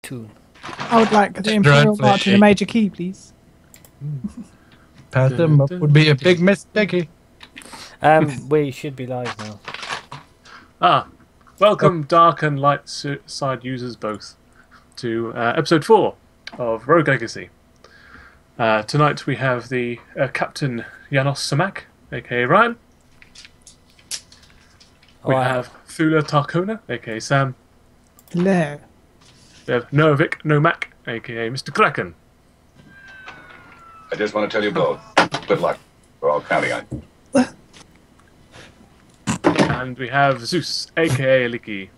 tune. I would like the Imperial March in a major key, please. Pass them up would be a big mistake. We should be live now. Welcome, dark and light side users both, to episode 4 of Rogue Legacy. Tonight we have the Captain Janos Samak, aka Ryan. We have Thula Tarkona, aka Sam. Hello. We have Novik Nomak, aka Mr. Kraken. I just want to tell you both, good luck. We're all counting on you. And we have Zeus, aka Licky.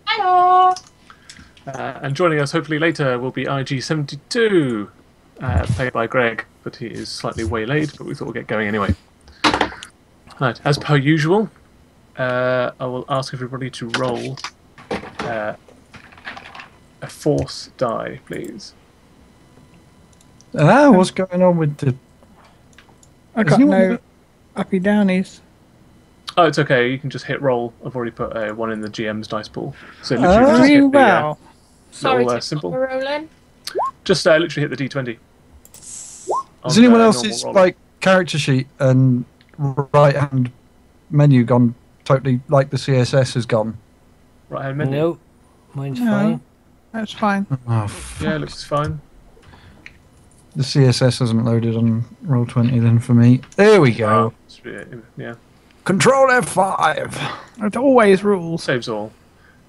Hello. And joining us hopefully later will be IG72, played by Greg, but he is slightly waylaid, but we thought we'd get going anyway. Right, as per usual, I will ask everybody to roll a force die, please. What's going on with the... I got no uppy downies. Oh, it's okay. You can just hit roll. I've already put one in the GM's dice pool. So literally just hit the Sorry, little, simple. rolling. Just literally hit the D20. Has anyone else's character sheet and right hand menu gone totally like the CSS has gone? Right hand menu? No, mine's fine. That's fine. Oh, yeah, it looks fine. The CSS hasn't loaded on Roll20 then for me. There we go. Yeah. Control F5. It always rules. Saves all.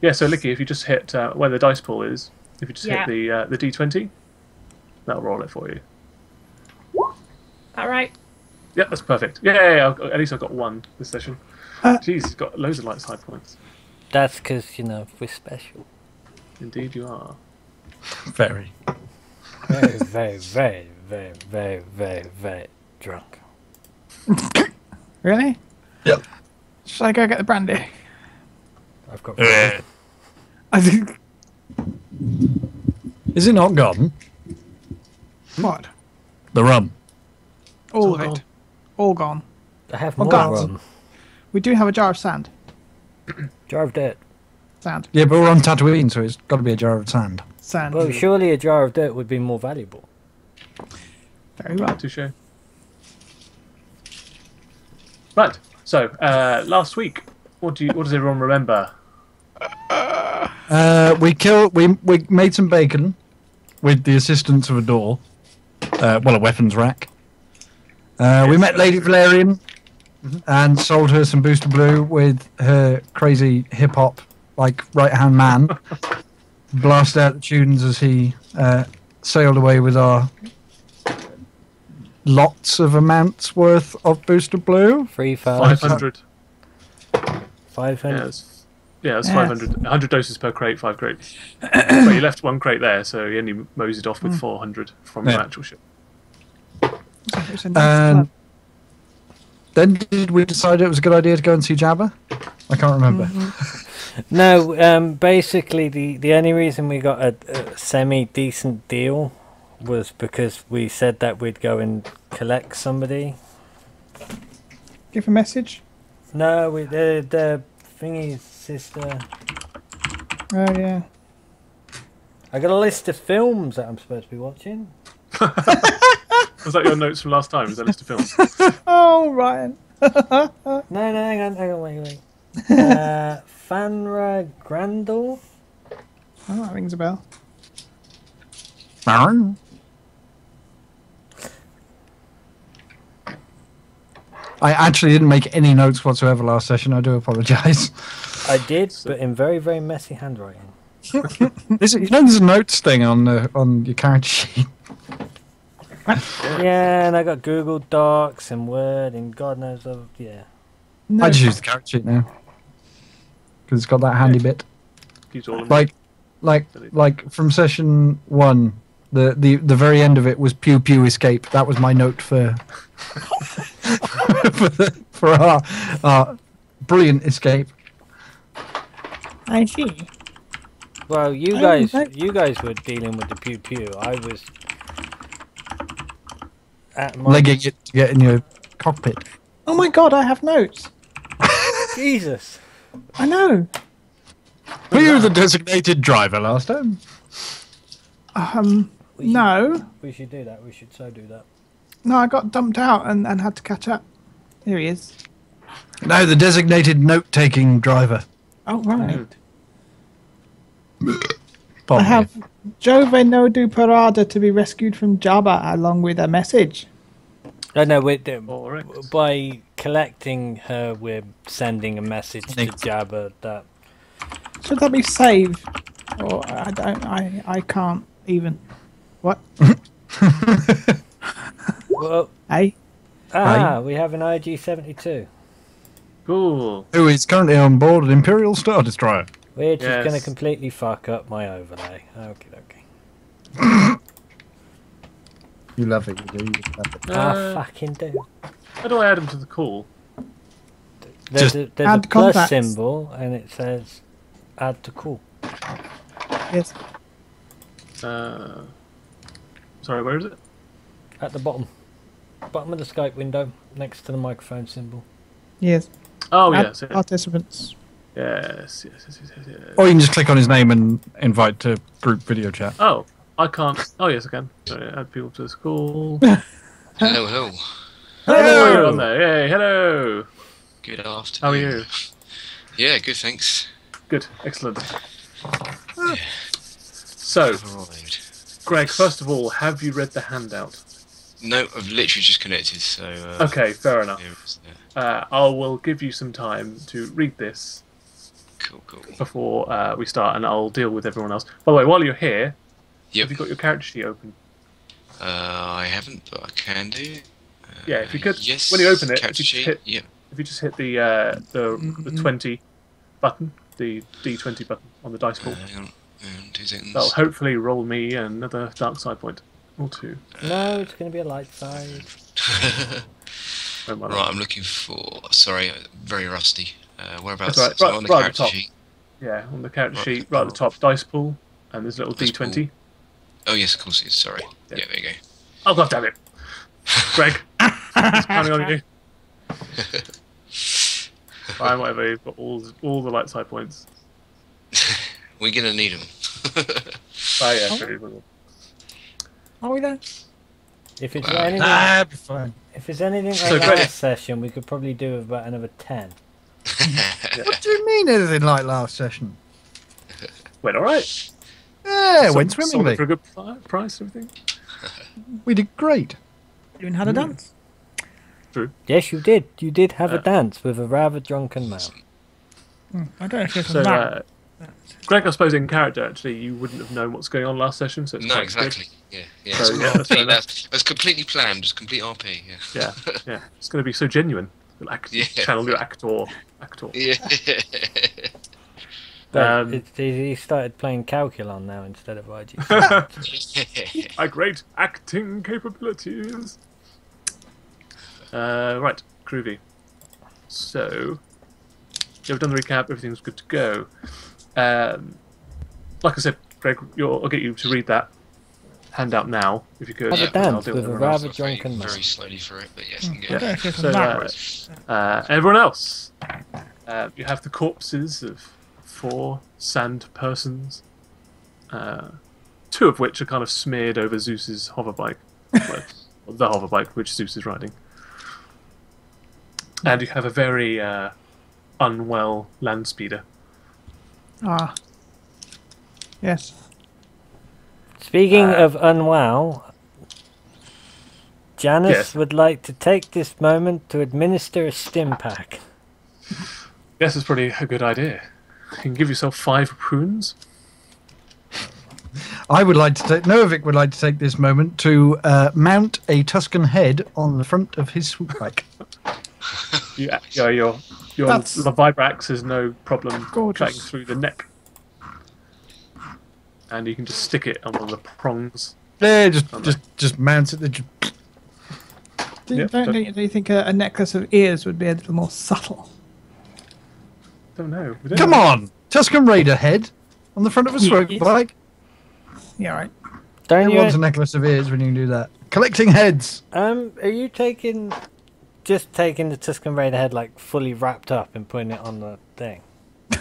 Yeah, so Licky, if you just hit where the dice pool is, if you just hit the D20, that'll roll it for you. All right. Yeah, that's perfect. Yeah. At least I've got one this session. Jeez, you've got loads of light side points. That's because, we're special. Indeed you are. Very. Very, very, very, very, very, very, very drunk. Really? Yep. Should I go get the brandy? I've got. I think. Is it not gone? What? The rum. All of it. All gone. I have Oh, more God. rum. We do have a jar of sand. Jar of dirt. Sand. Yeah, but we're on Tatooine, so it's got to be a jar of sand. Sand. Well, surely a jar of dirt would be more valuable. Very well. Touché. Right. So last week, what does everyone remember? We made some bacon with the assistance of a door. A weapons rack. We met Lady Valerian and sold her some Booster Blue with her crazy hip hop right hand man. Blast out the tunes as he sailed away with our lots of amounts worth of Booster Blue. 500. 500. Yeah, it's 500. 100 doses per crate, 5 crates. But you left one crate there, so you only moseyed off with 400 from your actual ship. And then did we decide it was a good idea to go and see Jabba? I can't remember. No, basically the only reason we got a semi-decent deal was because we said that we'd go and collect somebody. Give a message? No, the thingy's sister. Oh, yeah. I got a list of films that I'm supposed to be watching. Was that your notes from last time? Was that a list of films? Oh, Ryan. No, hang on, wait. Fanra Grandal? Oh, that rings a bell. I actually didn't make any notes whatsoever last session. I do apologise. I did, but in very, very messy handwriting. There's a notes thing on your character sheet. Yeah, and I got Google Docs and Word and God knows what. Yeah. No. I just use the character sheet now because it's got that handy bit. Use all of them. Like from session 1, the very end of it was pew pew escape. That was my note for for our brilliant escape. I see. Well, you guys were dealing with the pew pew. I was at my Legging it to get in your cockpit. Oh my God, I have notes. Jesus. I know. Were you the designated driver last time? No. We should do that. We should so do that. No, I got dumped out and had to catch up. Here he is. No, the designated note-taking driver. Oh, right. I Pardon me. have Jove Nodu Parada to be rescued from Jabba along with a message. No, no, Correct. by collecting her, we're sending a message to Jabba that. Should that be saved? Or I can't even. What? Well, Hey? we have an IG-72. Cool. Who is currently on board an Imperial Star Destroyer. Which is going to Yes. completely fuck up my overlay. Okay. You love it, you do. You love it. I fucking do. How do I add him to the call? There's Just a add plus contacts. symbol and it says add to call. Yes. Sorry, where is it? At the bottom. Bottom of the Skype window, next to the microphone symbol. Yes. Oh, Add yes. participants. Yes. Or you can just click on his name and invite to group video chat. Oh, I can't. Oh, yes, I can. Sorry, add people to the call. Hello, hello. Oh, you're on there. Yay, hello. Good afternoon. How are you? Yeah, good, thanks. Good, excellent. Yeah, So, arrived. Greg, first of all, have you read the handout? No, I've literally just connected, so... Okay, fair enough. yeah, it's there. I will give you some time to read this Cool. before we start, and I'll deal with everyone else. By the way, while you're here, Yep. have you got your character sheet open? I haven't, but I can do. Yeah, if you could, Yes. when you open it, character if you sheet. hit- Yep. If you just hit the 20 button, the D20 button on the dice pool, Hang on 2 seconds. that'll hopefully roll me another dark side point or two. No, it's going to be a light side. Oh, my Right, lord. I'm looking for... Sorry, very rusty. Whereabouts? That's right, So right- on the right at the character top. sheet. Yeah, on the character Right. sheet, right at the top, dice pool, and there's a little Dice D20. Oh, yes, of course it is. Sorry. Yeah. Yeah, there you go. Oh, god damn it. Greg, he's counting on you. Fine, whatever, you've got all the light side points. We're going to need them. Oh, yeah, sure, you will. Are we there? If it's Wow. anything, Ah, be fine. if it's anything So, like Greg- last session, we could probably do with about another 10. What do you mean anything like last session? Went alright. Yeah, it went Sold it swimmingly. for a good price and everything. We did great. You even had a dance? Yes, you did. You did have a Yeah. dance with a rather drunken man. I don't know if it's So, that. Greg, I suppose in character, actually, you wouldn't have known what's going on last session, so it's No, quite exactly. Yeah. So, It's yeah, all that's fair RP. enough. That's completely planned. It's complete RP. Yeah. good. Yeah. It's going to be so genuine. You'll Yeah. channel your actor. Yeah. But he started playing Calculon now instead of IG. My great acting capabilities. Right, groovy. So, you've done the recap, everything's good to go. Like I said, Greg, I'll get you to read that handout now, if you could. Have a and I'll dance deal with a everyone else. rather drunken man. Very slowly for it, but yes, I can Yeah. get I don't know if it's So, that. everyone else, you have the corpses of 4 sand persons, 2 of which are kind of smeared over Zeus's hoverbike, well, the hoverbike which Zeus is riding. And you have a very unwell land speeder. Ah. Yes. Speaking of unwell, Janice Yes. would like to take this moment to administer a stim pack. Yes, it's probably a good idea. You can give yourself 5 prunes. I would like to take. Novic would like to take this moment to mount a Tuscan head on the front of his swoop bike. Your That's- the Vibrax is no problem Gorgeous. cutting through the neck. And you can just stick it on one of the prongs. Yeah, just mounts it. Do Yep, you think a necklace of ears would be a little more subtle? Don't know. We don't Come know. on, Tuscan Raider head on the front of a swoop Yes. bike. Yeah, right. Don't Who you? wants a necklace of ears when you can do that? Collecting heads. Are you taking the Tuscan Raider head like fully wrapped up and putting it on the thing?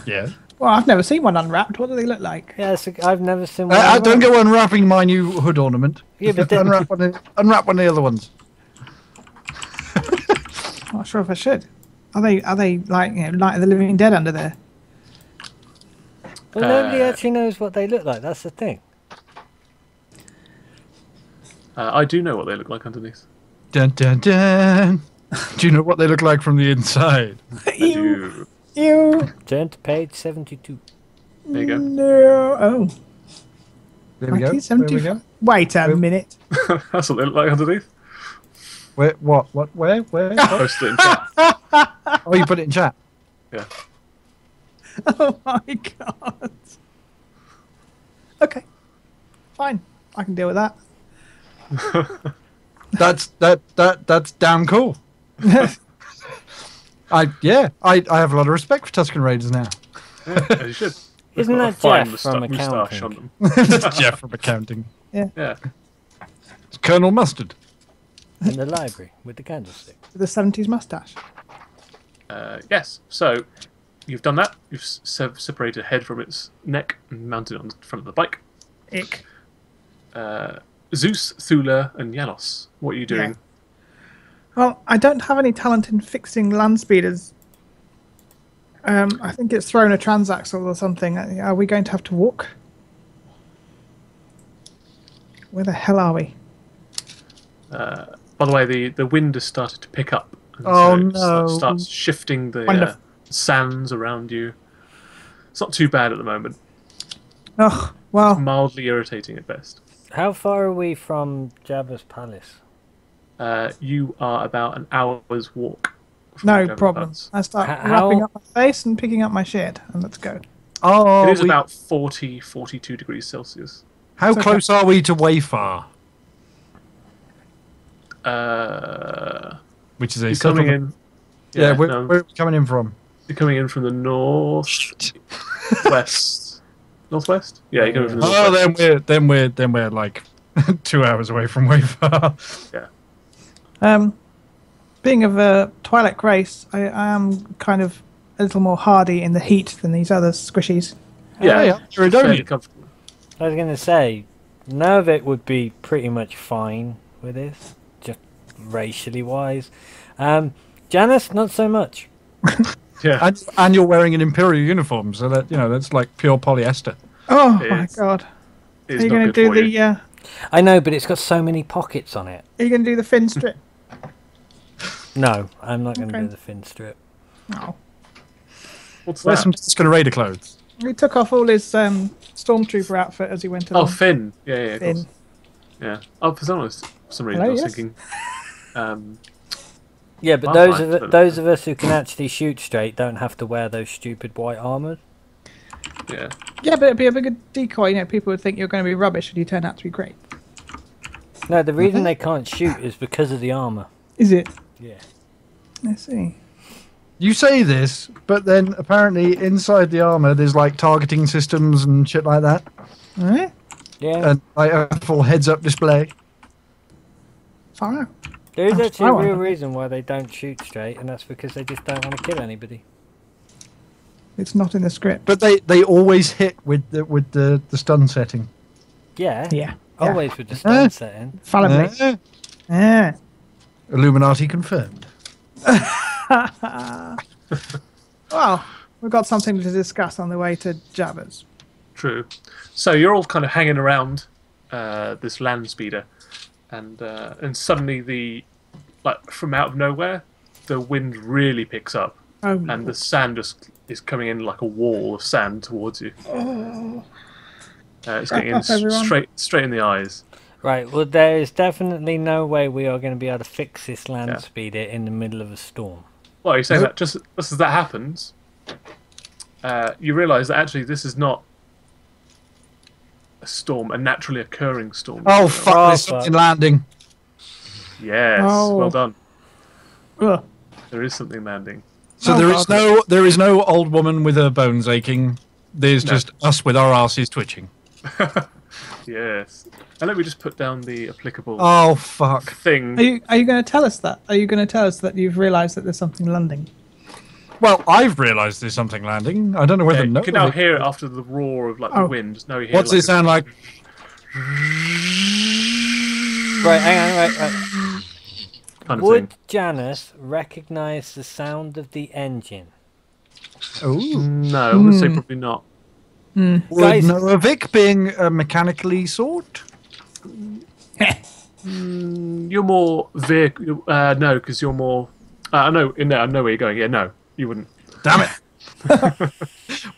Yeah. Well, I've never seen one unwrapped. What do they look like? Yeah, I've never seen one. Don't go unwrapping my new hood ornament. Yeah, but unwrap one of the other ones. I'm not sure if I should. Are they like Night of the Living Dead under there? Well, nobody actually knows what they look like. That's the thing. I do know what they look like underneath. Dun dun dun. Do you know what they look like from the inside? I do. Ew. Turn to page 72. There you go. No. Oh. There we go. 1975. Wait a minute. That's what they look like underneath. Where? What? Where? Where? Post it in chat. Oh, you put it in chat. Yeah. Oh my god. Okay. Fine. I can deal with that. That's damn cool. I have a lot of respect for Tusken Raiders now. Yeah, as you should. Isn't Got a that fine Jeff from moustache on accounting? them. That's Jeff from accounting. Yeah. It's Colonel Mustard. In the library with the candlestick. With the 70s mustache. Yes. So you've done that. You've separated head from its neck and mounted it on the front of the bike. Ick. Zeus, Thula, and Janos. What are you doing? Yeah. Well, I don't have any talent in fixing land speeders. I think it's thrown a transaxle or something. Are we going to have to walk? Where the hell are we? By the way, the wind has started to pick up. And Oh, so no. It starts shifting the Wonderful. sands around you. It's not too bad at the moment. Oh, well, Mildly irritating at best. How far are we from Jabba's palace? You are about an hour's walk. from no Jabba problem. Palace. I start How- wrapping up my face and picking up my shit, and let's go. Oh, It is about 40, 42 degrees Celsius. How Okay. close are we to Wayfar? Which is a You're coming settlement. in. Yeah, no, where are we coming in from? You're coming in from the northwest. Northwest? Yeah, you're coming from the Oh, northwest. then we're like 2 hours away from Wayfar. Being of a Twi'lek race, I am kind of a little more hardy in the heat than these other squishies. Yeah, yeah, you're fairly Adonian. comfortable. I was going to say, Nervik would be pretty much fine with this, just racially wise. Janice, not so much. Yeah. And you're wearing an Imperial uniform, so that that's like pure polyester. Oh It my is. god! Are It's you not going to good do for the? you. I know, but it's got so many pockets on it. Are you going to do the fin strip? No, I'm not going to Okay. do the fin strip. No. What's Wear that? some Tusken Raider clothes. He took off all his stormtrooper outfit as he went Oh, along. Finn. Yeah, of Finn. course. Yeah. Oh, for some reason Hello, I was yes. thinking. Yeah, but Well, those fine, of but- those of us who can actually shoot straight don't have to wear those stupid white armor. Yeah. Yeah, but it'd be a good decoy. You know, people would think you're going to be rubbish, and you turn out to be great. No, the reason they can't shoot is because of the armor. Is it? Yeah. I see. You say this, but then apparently inside the armor there's like targeting systems and shit like that, All right. Yeah. and like a full heads-up display. Far out. There is I'm actually a sorry. real reason why they don't shoot straight, and that's because they just don't want to kill anybody. It's not in the script. But they always hit with the stun setting. Yeah. Yeah. Always with the stun setting. Fallibly. Eh? Yeah. Illuminati confirmed. Well, we've got something to discuss on the way to Jabba's. True. So you're all kind of hanging around this land speeder, and suddenly from out of nowhere, the wind really picks up, Oh, and the sand just is coming in like a wall of sand towards you. It's getting in Back up, everyone. straight in the eyes. Right, well, there is definitely no way we are going to be able to fix this land Yeah. speeder in the middle of a storm. Well, you're saying Nope. that just as that happens, you realise that actually this is not a storm, a naturally occurring storm. Oh fuck! Oh, There's fuck. something landing. Yes, Oh. well done. ugh. There is something landing. So Oh, there is no old woman with her bones aching. There's No. just us with our asses twitching. Yes. And let me just put down the applicable Oh fuck! thing. Are you going to tell us that? Are you going to tell us that you've realised that there's something landing? Well, I've realised there's something landing. I don't know whether You no. can now hear it after the roar of like the wind. Now you hear. What's it sound like? Right, hang on, right. Kind of Would thing. Janice recognise the sound of the engine? Oh, No, I would say probably not. would Guys- Noah Vic being mechanically sort? You're more vehicle. No, because you're more. I know where you're going. Yeah, no, you wouldn't. Damn it!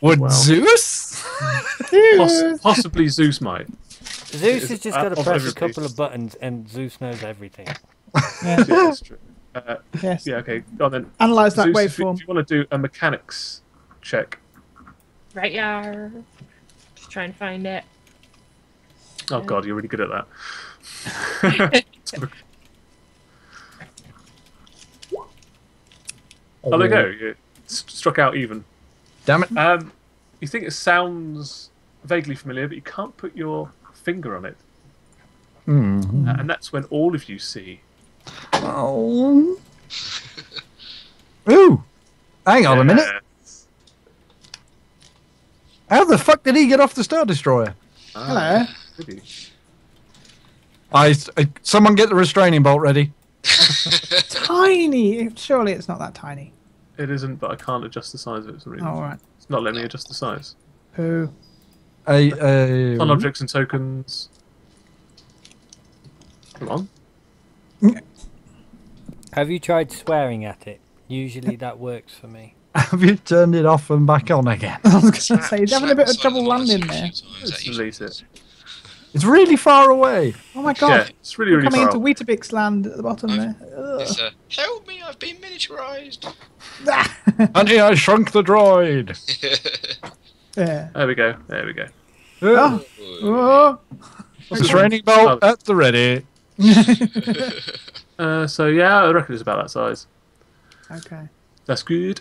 Would Well. Zeus? Possibly Zeus might. Zeus has just got to of press a every couple piece. of buttons and Zeus knows everything. Yeah, that's true. Yes. Yeah, okay. Go on then. Analyze that Zeus, waveform. if you want to do a mechanics check. Right, yeah. Just trying to find it. Oh god, you're really good at that. Oh, there you go. You struck out even. Damn it! You think it sounds vaguely familiar, but you can't put your finger on it. And that's when all of you see. Oh. Ooh! Hang on a minute. Yes. How the fuck did he get off the Star Destroyer? Hello. Did he? Someone get the restraining bolt ready. Tiny. Surely it's not that tiny. It isn't, but I can't adjust the size of it for some reason. Oh, all right. It's not letting me adjust the size. Poo. On objects and tokens. Come on. Have you tried swearing at it? Usually that works for me. Have you turned it off and back on again? I was going to say, he's having a bit of Slap trouble the monitor landing a few there. times, that Let's usually release it. works. It's really far away. Oh my Yeah, god. it's really, really Coming far. into Weetabix land at the bottom there. It's help me, I've been miniaturized. Honey, I shrunk the droid. Yeah. There we go. There we go. Oh. Oh. Restraining bolt at the ready. So yeah, I reckon it's about that size. Okay. That's good.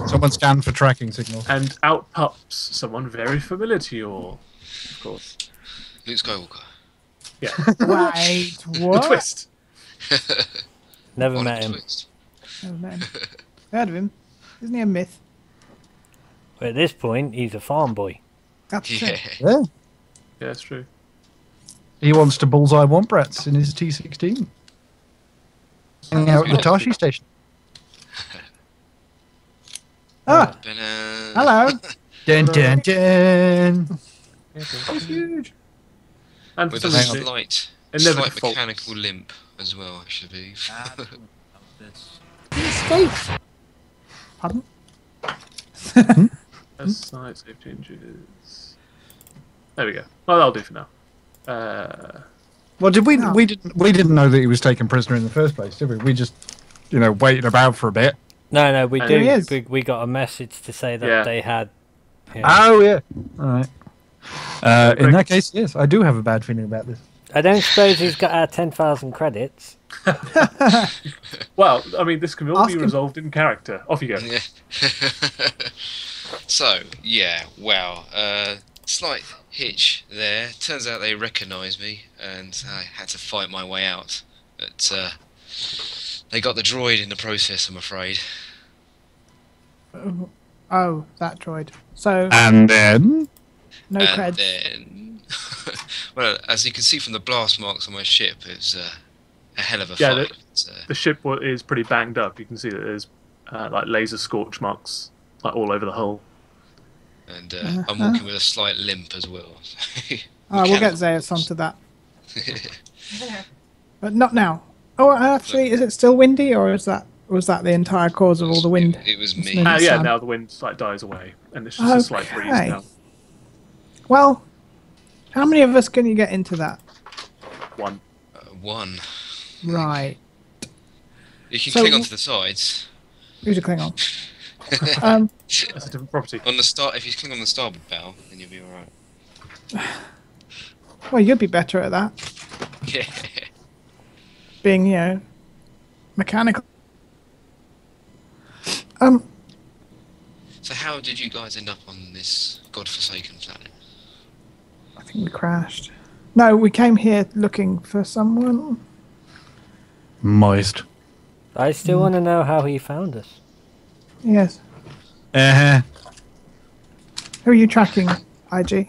Someone scanned for tracking signals. And out pops someone very familiar to you all, of course. Luke Skywalker. Yeah. Wait, The what? twist. Never One met of him. the twists. Never met him. Heard of him? Isn't he a myth? But at this point, he's a farm boy. That's true. Yeah. Yeah. Yeah, it's true. He wants to bullseye Womprats in his T16. Hanging out at the Tashi station. Ah, Banana. hello. Dun dun dun. He's huge. And for With some a reason, slight, it never slight defaults. mechanical limp as well, I should believe. He escaped. Pardon? As site save changes. There we go. Well, that'll do for now. Well, did we? No. We didn't know that he was taken prisoner in the first place, did we? We just, waited about for a bit. No, we And do. he is. We got a message to say that Yeah. they had. Oh yeah. All right. In that case, yes, I do have a bad feeling about this. I don't suppose he's got our 10,000 credits. Well, I mean, this can all Ask be him. resolved in character. Off you go. Yeah. So, yeah, wow. Slight hitch there. Turns out they recognised me, and I had to fight my way out. But they got the droid in the process, I'm afraid. Oh, that droid. So, And then, no and creds. then, well, as you can see from the blast marks on my ship, it's a hell of a Yeah, fight. The ship is pretty banged up. You can see that there's like laser scorch marks like all over the hull. And I'm walking with a slight limp as well. We'll get Zeus onto that. But not now. Oh, actually, is it still windy, or was that the entire cause of all the wind? It was me. It's Yeah, sun. now the wind like dies away, and it's just a slight breeze Okay. now. Well, how many of us can you get into that? One. One. Right. You can So- cling onto the sides. Who's a Klingon? That's a different property. On the start, if you cling on the starboard bow, then you'll be alright. Well, you'd be better at that. Yeah. Being, mechanical. So how did you guys end up on this godforsaken planet? I think we crashed. No, we came here looking for someone. moist. I still want to know how he found us. Yes. Uh-huh. Who are you tracking, IG?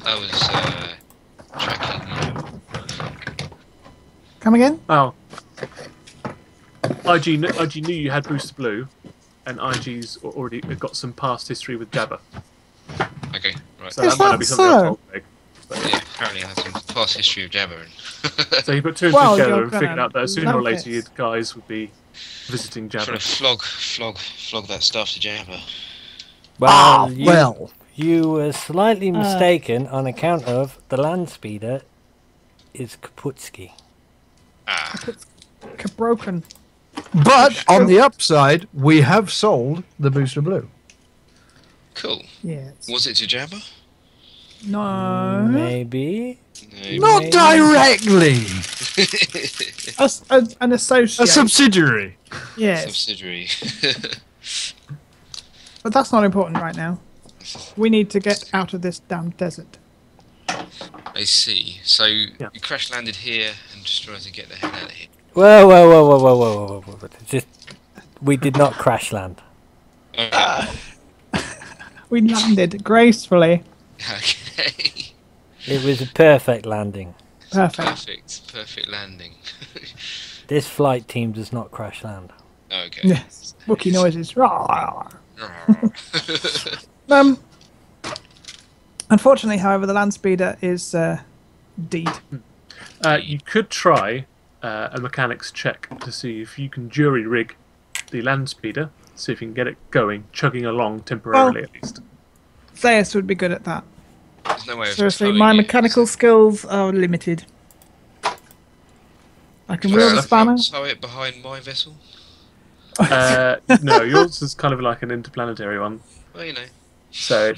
I was tracking. Come again? Oh. IG knew you had Booster Blue, and IG's already got some past history with Jabba. Okay, right. So Is that might not that be something I so? told Greg. Yeah, apparently I had some past history of Jabba. So he put two and Well, two together you're and figured gonna out that sooner or love later you this. guys would be visiting Trying to Jabba. flog that stuff to Jabba. Well, well. you were slightly mistaken on account of the land speeder is Kaputski. Ah, Broken. But on the upside, we have sold the Booster Blue. cool. Yes. Was it to Jabba? No. Maybe. No. Not Maybe. directly. An associate. A subsidiary. Yes. Subsidiary. But that's not important right now. We need to get out of this damn desert. I see. So Yeah. you crash landed here and just tried to get the hell out of here. Whoa. Just, we did not crash land. Okay. We landed gracefully. Okay. It was a perfect landing. Perfect. Perfect landing. This flight team does not crash land. Okay. Yes. Wookie noises. Oh. Unfortunately, however, the land speeder is deed. You could try a mechanics check to see if you can jury rig the land speeder, see if you can get it going, chugging along temporarily at least. Zeus would be good at that. There's no way of Seriously, towing my it. mechanical skills are limited. I can wield a spanner. Tow it behind my vessel. No, yours is kind of like an interplanetary one, Well, you know. so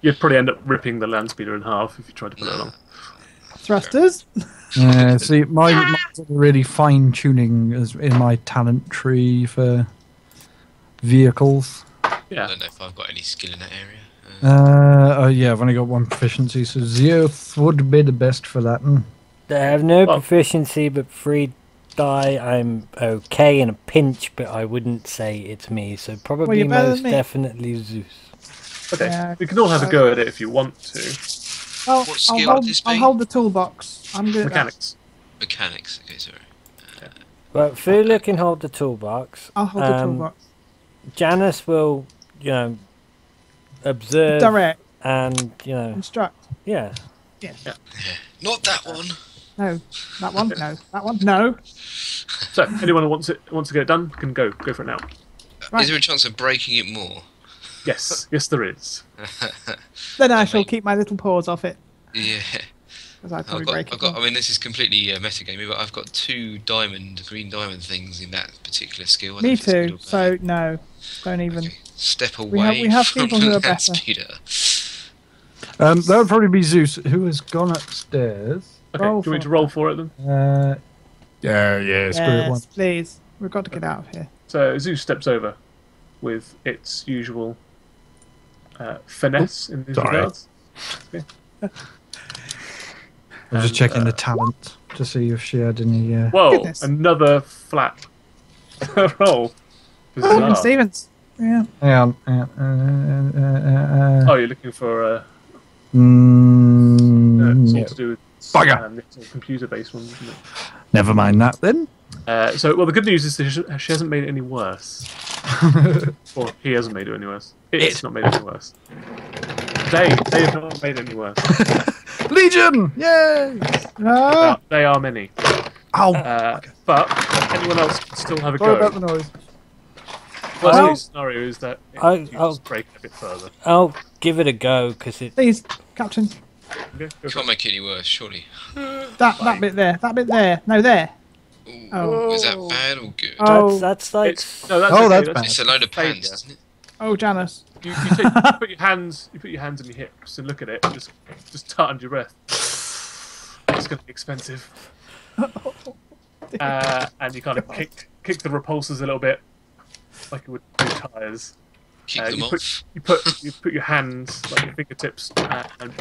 you'd probably end up ripping the land speeder in half if you tried to put it along. Thrusters. See, mine's really fine tuning as in my talent tree for vehicles. I Yeah. don't know if I've got any skill in that area. Oh yeah, I've only got one proficiency, so Zeus would be the best for that. I have no Well- proficiency but 3 die. I'm okay in a pinch, but I wouldn't say it's me. So probably you're better most than me. definitely Zeus. Okay. Yeah. We can all have a go at it if you want to. I'll, What skill would this I'll be? hold the toolbox. I'm good at that. Mechanics. Mechanics. Okay, sorry. Well, Fula can hold the toolbox. I'll hold the toolbox. Janice will, observe Direct. and, Instruct. yeah. Not that one. No. That one? No. That one? No. So anyone who wants to get it done can go for it now. Right. Is there a chance of breaking it more? Yes, there is. Then I shall keep my little paws off it. Yeah. Because I'd probably break it. I mean, this is completely metagamey, but I've got 2 green diamond things in that particular skill. I don't Me know if it's good too. or bad. So, no. Don't even. Okay. Step away we have from people who the are land better. speeder. That would probably be Zeus, who has gone upstairs. Okay, Roll do you want me for to roll for it then? Yeah, screw it. One. Yes, please. We've got to get out of here. So Zeus steps over with its usual finesse in these sorry. regards. I'm just checking the talent to see if she had any. Whoa, Goodness. another flat roll. Stephen Bizarre. Stevens. Yeah. Hang on. Oh, you're looking for it's all Yeah. to do with Bugger. it's all computer-based ones, isn't it? Never mind that then. Well, the good news is that she hasn't made it any worse. Or he hasn't made it any worse. It's not made it any worse. They have not made it any worse. Legion! Yay! Ah, They are many. Ow! But anyone else can still have a Sorry go. about the noise. Worst Well- case scenario is that I'll- you I'll- just break it a bit further. I'll give it a go because it. please, Captain. Okay, go for Can't it. make it any worse, surely. That bit there. That bit there. No, there. Ooh, Oh. is that bad or good? Oh, That's like. No, that's Oh, okay, that's bad. It's a load of failure. pans, isn't it? oh, Janice. You put your hands on your hips and look at it. And just tut under your breath. It's going to be expensive. And you kind of kick the repulsors a little bit, like you would do tires. Keep them You off. put your hands, like your fingertips, and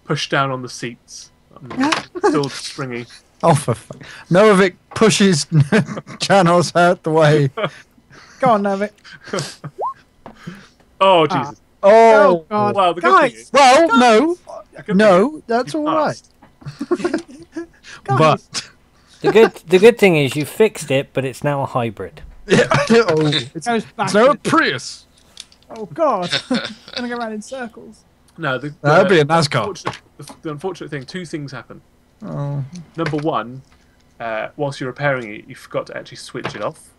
push down on the seats. Still springy. Oh, for fuck. Novic pushes Janos out the way. Go on, Novik. Oh Jesus! Oh God, Wow, the good thing guys, is, Well, no, the good no, thing is that's you all right. passed. guys. But The good thing is you fixed it, but it's now a hybrid. it's Goes back. no Prius. Oh God, gonna go around in circles. No, That'd be a NASCAR. The unfortunate thing. Two things happen. Oh. Number one, whilst you're repairing it, you forgot to actually switch it off.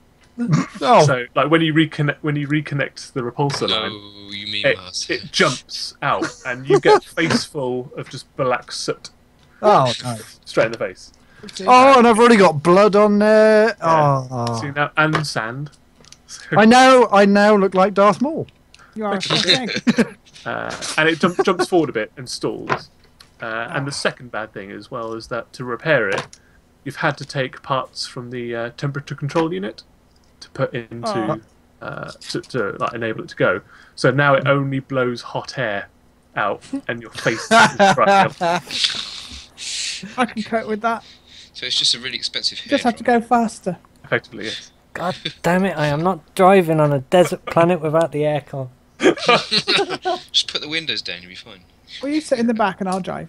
Oh. So, like when you reconnect the repulsor No, line, you mean it Master. jumps out, and you get face full of just black soot Oh, no. straight in the face. Oh, and I've already got blood on there. Yeah. Oh. See now, and sand. So, I now look like Darth Maul. You are a thing. and it jumps forward a bit and stalls. And the second bad thing as well is that to repair it, you've had to take parts from the temperature control unit to put into to like enable it to go. So now it only blows hot air out, and your face is right up. I can cope with that. So it's just a really expensive hair Just have to go faster. Effectively, yes. God damn it! I am not driving on a desert planet without the aircon. Just put the windows down, you'll be fine. Will you sit in the back and I'll drive?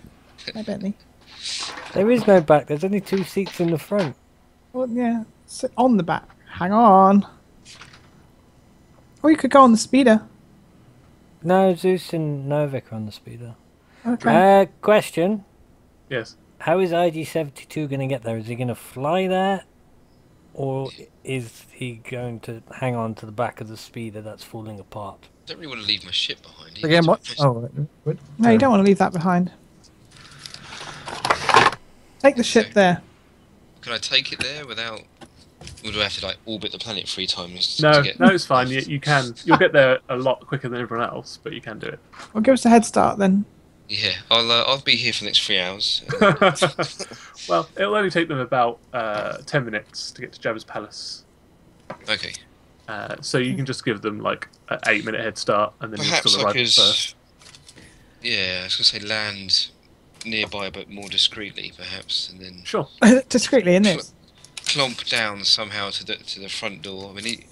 Hey, Bentley. There is no back. There's only 2 seats in the front. Well, yeah, sit on the back. Hang on. Or you could go on the speeder. No, Zeus and Novik are on the speeder. Okay. Question: Yes. how is IG-72 going to get there? Is he going to fly there, or is he going to hang on to the back of the speeder that's falling apart? I don't really want to leave my ship behind. either, Again, to what? be honest. Oh, wait. No, you don't want to leave that behind. Take the ship there. Can I take it there without... Or do I have to like orbit the planet 3 times No, to get... no, it's fine. You can. You'll get there a lot quicker than everyone else, but you can do it. Well, give us a head start then. Yeah, I'll be here for the next 3 hours. Well, it'll only take them about 10 minutes to get to Jabba's palace. Okay. So you can just give them like an 8-minute head start, and then you'll Perhaps still I arrive could... first. Yeah, I was going to say land nearby, but more discreetly, perhaps, and then Sure. Discreetly in this. clomp down somehow to the front door. I mean, did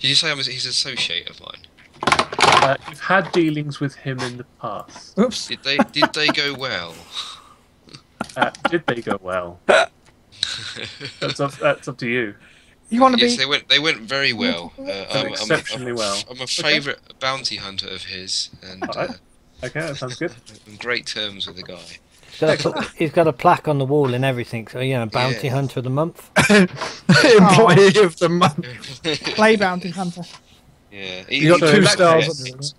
you say he's an associate of mine? You've had dealings with him in the past. Oops. Did they go well? Did they go well? That's up to you. You want to Yes, be... they went very well. Exceptionally well. I'm a favourite bounty hunter of his, and Alright. Okay, that sounds good. I'm on great terms with the guy. He's got a plaque on the wall and everything. So bounty Yeah. hunter of the month. Employee of the month. Play bounty hunter. Yeah, You got So 2 in that stars. case-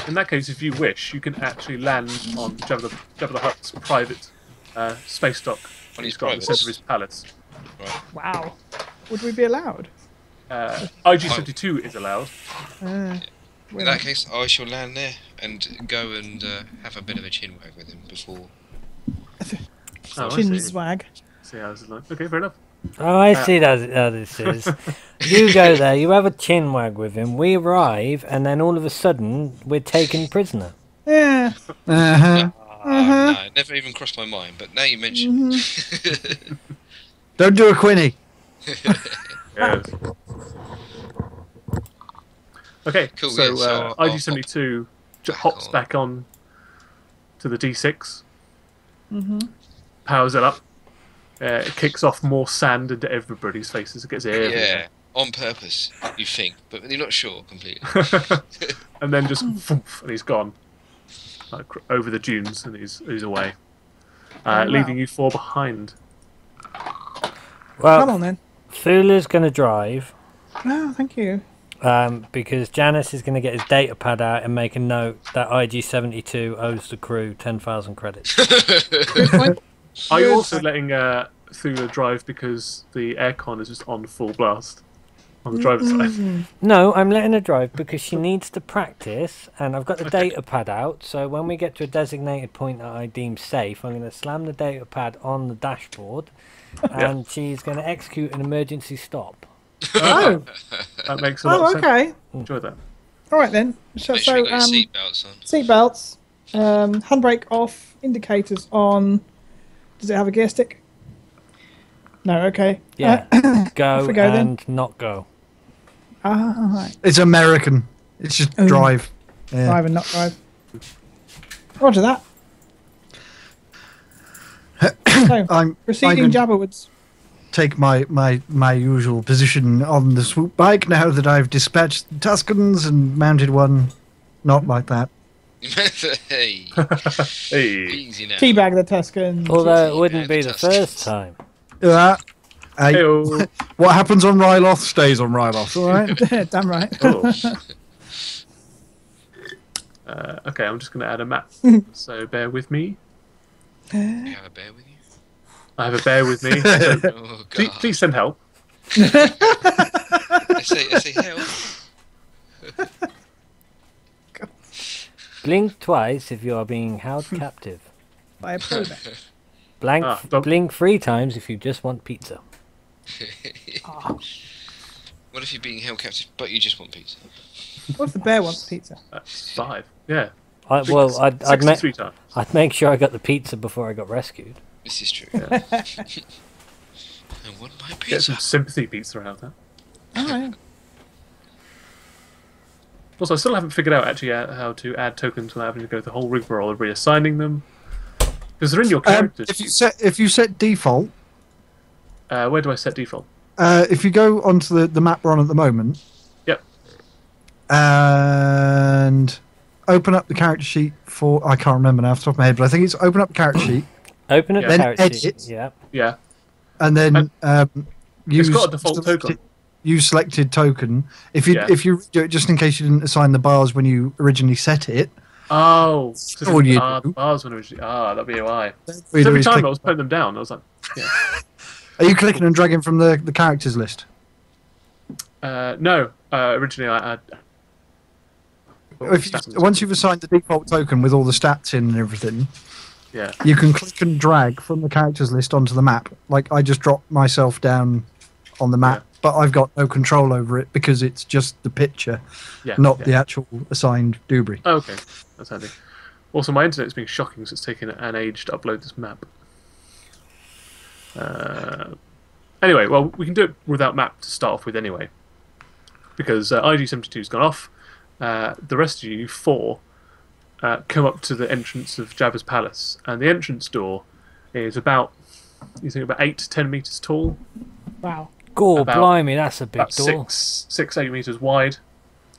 In that case, if you wish, you can actually land on Jabba the Hutt's private space dock On he's his got in the private. centre of his palace. Wow. Would we be allowed? IG-72 is allowed. In that case, I shall land there and go and have a bit of a chinwag with him before. Oh, I Chin see. swag. See how this is like. Okay, fair enough. Oh, I see how this is. You go there, you have a chinwag with him, we arrive, and then all of a sudden, we're taken prisoner. Yeah. Uh-huh. No, it never even crossed my mind, but now you mention Don't do a Quinny. Yes. Okay, Cool, so, yeah, so I'll IG-72 hops on. back on to the D6, Mm-hmm. powers it up, it kicks off more sand into everybody's faces. It gets everywhere. yeah, on purpose, you think, but you're not sure completely. And then just thump, and he's gone, like, over the dunes, and he's away, wow. leaving you 4 behind. Well, Come on then. Thula's going to drive, Oh, thank you. because Janice is going to get his data pad out and make a note that IG-72 owes the crew 10,000 credits. Good point. Are you Good. also letting Thula drive because the aircon is just on full blast on the driver's side? No, I'm letting her drive because she needs to practice, and I've got the data pad out, so when we get to a designated point that I deem safe, I'm going to slam the data pad on the dashboard, and she's going to execute an emergency stop. Oh. That makes a lot Oh, of sense. okay. Enjoy that. All right then. So, Make sure you got your seatbelts on. seatbelts, handbrake off, indicators on. Does it have a gear stick? No. Okay. Yeah, go we go then. and not go. Ah, right. It's American. It's just Oh. drive. Yeah. Drive and not drive. Roger that. So, I'm proceeding going to Jabberwoods. take my usual position on the swoop bike now that I've dispatched the Tuscans and mounted one. Not like that. Hey, Hey. easy now. Teabag the Tuscan. Although it wouldn't be the Tuscans. first time. Yeah. Hey, Heyo. what happens on Ryloth stays on Ryloth, all right? Damn right. Oh. Okay, I'm just going to add a map. So bear with me. You have a bear with you? I have a bear with me. So Oh, God. please send help. I say help. Blink twice if you are being held captive. By a probe. Blink 3 times if you just want pizza. What if you're being held captive, but you just want pizza? What if the bear wants pizza? That's 5. Yeah. I'd 63 times. I'd make sure I got the pizza before I got rescued. This is true. Yeah. I want my Get pizza. some sympathy pizza out there. Oh, yeah. Also, I still haven't figured out actually how to add tokens without having to go the whole rigmarole of reassigning them. Because they're in your characters. If you set default, Where do I set default? if you go onto the map we're on at the moment, Yep. and open up the character sheet for I can't remember now off the top of my head, but I think it's open up the character sheet Open up Yeah. the Then character sheet. edit. Yeah. Yeah. and then use It's got a default token. Use selected token. If you Yeah. do it, just in case you didn't assign the bars when you originally set it, Oh. all you the do. bars when originally. That'd be why. what you So do every is time click- I was putting them down, I was like, yeah. are you clicking and dragging from the characters list? No. Originally I had. Once you've assigned the default token with all the stats in and everything, Yeah. you can click and drag from the characters list onto the map. Like I just dropped myself down on the map, but I've got no control over it because it's just the picture, Yeah. not yeah. the actual assigned Dewberry. Oh, okay, that's handy. Also, my internet's been shocking, so it's taken an age to upload this map. Anyway, well, we can do it without map to start off with anyway, because IG-72's gone off. The rest of you, 4, come up to the entrance of Jabba's palace, and the entrance door is about 8 to 10 meters tall, Wow. Gore, About- blimey, that's a big about door. 8 meters wide.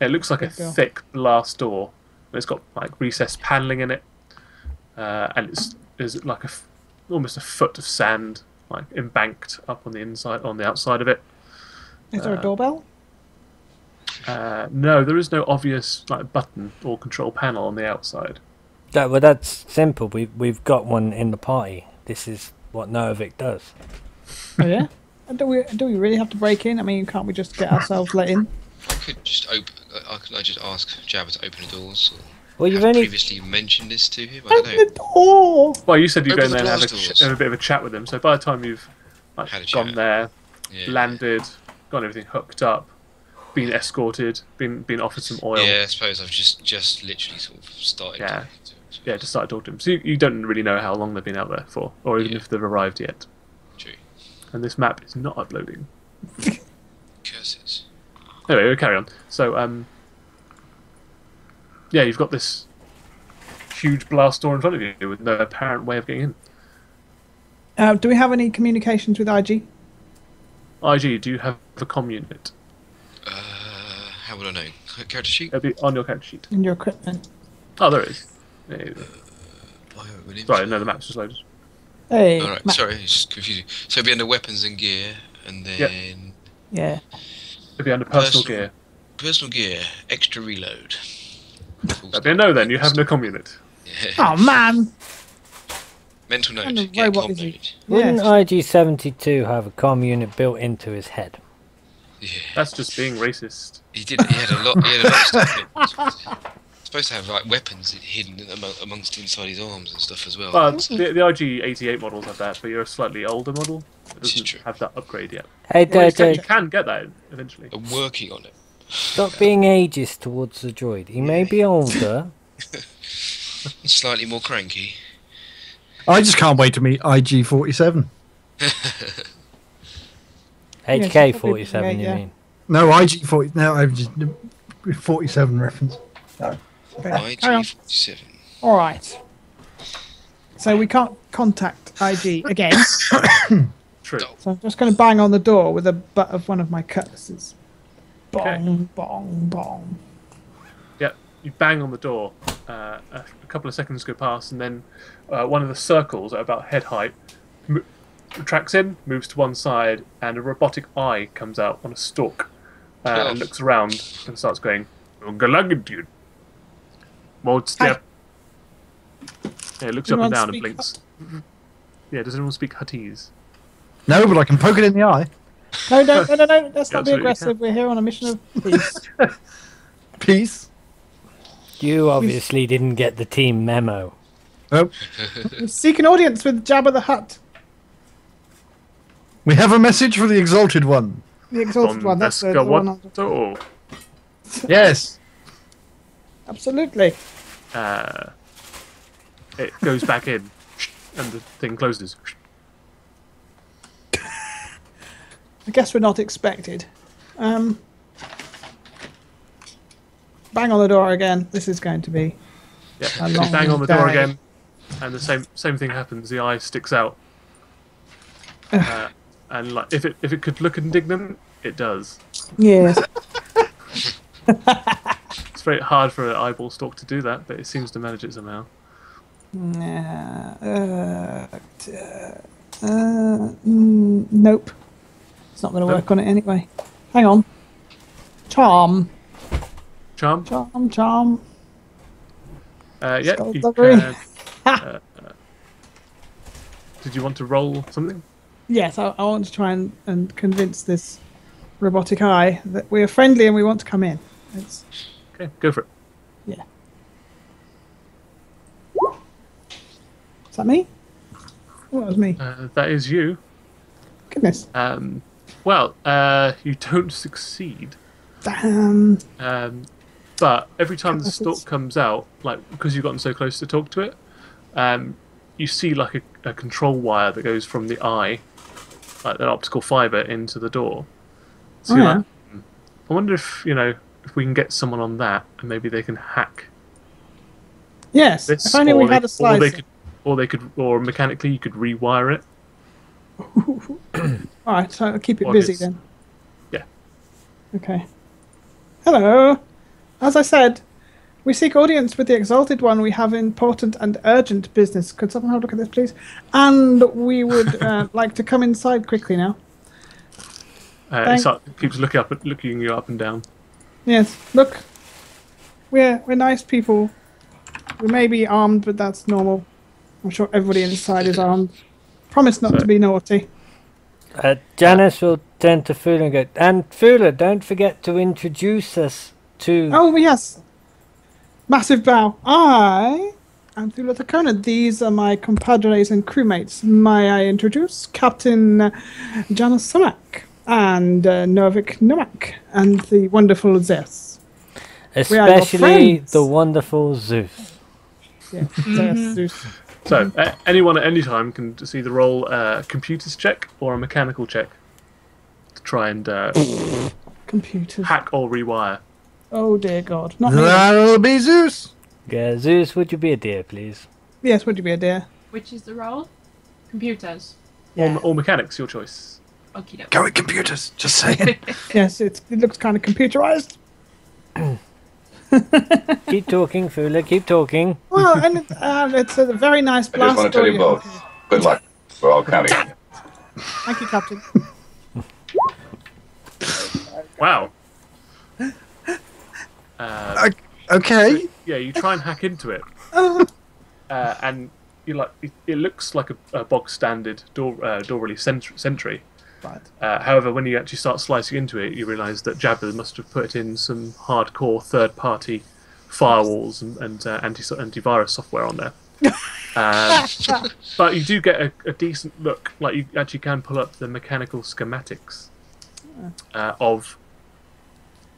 It looks like a Big door. thick glass door. It's got like recessed paneling in it, and there's like almost a foot of sand, like embanked up on the outside of it. Is there a doorbell? No, there is no obvious like button or control panel on the outside. That's simple. We've got one in the party. This is what Noavik does. Oh, yeah? And do we really have to break in? I mean, can't we just get ourselves let in? I could just open. I just ask Jabba to open the doors? Or Well, you've have only previously mentioned this to him. I don't Open know. the door! Well, you said you go Open in there and the have blast doors. a bit of a chat with them. So by the time you've Had a gone chat. there, Yeah. landed, got everything hooked up, been escorted, been offered some oil. Yeah, I suppose I've just literally sort of started. Yeah. talking to him. Yeah, just started talking to them. So you don't really know how long they've been out there for, or even Yeah. if they've arrived yet. True. And this map is not uploading. Curses. Anyway, we'll carry on. So, yeah, you've got this huge blast door in front of you with no apparent way of getting in. Do we have any communications with IG? IG, do you have a comm unit? How would I know? Character sheet? It'll be on your character sheet. In your equipment? Oh, there it is. There you go. Williams? Sorry, no, the map's just loaded. Hey, Alright, Matt. sorry, it's confusing. So it'll be under weapons and gear, and then Yeah. It'll be under personal gear. personal gear, extra reload. That'd be a no then, you have no comm unit. Yeah. Oh, man! Mental note, kind of get a robot comm is he? unit. Wouldn't Yes. IG-72 have a comm unit built into his head? Yeah. That's just being racist. He did. He had a lot. He had a lot of stuff. Supposed to have like weapons hidden amongst inside his arms and stuff as well. Well, the IG-88 models have that, but you're a slightly older model. It This is doesn't true. have that upgrade yet. Hey, Well, you Dad, can get that eventually. I'm working on it. stop being ageist towards the droid. He may be older. Slightly more cranky. I just can't wait to meet IG-47. HK-47, probably you yeah. mean? No, IG 40. No, IG 47 reference. Okay. IG Carry on. 47. All right. So we can't contact IG again. True. So I'm just going to bang on the door with the butt of one of my cutlasses. Bong, bong, bong. Yeah, you bang on the door. A couple of seconds go past, and then one of the circles at about head height tracks in, moves to one side, and a robotic eye comes out on a stalk and looks around and starts going, "Galagitude. Mode step." Yeah, it looks up and Anyone down and speak blinks. Yeah, does anyone speak Huttese? No, but I can poke it in the eye. No, no, no, no, no. Let's You not be absolutely aggressive. We're here on a mission of peace. Peace. You obviously didn't get the team memo. Nope. Seek an audience with Jabba the Hutt. We have a message for the Exalted One. The exalted one. That's the one. Oh, Yes. Absolutely. it goes back in, and the thing closes. I guess we're not expected. Bang on the door again. This is going to be Yeah, a you long bang on the door day. again, and the same thing happens. The eye sticks out, and like if it could look indignant, it does. Yes. It's very hard for an eyeball stalk to do that, but it seems to manage it somehow. Nope. It's not going to Nope. work on it anyway. Hang on. Charm. Charm. Charm, charm. Yeah, you Skullduggery. can. Did you want to roll something? Yes, I want to try and convince this robotic eye that we are friendly and we want to come in. It's, Okay, go for it. yeah. Is that me? Oh, that was me. That is you. Goodness. Well, you don't succeed. Damn. But every time the Goodness. stalk comes out, like because you've gotten so close to talk to it, you see like a control wire that goes from the eye, like an optical fiber, into the door. So Oh, you're yeah. like, I wonder if if we can get someone on that, and maybe they can hack Yes. this. If only we had a slice. Or mechanically you could rewire it. All right, so I'll keep it Or busy it's- then. Yeah. Okay. Hello. As I said, we seek audience with the Exalted One. We have important and urgent business. Could someone have a look at this, please? And we would like to come inside quickly now. It keeps looking you up and down. Yes. Look, we're nice people. We may be armed, but that's normal. I'm sure everybody inside is armed. Promise not to be naughty. Janice will turn to Fula and go, and Fula, don't forget to introduce us to... Oh, yes. Massive bow. I am Thula Thakona. These are my compadres and crewmates. May I introduce Captain Janus Samak and Novik Nomak and the wonderful Zeus. especially friends. the wonderful Zeus. Yeah, Zeus. So anyone at any time can just either roll a computers check or a mechanical check to try and Computers. hack or rewire. Oh, dear God. Not me. That'll be Zeus. Yeah, Zeus, would you be a dear, please? Yes, would you be a dear? Which is the role? Computers. Or mechanics, your choice. Okie doke. Go with computers. Just saying. Yes, it looks kind of computerized. Keep talking, Fula, keep talking. Well, and it's a very nice I blast. just want to tell you story. both. Good luck. We're all counting on you. Thank you, Captain. Wow. Okay. Yeah, you try and hack into it, and you it looks like a bog standard door release sentry. Right. However, when you actually start slicing into it, you realise that Jabba must have put in some hardcore third-party firewalls and antivirus software on there. But you do get a decent look. Like you actually can pull up the mechanical schematics of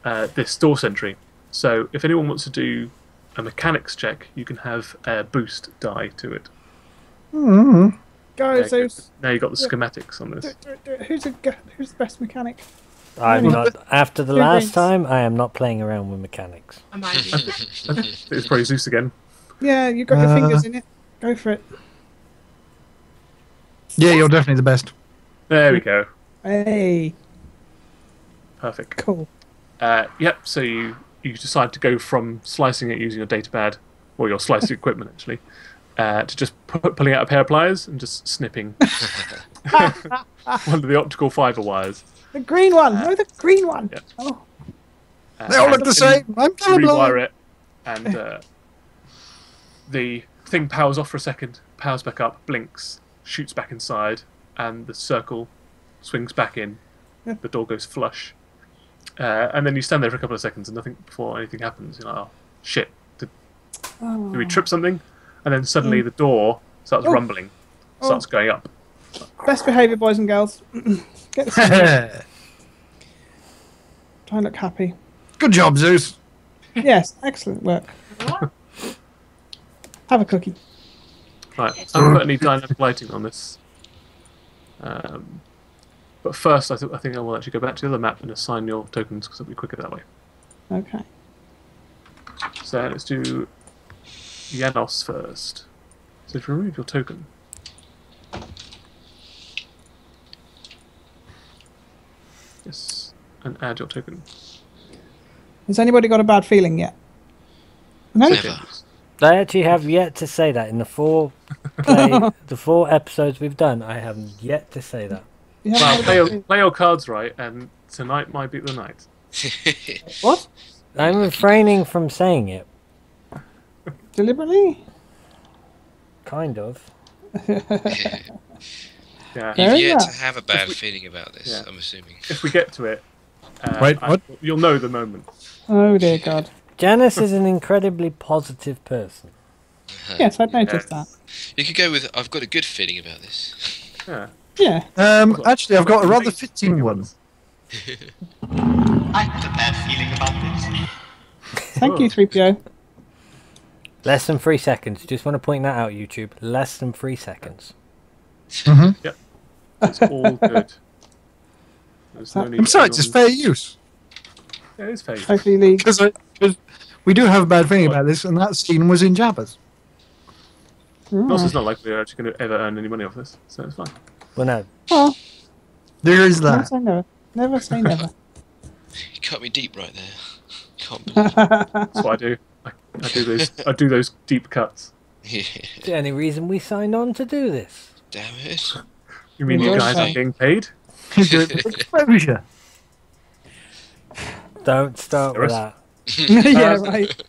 this door sentry. So if anyone wants to do a mechanics check, you can have a boost die to it. Go, Zeus. Now you've got the schematics on this. Who's the best mechanic? I'm not. After the Two last rings. time, I am not playing around with mechanics. I might be. It's probably Zeus again. Yeah, you got your fingers in it. Go for it. Yeah, you're definitely the best. There we go. Hey, Perfect. cool. Yep. So you decide to go from slicing it using your datapad or your slicing equipment actually, to just pulling out a pair of pliers and just snipping one of the optical fiber wires. The green one. No, the green one. Yeah. Oh, They all look the same. I'm You rewire colorblind. it, and the thing powers off for a second, powers back up, blinks, shoots back inside, and the circle swings back in. Yeah. The door goes flush, and then you stand there for a couple of seconds, and nothing before anything happens. You're like, "Oh shit! Did we trip something?" And then suddenly the door starts rumbling, starts going up. best behaviour, boys and girls. Get this. Try and look happy. Good job, Zeus. Yes, excellent work. Have a cookie. Right, I haven't put any dynamic lighting on this. But first, I think I will actually go back to the other map and assign your tokens because it'll be quicker that way. Okay. So let's do Janos first. So if you remove your token, yes, and add your token. Has anybody got a bad feeling yet? No. Never. I actually have yet to say that in the four episodes we've done. I have yet to say that. You Well, haven't had a bad feeling? play your cards right, and tonight might be the night. What? I'm refraining from saying it. Deliberately? Kind of. Yeah. Fair You've yet enough. to have a bad feeling about this, Yeah. I'm assuming. If we get to it, Wait, what? You'll know the moment. Oh dear God. Janice is an incredibly positive person. Yes, I'd noticed that. You could go with, I've got a good feeling about this. Yeah. Yeah. Actually, I've got a rather fitting one. I had a bad feeling about this. Thank you, 3PO. Less than 3 seconds. Just want to point that out, YouTube. Less than 3 seconds. It's all good. There's no need Besides, to it's fair use. Yeah, it's fair. Totally League. Because we do have a bad feeling about this, and that scene was in Jabba's. Also, it's not like we're actually going to ever earn any money off this, so it's fine. Well, no. Oh, There is never that. say never. Never say never. You cut me deep right there. Can't believe it. That's what I do. I do those deep cuts. Yeah, The only reason we signed on to do this. damn it. You mean you Well, guys okay. aren't getting paid? You do it with exposure. Don't start with that. Yeah, right.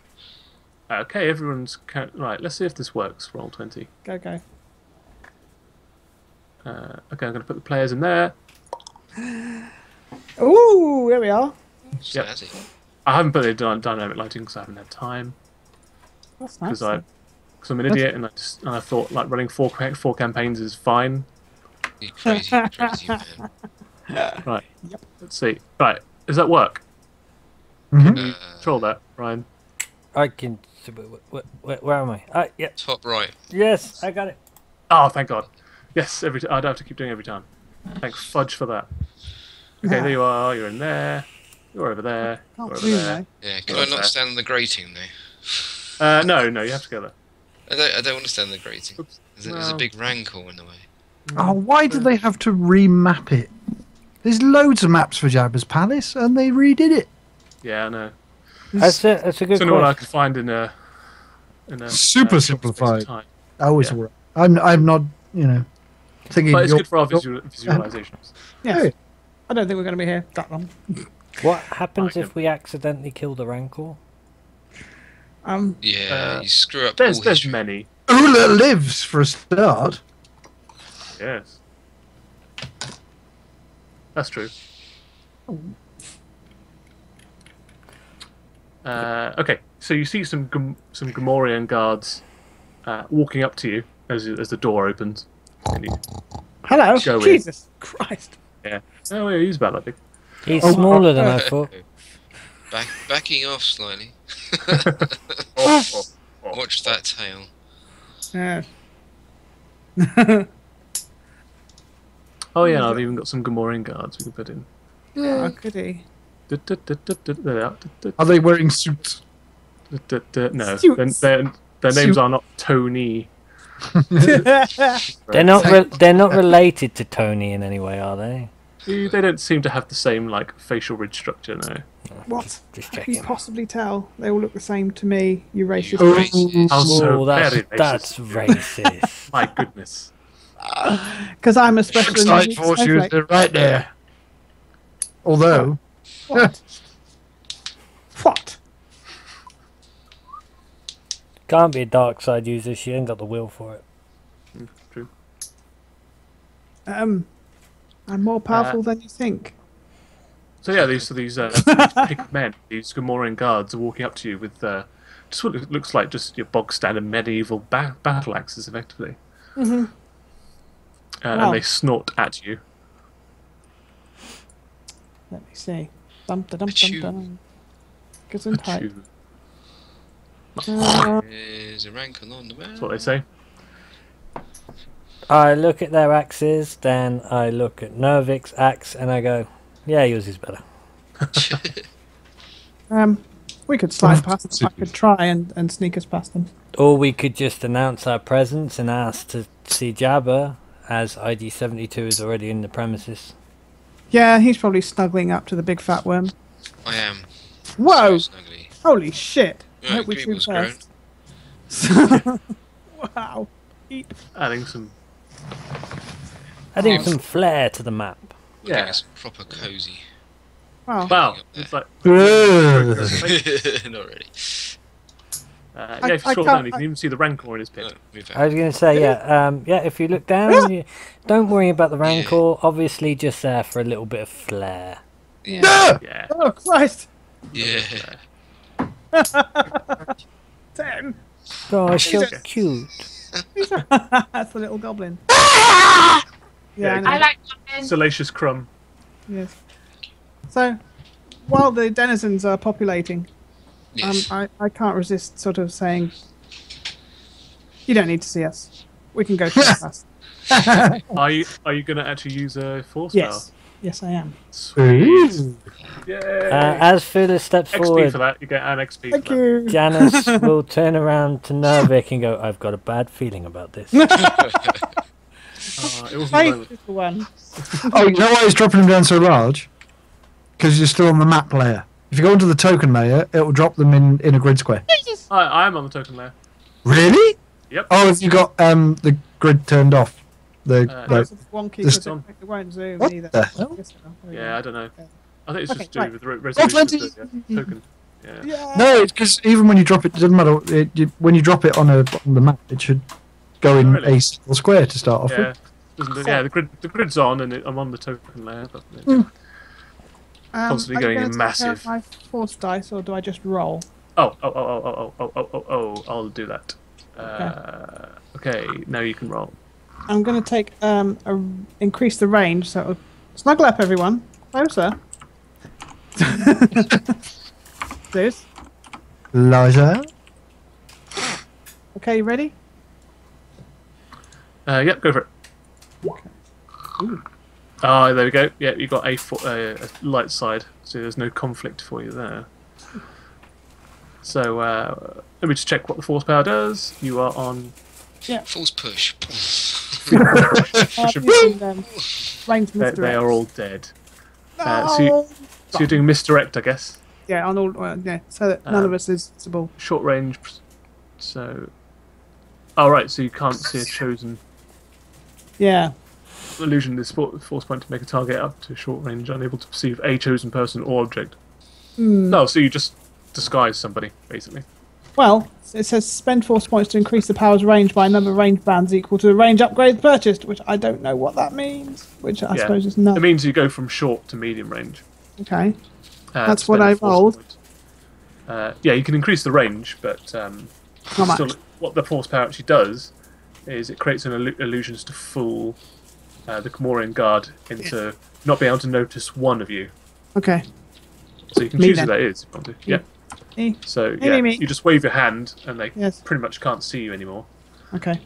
Okay, everyone's right. Let's see if this works. Roll 20. Go, go. Okay, I'm going to put the players in there. Ooh, here we are. Yep. Snazzy. I haven't put the dynamic lighting because I haven't had time. That's nice. Because I'm an idiot and I thought like running four campaigns is fine. You crazy, crazy man. Right. Let's see. Right. Does that work? Mhm. Can you control that, Ryan? I can. Where am I? Yeah. Top right. Yes, I got it. Oh, thank God. Yes, I don't have to keep doing it every time. Thank fudge for that. Okay, there you are. You're in there. You're over there. You're Can't over do there. that. Yeah, can I not stand on the grating though? No, you have to go there. I don't want to stand on the grating. Oops. There's a No. big rancor in the way. Oh, why did they have to remap it? There's loads of maps for Jabba's Palace, and they redid it. Yeah, I know. That's a good It's the only one I question. could find in a Super short space of simplified. time. Oh, it's Yeah. all right. I'm not, thinking. But it's you're- good for our visualizations. Yes. Hey. I don't think we're going to be here that long. What happens Right, if we accidentally kill the Rancor? Yeah, Uh, you screw up all There's history. many. Ula lives for a start. Yes. That's true. Okay, so you see some Gamorrean guards walking up to you as the door opens. And you- Hello. Go in. Jesus Christ. yeah. Oh, yeah, he's about that big. He's Oh, smaller than I thought. Backing off slightly. Oh, Watch that tail. Yeah. Oh yeah, I've even got some Gamorrean guards we can put in. Oh, goody. Are they wearing suits? No, Suits. their names are not Tony. They're not related to Tony in any way, are they? They don't seem to have the same like facial ridge structure. No. What? Just How can you checking. possibly tell? They all look the same to me, you racist. Oh. Racist. Also Oh, that's very racist. that's racist. My goodness. Because I'm a special Looks like needs Force snowflake. used it right there. Although, What? What? Can't be a dark side user. She ain't got the will for it. True. I'm more powerful than you think. So yeah, these big men, these Gamorrean guards, are walking up to you with just what it looks like just your bog standard medieval battle axes, effectively. Mm-hmm. And Wow. they snort at you. Let me see. Dum da dum Achoo. dum dum. Gesundheit. Achoo. There's a rankle on the map. That's what they say. I look at their axes, then I look at Nervik's axe, and I go, "Yeah, yours is better." We could slide past them. I could try and sneak us past them. Or we could just announce our presence and ask to see Jabba, as ID-72 is already in the premises. Yeah, he's probably snuggling up to the big fat worm. I am. Whoa! So snuggly. Holy shit! I Yeah, hope we Greeble's shoot first. Wow. Eat. Adding some. Adding some flair to the map. Yeah. It's proper cozy. Wow. Wow. It's like. Ugh. Not really. Yeah, if you I scroll can't- down, you can even see the rancor in his No, pit. move I was going to say, yeah, if you look down, don't worry about the rancor. Obviously, just there for a little bit of flair. Yeah. Yeah. Oh Christ! Yeah. Damn. Gosh, you're Jesus. cute. That's the little goblin. Yeah, I know. I like that. Salacious crumb. Yes. So, while the denizens are populating, Yes. I can't resist sort of saying, you don't need to see us. We can go straight past. Are you going to actually use a force Yes. Yes, I am. spell? Ooh. Yay! As Phula steps XP forward, for that. You get an XP. Thank for you. Janice will turn around to Nervik and go, "I've got a bad feeling about this." That. It wasn't Faith violent. is the one. Oh, you know why it's dropping them down so large? Because you're still on the map layer. If you go into the token layer, it will drop them in a grid square. I am on the token layer. Really? Yep. Oh, have you got the grid turned off? The It's wonky This- because it won't zoom What either. the hell? Yes, there we Yeah, go. I don't know. I think it's Okay, just to right. do with the resolution of the plenty. token. Yeah. Yeah. No, it's because even when you drop it, it doesn't matter. When you drop it on the map, it should go in Really? a single square to start off Yeah. with. Yeah, the grid's on, and I'm on the token layer. But constantly are you going gonna in take massive. My force dice, or do I just roll? Oh! I'll do that. Okay, now you can roll. I'm going to take increase the range, so it'll snuggle up, everyone. Closer. Zeus. Liza? Okay, you ready? Yep, go for it. Ah, there we go. Yeah, you got a light side, so there's no conflict for you there. So let me just check what the force power does. You are on. Force push. Range misdirect. They are all dead. No! So you're doing misdirect, I guess. Yeah, on all. Yeah, so that none of us is visible. Short range. So. Oh right, so you can't see a chosen Yeah. illusion. This force point to make a target up to short range, unable to perceive a chosen person or object. No, so you just disguise somebody, basically. Well, it says spend force points to increase the power's range by a number of range bands equal to the range upgrade purchased, which I don't know what that means. Which I suppose is no. It means you go from short to medium range. Okay. to That's spend what I a force rolled. point. Yeah, you can increase the range, but How much? still, what the force power actually does is it creates an illusions to fool the Gamorrean guard into not being able to notice one of you. Okay. So you can Me choose then. who that is if you want to. Yeah. Me. So Me, yeah, me. you just wave your hand and they Yes. pretty much can't see you anymore. Okay.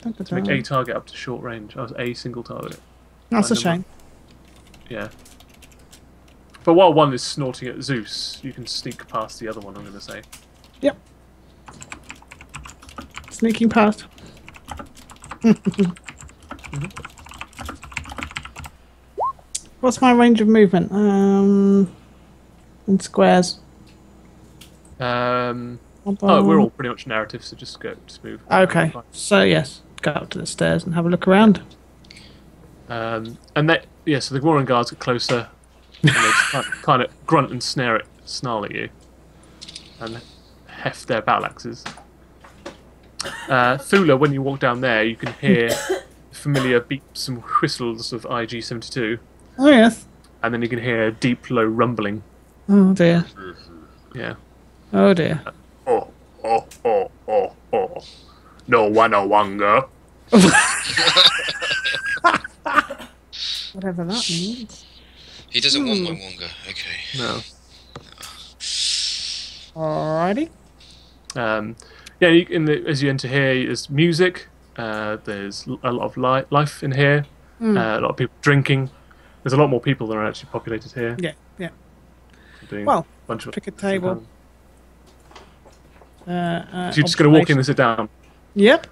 To make a target up to short range. Oh, a single target. That's a find them. shame. Yeah. But while one is snorting at Zeus, you can sneak past the other one, I'm going to say. Yep. Sneaking past. What's my range of movement? In squares. Oh, we're all pretty much narrative, so just move. Okay. So yes, go up to the stairs and have a look around. And so the Warren guards get closer, and they just kind of grunt and snarl at you, and heft their battle axes. Thula, when you walk down there, you can hear familiar beeps and whistles of IG-72. Oh yes. And then you can hear a deep, low rumbling. Oh dear. Yeah. Oh dear. Oh. No wanga. Whatever that means. He doesn't want my Wonga. Okay. No. Alrighty. As you enter here, there's music. There's a lot of life in here. A lot of people drinking. There's a lot more people than are actually populated here. Yeah. Doing Well, a bunch of pick a table. So you're just going to walk in and sit down. Yep.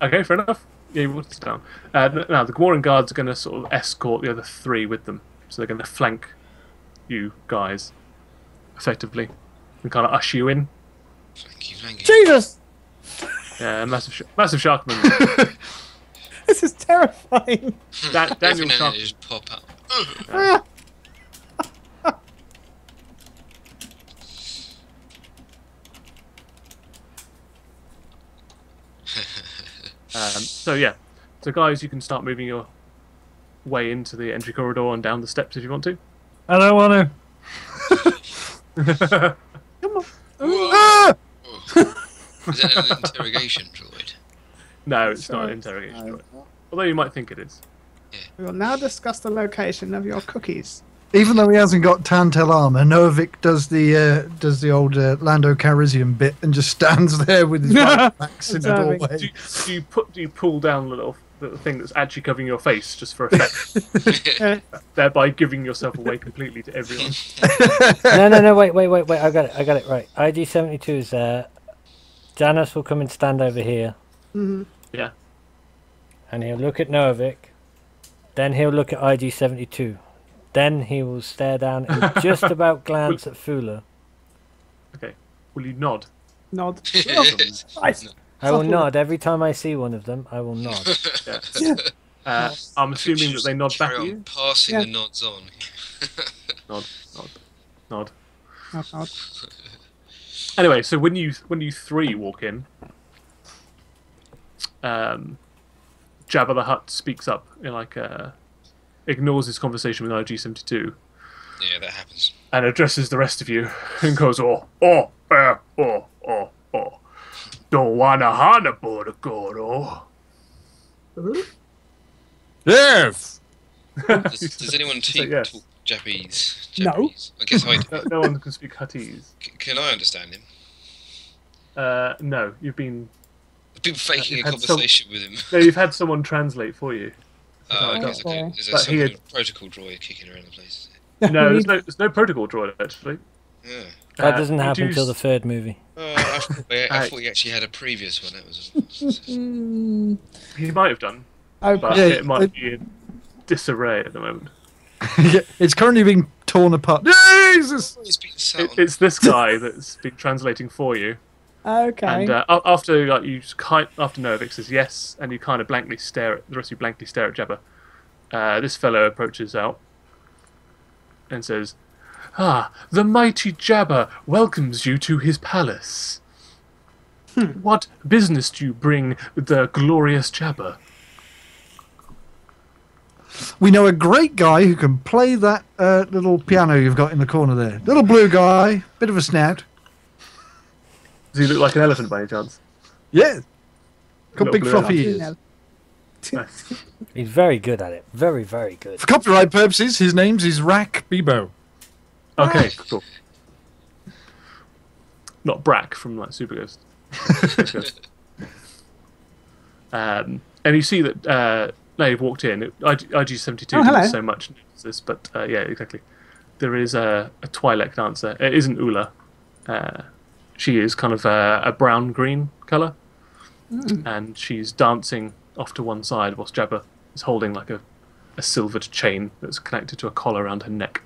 Okay, fair enough. Yeah, you walk sit down. Now the Gmoran guards are going to sort of escort the other three with them, so they're going to flank you guys, effectively, and kind of usher you in. Thank you. Jesus! Yeah, massive Sharkman. This is terrifying. Daniel Every now and then Shark. they just pop out. So guys, you can start moving your way into the entry corridor and down the steps if you want to. I don't want to. Come on. Whoa. Is that an interrogation droid? No, it's not an interrogation droid. Although you might think it is. We will now discuss the location of your cookies. Even though he hasn't got Tantel armor, Novik does the old Lando Calrissian bit and just stands there with his backs in the Observing. doorway. Do you pull down the little thing that's actually covering your face just for effect, thereby giving yourself away completely to everyone? No, wait, I got it right. IG-72 is there. Janus will come and stand over here. Mm-hmm. Yeah. And he'll look at Novik. Then he'll look at IG-72. Then he will stare down and just about glance at Fula. Okay. Will you nod? Nod. Nice. I will nod every time I see one of them. I will nod. Yeah. I'm assuming that they nod back Carry at on you. passing the nods on. Nod. Nod, nod. Anyway, so when you three walk in, Jabba the Hutt speaks up in ignores his conversation with IG-72 Yeah, that happens. and addresses the rest of you and goes, don't wanna hana Borgoro. Yes. Does anyone yes. talk Japanese? No. I guess I do. No one can speak Huttese. Can I understand him? No, you've been faking you've a had conversation with him. no, you've had someone translate for you. Oh, okay, Oh, it's okay. Is there But some he kind had- of protocol droid kicking around the place? No, there's no protocol droid actually. Yeah. That doesn't you happen do till the third movie. Oh, I thought you actually had a previous one. That was. He might have done, Oh, but Yeah, it might be in disarray at the moment. Yeah, it's currently being torn apart. Jesus. He's been sat on. It's this guy that's been translating for you. okay. And after after Novik says yes, and you kind of blankly stare at the rest of you blankly stare at Jabba. This fellow approaches out and says, the mighty Jabba welcomes you to his palace. What business do you bring with the glorious Jabba? We know a great guy who can play that little piano you've got in the corner there. Little blue guy, bit of a snout. Does he look like an elephant by any chance? Yeah. Got Little big blue floppy elephant. ears. Nice. He's very good at it. Very, very good. For copyright purposes, his name's is Rack Bebo. Okay, cool. Not Brack from Super Ghost. And you see that They've walked in. IG-72 Oh, hello. didn't so much notice this, but yeah, exactly. There is a Twi'lek dancer. It isn't Ula. She is kind of a brown-green colour, and she's dancing off to one side whilst Jabba is holding like a silvered chain that's connected to a collar around her neck.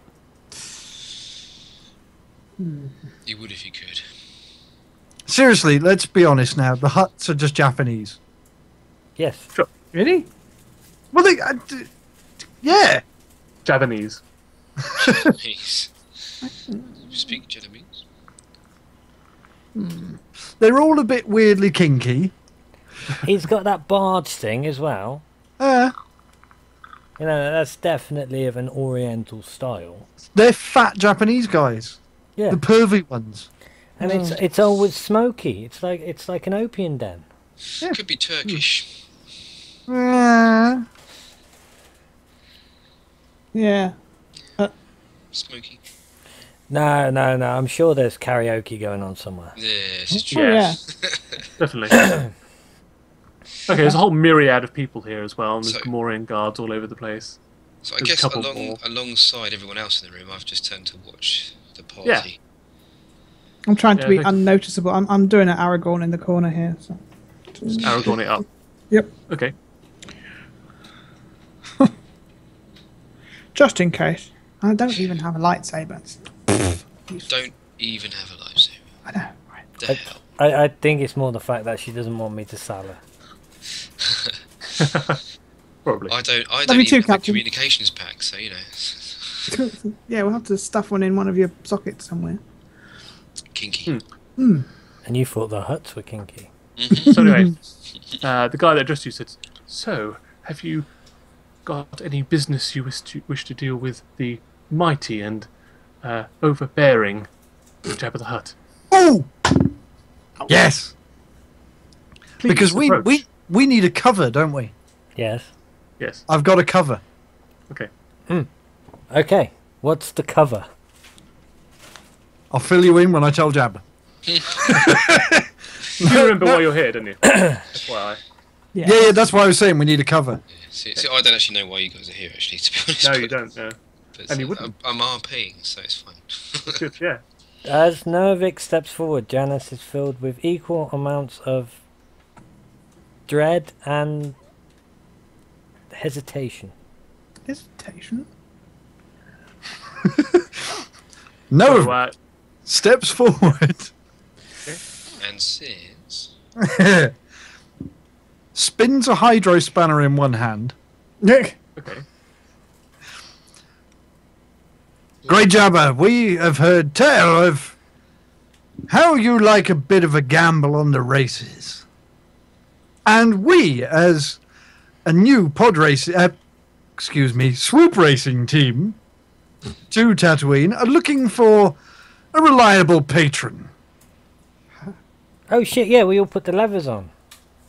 You would if you could. Seriously, let's be honest now. The Hutts are just Japanese. Yes. Really? Well, yeah. Japanese. Jeez. You speak Japanese? They're all a bit weirdly kinky. He's got that barge thing as well. You know, that's definitely of an Oriental style. They're fat Japanese guys. Yeah. The pervy ones. And it's always smoky. It's like an opium den. Could be Turkish. Yeah. Yeah. Smoky. No. I'm sure there's karaoke going on somewhere. Yes, it's Oh, true. yeah. Definitely. Okay, there's a whole myriad of people here as well, and there's So- Gamorrean guards all over the place. So I There's a guess couple more. alongside everyone else in the room, I've just turned to watch the party. Yeah. I'm trying to Yeah, be thank you. unnoticeable. I'm doing an Aragorn in the corner here. So. Aragorn it up. Yep. Okay. Just in case. I don't even have a lightsaber. Don't even have a lightsaber. I know. Right. The hell? I think it's more the fact that she doesn't want me to sell her. Probably. I don't me even too, have a Captain. communications pack, so you know. Yeah, we'll have to stuff one in one of your sockets somewhere. Kinky. And you thought the Hutts were kinky. So anyway, the guy that addressed you said, "So, have you got any business you wish to deal with the mighty and overbearing Jabba the Hutt?" Oh! Yes! Please Because approach. we need a cover, don't we? Yes. Yes. I've got a cover. Okay. Okay. What's the cover? I'll fill you in when I tell Jabba. You remember why you're here, don't you? FYI. Yeah, that's why I was saying we need a cover. See, I don't actually know why you guys are here, actually, to be honest. No, but- you don't. No. But, And you wouldn't. I'm RPing, so it's fine. Good. Yeah. As Novik steps forward, Janice is filled with equal amounts of dread and hesitation. Hesitation. No, So, steps forward. And says, Spins a hydro spanner in one hand. okay. Great Jabba, we have heard tell of how you like a bit of a gamble on the races. And we, as a new swoop racing team to Tatooine, are looking for a reliable patron. Oh shit! Yeah, we all put the levers on.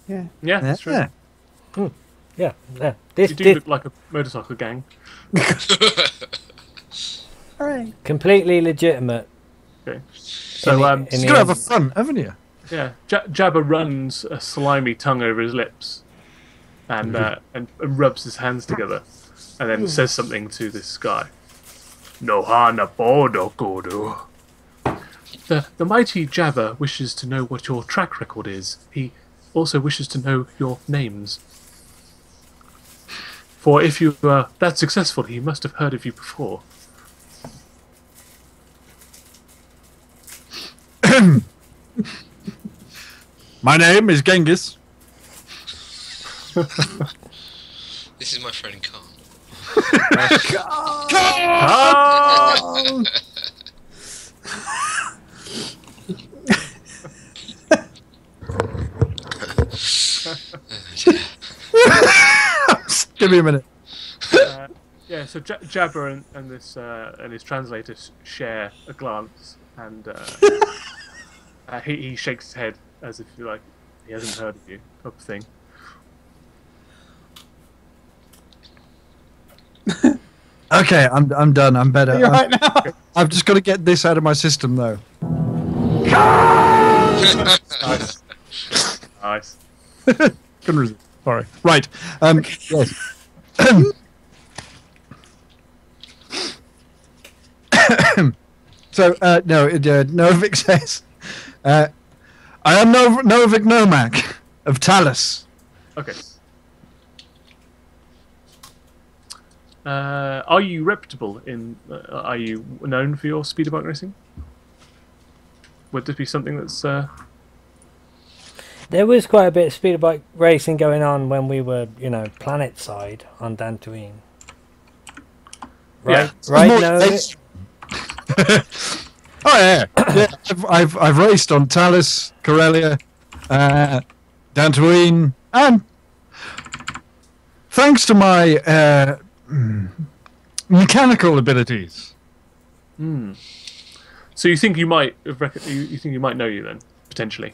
Yeah. Yeah, that's true. Yeah. This You do look like a motorcycle gang. All right. completely legitimate. Okay. So in You've the got to have a end. front, haven't you? yeah, Jabba runs a slimy tongue over his lips, and rubs his hands together, and then says something to this guy. No hana bodo kodo. The mighty Jabba wishes to know what your track record is. He also wishes to know your names. For if you are that successful, he must have heard of you before. My name is Genghis. this is my friend Khan. Give me a minute. Yeah, so Jabba and this and his translator share a glance, and he shakes his head as if like he hasn't heard of you, type of thing. Okay, I'm done. I'm better. You're right now. I've just got to get this out of my system, though. Nice. Nice. Couldn't resist. Sorry. Right. Yes. So, Novik says, I am Novik Nomak of Talus. Okay. Are you reputable in? Are you known for your speeder bike racing? Would this be something that's? There was quite a bit of speeder bike racing going on when we were, planet side on Dantooine. Right, Yeah. right now. Oh yeah, yeah. I've raced on Talus, Corellia, Dantooine, and thanks to my mechanical abilities. So you think you might have you think you might know you then potentially?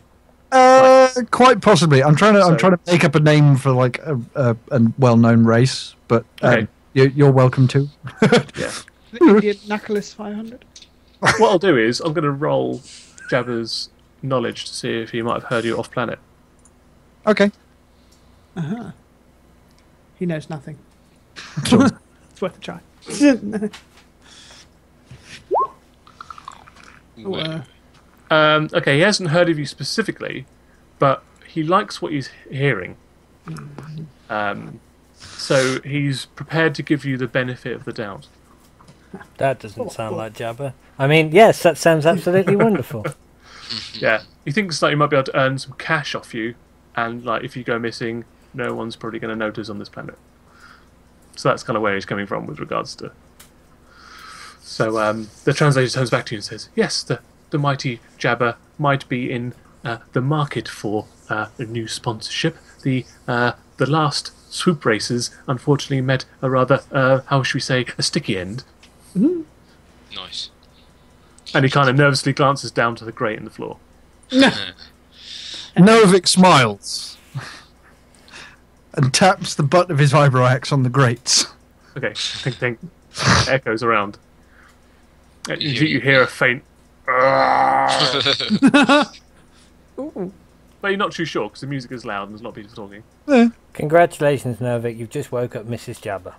Quite possibly. I'm trying to make up a name for like a well-known race, but Okay. you're welcome to. Yeah. The Indian Knuckles 500. What I'll do is I'm going to roll Jabba's knowledge to see if he might have heard you off planet. Okay. Uh-huh. He knows nothing. It's worth a try. Okay, he hasn't heard of you specifically, but he likes what he's hearing. So he's prepared to give you the benefit of the doubt. That doesn't sound like Jabba. I mean, yes, that sounds absolutely wonderful. Yeah, he thinks like he might be able to earn some cash off you, and like if you go missing, no one's probably going to notice on this planet. So that's kind of where he's coming from with regards to. So the translator turns back to you and says, "Yes, the mighty Jabba might be in the market for a new sponsorship. The last swoop races unfortunately met a rather how should we say a sticky end." Nice. And he kind of nervously glances down to the grate in the floor. Novik smiles and taps the butt of his eyebrow axe on the grates. Okay, think, think. Echoes around. You hear a faint. But you're not too sure because the music is loud and there's a lot of people talking. Congratulations, Novik. You've just woke up Mrs. Jabba.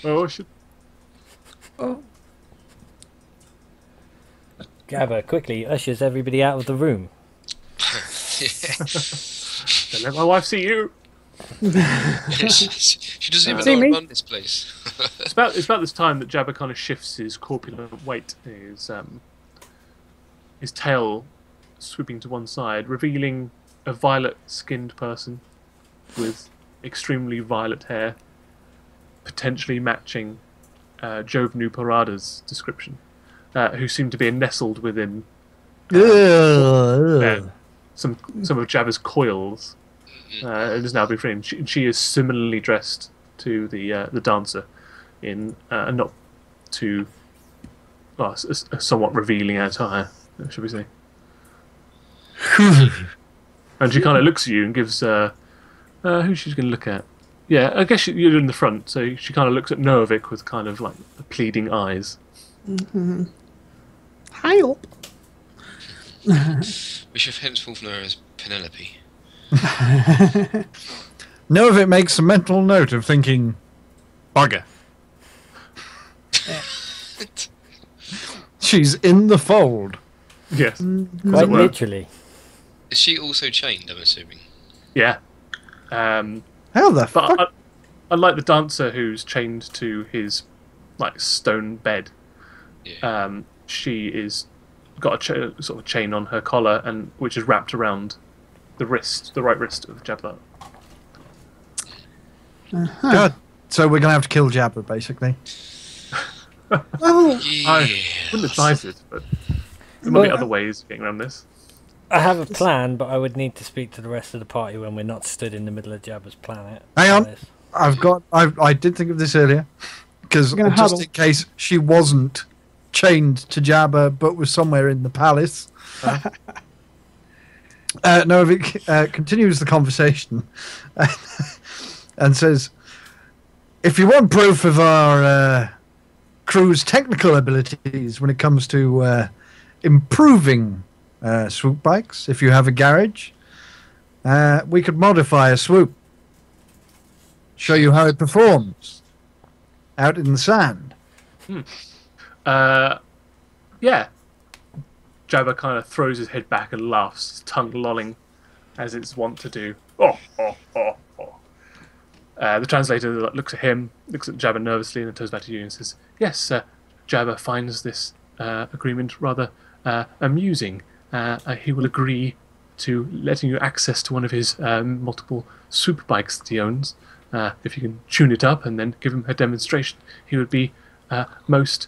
Oh shit! Jabba quickly ushers everybody out of the room. Don't let my wife see you. She doesn't See even know I me? run this place. It's about this time that Jabba kind of shifts his corpulent weight, his tail swooping to one side, revealing a violet-skinned person with extremely violet hair, potentially matching Jovnu Parada's description, who seemed to be nestled within some of Jabba's coils. It has now been framed. She is similarly dressed to the dancer in a not too a somewhat revealing attire, should we say? And she kind of looks at you and gives who she's going to look at. Yeah, I guess you're in the front, so she kind of looks at Novik with kind of like pleading eyes. Help! We should henceforth know her as Penelope. Novik makes a mental note of thinking, bugger. She's in the fold. Yes, Quite literally. Is she also chained, I'm assuming? yeah. How the fuck? But unlike the dancer who's chained to his like stone bed, Yeah. she is got a sort of chain on her collar and which is wrapped around the right wrist of Jabba. God. So we're gonna have to kill Jabba, basically. Oh, I wouldn't advise it, but there might be other ways of getting around this. I have a plan, but I would need to speak to the rest of the party when we're not stood in the middle of Jabba's planet. Hang on. I did think of this earlier, because We're gonna just huddle. in case she wasn't chained to Jabba, but was somewhere in the palace. Novik continues the conversation and says, "If you want proof of our crew's technical abilities when it comes to improving swoop bikes, if you have a garage, We could modify a swoop. Show you how it performs. Out in the sand. Yeah. Jabba kind of throws his head back and laughs, his tongue lolling, as it's wont to do. Oh. The translator looks at him, looks at Jabba nervously, and then turns back to you and says, "Yes, Jabba finds this agreement rather amusing. He will agree to letting you access to one of his multiple super bikes that he owns. If you can tune it up and then give him a demonstration, he would be most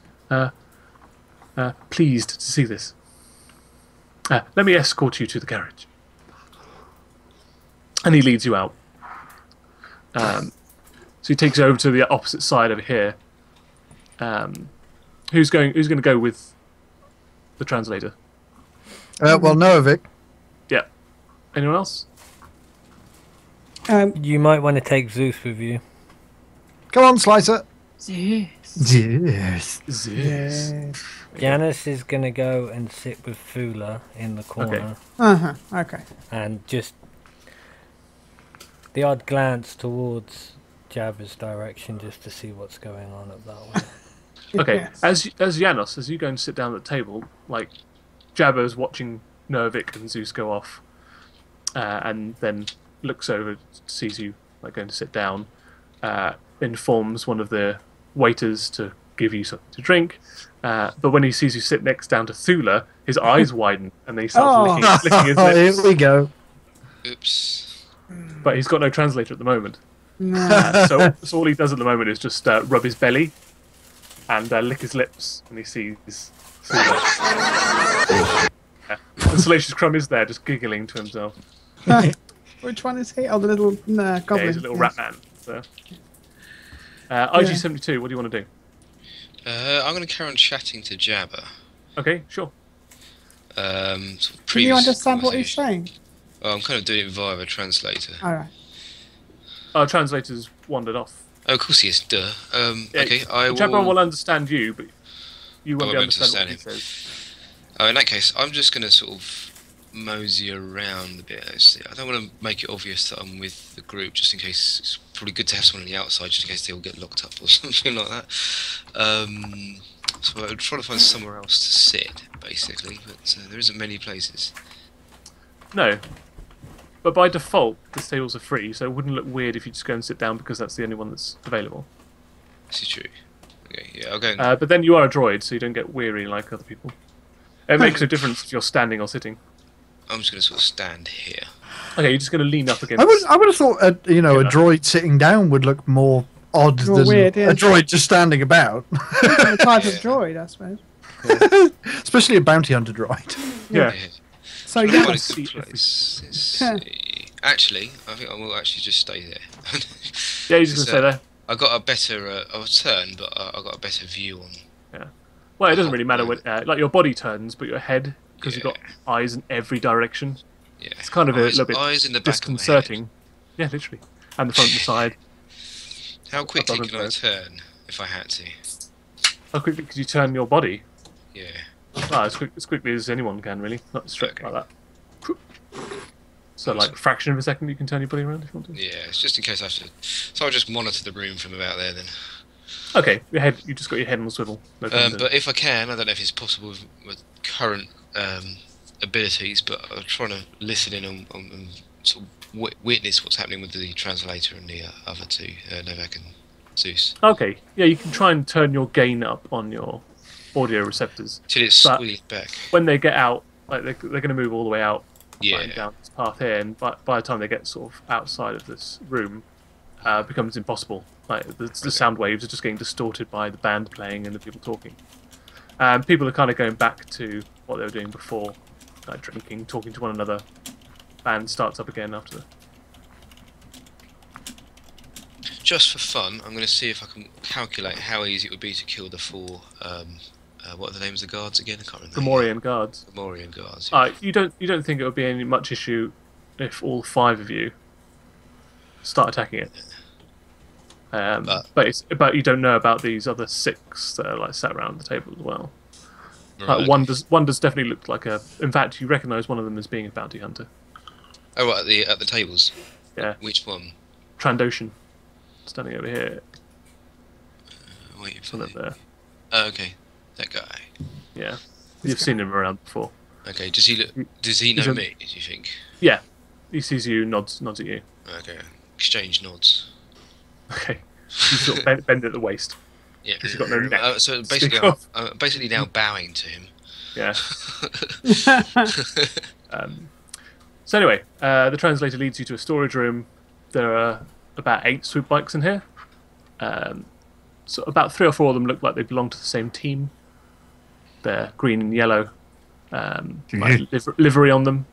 pleased to see this. Let me escort you to the garage." And he leads you out. So he takes you over to the opposite side over here. Who's going to go with the translator? Well, Novik. Yeah. Anyone else? You might want to take Zeus with you. Come on, Slicer. Zeus. Yes. Janice is going to go and sit with Fula in the corner. Okay. And just the odd glance towards Jabba's direction just to see what's going on up that way. Okay, Yes. as Janos, as you go and sit down at the table, like Jabba's watching Nervik and Zeus go off, and then looks over, sees you like going to sit down, informs one of the waiters to give you something to drink. But when he sees you sit next down to Thula, his eyes widen and then he starts licking his lips. Here we go. Oops. But he's got no translator at the moment. No. So all he does at the moment is just rub his belly and lick his lips, and he sees Thula. And Salacious Crumb is there, just giggling to himself. Which one is he? Oh, the little goblin. Yeah, he's a little rat man. So. IG-72, what do you want to do? I'm going to carry on chatting to Jabba. Okay, sure. Sort of Do you previous understand what he's conversation. saying? Oh, I'm kind of doing it via a translator. Alright. Our translator's wandered off. Oh, of course he is. Duh. Yeah, Okay, I will. Jabba will understand you, but you won't I be won't understand what he understand says. Oh, in that case, I'm just going to sort of mosey around a bit. I don't want to make it obvious that I'm with the group, just in case. It's probably good to have someone on the outside, just in case they all get locked up or something like that. So I would try to find somewhere else to sit, basically, but there isn't many places. No. But by default, the tables are free, so it wouldn't look weird if you just go and sit down because that's the only one that's available. This is true. Okay, yeah, I'll go. But then you are a droid, so you don't get weary like other people. It makes no difference if you're standing or sitting. I'm just going to sort of stand here. Okay, you're just going to lean up against... I would have thought a droid sitting down would look more odd More than weird, yeah. a droid just standing about. The type of droid, I suppose. Especially a bounty hunter droid. Yeah. So Trying to yeah. find a good place. Let's see. Actually, I think I will actually just stay there. Yeah, you're just going to stay there. I got a better. I'll turn, but I got a better view on. Yeah. Well, it doesn't really matter when... like, your body turns, but your head, because you've got eyes in every direction. Yeah. It's kind of a little bit eyes in the back disconcerting. Yeah, literally. And the front and the side. How quickly That can I doesn't turn if I had to? How quickly could you turn your body? Yeah. As quickly as anyone can, really. Not straight Okay. like that. So, like, a fraction of a second you can turn your body around if you want to. Yeah, it's just in case I have to. So I'll just monitor the room from about there then. Okay, you just got your head on the swivel. No problem. But if I can, I don't know if it's possible with current abilities, but I'm trying to listen in and sort of witness what's happening with the translator and the other two, Novak and Zeus. Okay, yeah, you can try and turn your gain up on your audio receptors. Till it's But- squeezed back. When they get out, like they're going to move all the way out, Yeah. like, down this path here, and by the time they get sort of outside of this room, it becomes impossible. Like the sound waves are just getting distorted by the band playing and the people talking. People are kind of going back to what they were doing before, like drinking, talking to one another. Band starts up again after. Just for fun, I'm going to see if I can calculate how easy it would be to kill the four. What are the names of the guards again? I can't remember. Gamorrean guards. Gamorrean guards. You don't think it would be any much issue if all 5 of you start attacking it. But you don't know about these other 6 that are like sat around the table as well. Right. One does definitely look like a. In fact, you recognise one of them as being a bounty hunter. Oh, at the tables. Yeah. Which one? Trandoshan. Standing over here. Waiting for One up there. Oh, okay. That guy. Yeah. You've seen him around before. Okay. Does he look? Does he know me? Do you think? Yeah. He sees you, nods at you. Okay. Exchange nods. Okay. You sort of bend at the waist. Yeah. He's got no neck. So basically, I'm basically now bowing to him. Yeah. So anyway, the translator leads you to a storage room. There are about 8 swoop bikes in here. So about 3 or 4 of them look like they belong to the same team. They're green and yellow, livery on them.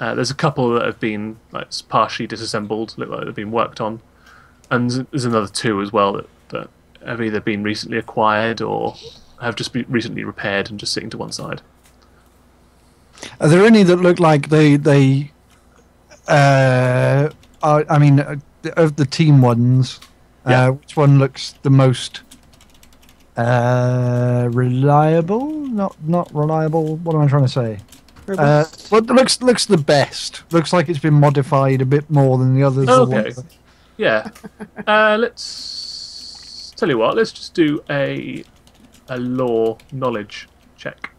There's a couple that have been like partially disassembled, look like they've been worked on, and there's another 2 as well that have either been recently acquired or have just been recently repaired and just sitting to one side. Are there any that look like they I mean, of the team ones, which one looks the most reliable? Not reliable. What am I trying to say? What looks the best? Looks like it's been modified a bit more than the others. Okay. Yeah. Let's tell you what. Let's just do a lore knowledge check.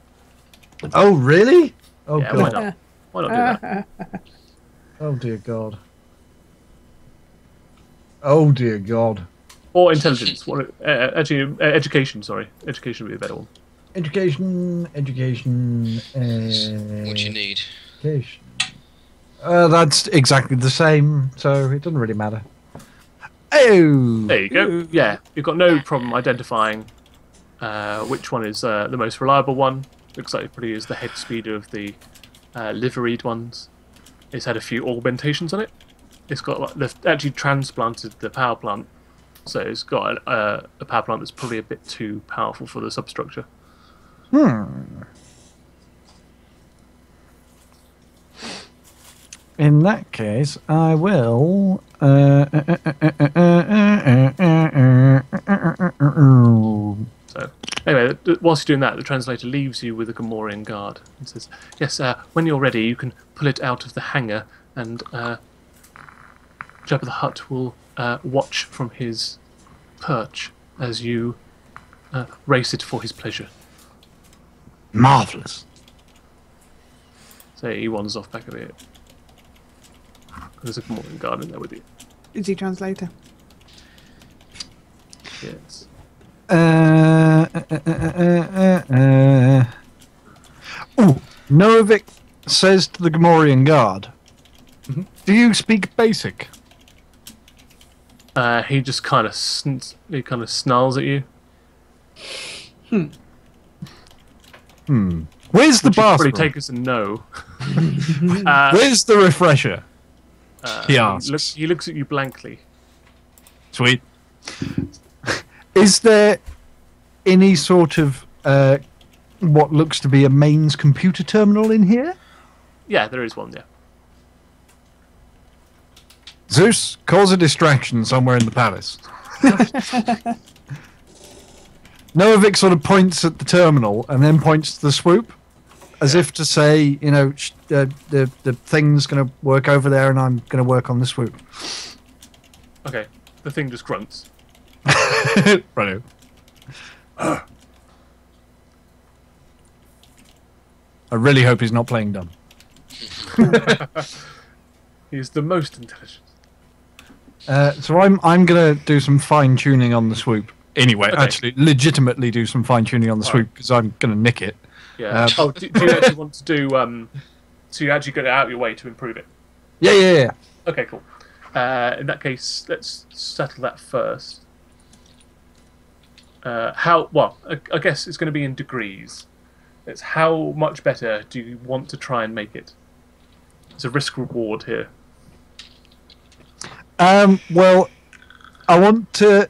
Oh really? Oh yeah, god. why not? Why not do that? Oh dear god. Oh dear god. Or intelligence. What? Actually, education. Sorry, education would be a better one. Education. What do you need? Education. That's exactly the same, so it doesn't really matter. Oh. There you go. Yeah, you've got no problem identifying which one is the most reliable one. Looks like it probably is the head speeder of the liveried ones. It's had a few augmentations on it. It's got like, they've actually transplanted the power plant, so it's got a power plant that's probably a bit too powerful for the substructure. In that case, I will. So, anyway, whilst you're doing that, the translator leaves you with a Gamorrean guard and says, "Yes, when you're ready, you can pull it out of the hangar, and Jabba the Hutt will watch from his perch as you race it for his pleasure." Marvelous. So he wanders off back a bit. There's a Gamorrean guard in there with you. Is he translator? Yes. Novik says to the Gamorrean guard, "Do you speak basic?" He just kind of snarls at you. Where's the Which would bathroom? probably take us a no. Where's the refresher? He asks. He looks at you blankly. Sweet. Is there any sort of what looks to be a mains computer terminal in here? Yeah, there is one. Yeah. Zeus, cause a distraction somewhere in the palace. Novik sort of points at the terminal and then points to the swoop, as if to say, you know, the thing's going to work over there and I'm going to work on the swoop. Okay. The thing just grunts. Right. I really hope he's not playing dumb. He's the most intelligent. So I'm gonna do some fine tuning on the swoop. Anyway, Okay. actually, legitimately do some fine tuning on the swoop because I'm gonna nick it. Yeah. Do you actually want to do? So you actually get out of your way to improve it? Yeah. Okay, cool. In that case, let's settle that first. How? Well, I guess it's going to be in degrees. It's how much better do you want to try and make it? It's a risk reward here. Well, I want to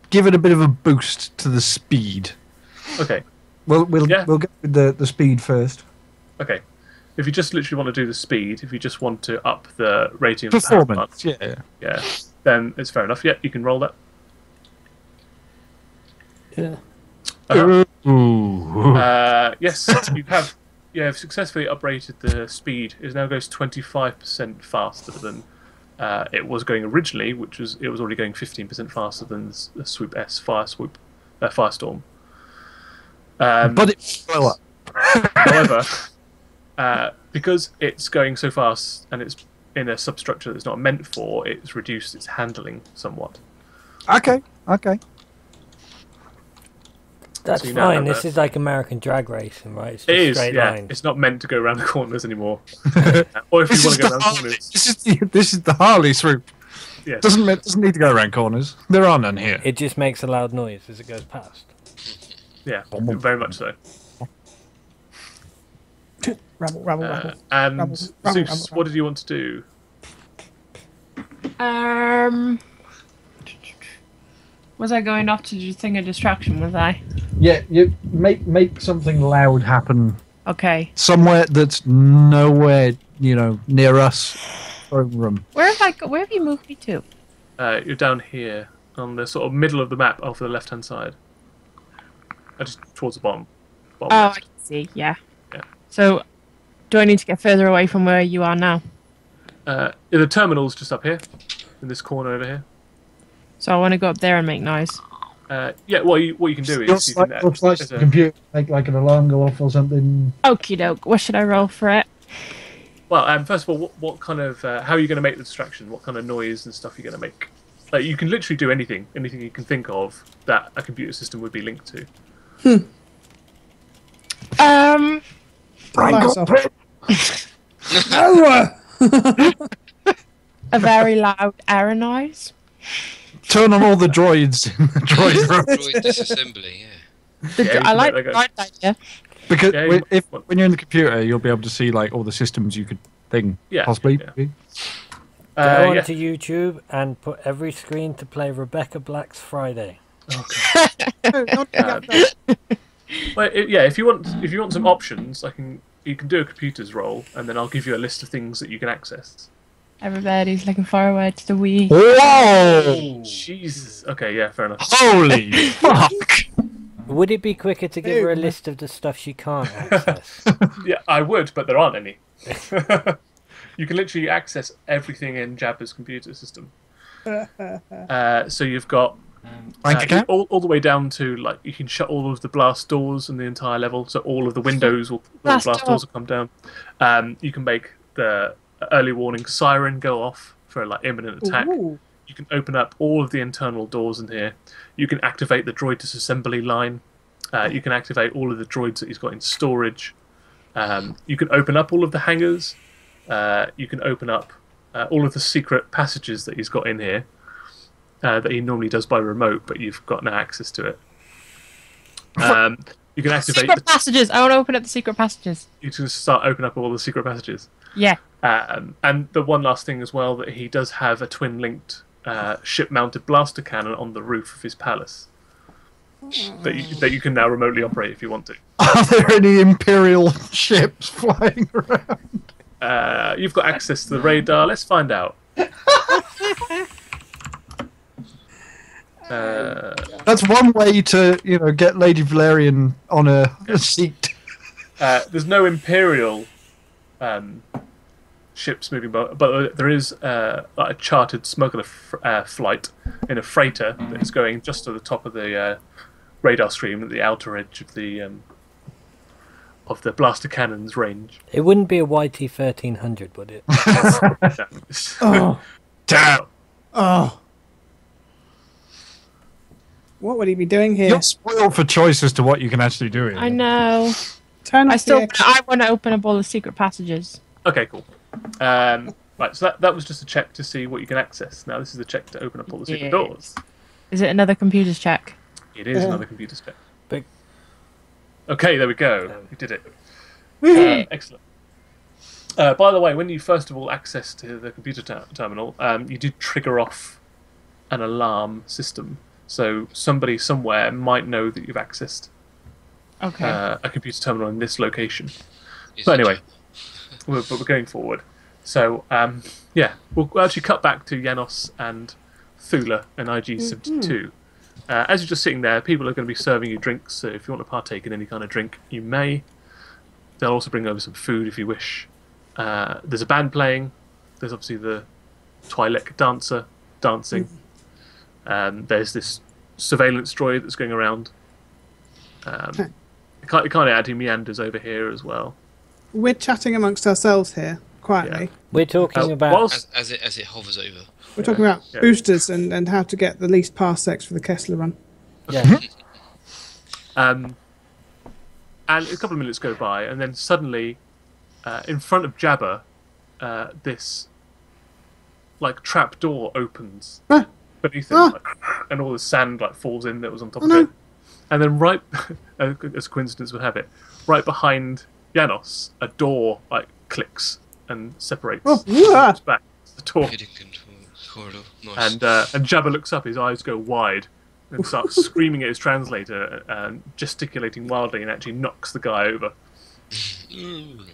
give it a bit of a boost to the speed. Okay. We'll go with the speed first. Okay. If you just literally want to do the speed, if you just want to up the rating of the power Performance, plant, yeah, then it's fair enough. Yeah, you can roll that. Yeah. Ooh. Yes, you have I've successfully uprated the speed. It now goes 25% faster than it was going originally, which was it was already going 15% faster than the Swoop S Firestorm. But it's slower. However, because it's going so fast and it's in a substructure that's not meant for, it's reduced its handling somewhat. Okay. That's So you now fine. have This a- is like American drag racing, right? It's just It is, straight yeah. lines. It's not meant to go around the corners anymore. Or if you want to go around corners, This is the Harley Swoop. yes. Doesn't need to go around corners. There are none here. It just makes a loud noise as it goes past. Yeah, very much so. Rabble, rabble, rabble. And Rabble, Zeus, rabble, rabble. what did you want to do? Was I going off to do thing of distraction? Was I? Yeah, you make something loud happen Okay. somewhere that's nowhere, near us. Room. Where have you moved me to? You're down here on the sort of middle of the map, off the left-hand side. Just towards the bottom. Oh, I left. can see. Yeah. Yeah. So, do I need to get further away from where you are now? The terminal's just up here, in this corner over here. So I want to go up there and make noise. Yeah, what you can do is you can, Looks like there's the a- computer make like an alarm go off or something. Okie doke. What should I roll for it? well, first of all, what kind of how are you going to make the distraction? What kind of noise and stuff are you going to make? Like you can literally do anything you can think of that a computer system would be linked to. Like so. A very loud error noise. Turn on all the droids in the droid room. Droid disassembly, yeah. The Yeah, dr- you I can like make the that right idea. Because Yeah, you- when you're in the computer, you'll be able to see like all the systems you could think Yeah, possibly. yeah. Go Yeah. onto YouTube and put every screen to play Rebecca Black's Friday. No, not that. Well, if you want some options, you can do a computer's roll, and then I'll give you a list of things that you can access. Everybody's looking forward to the Wii. Whoa! Jesus. Okay, yeah, fair enough. Holy fuck! Would it be quicker to give her a list of the stuff she can't access? Yeah, I would, but there aren't any. You can literally access everything in Jabba's computer system. So you've got Bank account? all the way down to like you can shut all of the blast doors in the entire level, so all of the windows all the Blast blast door. doors will come down. You can make the early warning siren go off for like imminent attack. Ooh. You can open up all of the internal doors in here. You can activate the droid disassembly line. You can activate all of the droids that he's got in storage. You can open up all of the hangars. You can open up all of the secret passages that he's got in here that he normally does by remote, but you've got no access to it. You can activate. Secret passages. I want to open up the secret passages. You can start opening up all the secret passages. Yeah. And the one last thing as well, that he does have a twin-linked ship-mounted blaster cannon on the roof of his palace that you can now remotely operate if you want to. Are there any Imperial ships flying around? You've got access to the radar. Let's find out. That's one way to, get Lady Valerian on a seat. There's no Imperial ships moving, but there is like a chartered smuggler flight in a freighter that is going just to the top of the radar stream at the outer edge of the blaster cannon's range. It wouldn't be a YT-1300, would it? Oh, Damn! oh. What would he be doing here? You're spoiled for choice as to what you can actually do here. I know. Turn off I want to open up all the secret passages. Okay, cool. Right, so that was just a check to see what you can access. Now this is a check to open up all the secret doors. Is it another computer's check? It is another computer check. Big. Okay, there we go. We did it. Excellent. By the way, when you first of all access to the computer terminal, you do trigger off an alarm system. So somebody somewhere might know that you've accessed Okay. a computer terminal in this location. Is But it- anyway, we're going forward. So we'll actually cut back to Janos and Thula and IG-72. As you're just sitting there, people are going to be serving you drinks. So if you want to partake in any kind of drink, you may. they'll also bring over some food if you wish. There's a band playing. There's obviously the Twi'lek dancer dancing. There's this surveillance droid that's going around. You can't add, he meanders over here as well. We're chatting amongst ourselves here, quietly. Yeah. We're talking about... whilst- As it hovers over. We're talking about boosters and how to get the least parsecs for the Kessler run. Yeah. And a couple of minutes go by, and then suddenly, in front of Jabba, this like trap door opens beneath him, like, and all the sand like falls in that was on top of it. And then right, as coincidence would have it, right behind Janos, a door like clicks and separates. It's back to the door. Hidden control corridor. Nice. And Jabba looks up, his eyes go wide, and starts screaming at his translator and gesticulating wildly, and actually knocks the guy over. And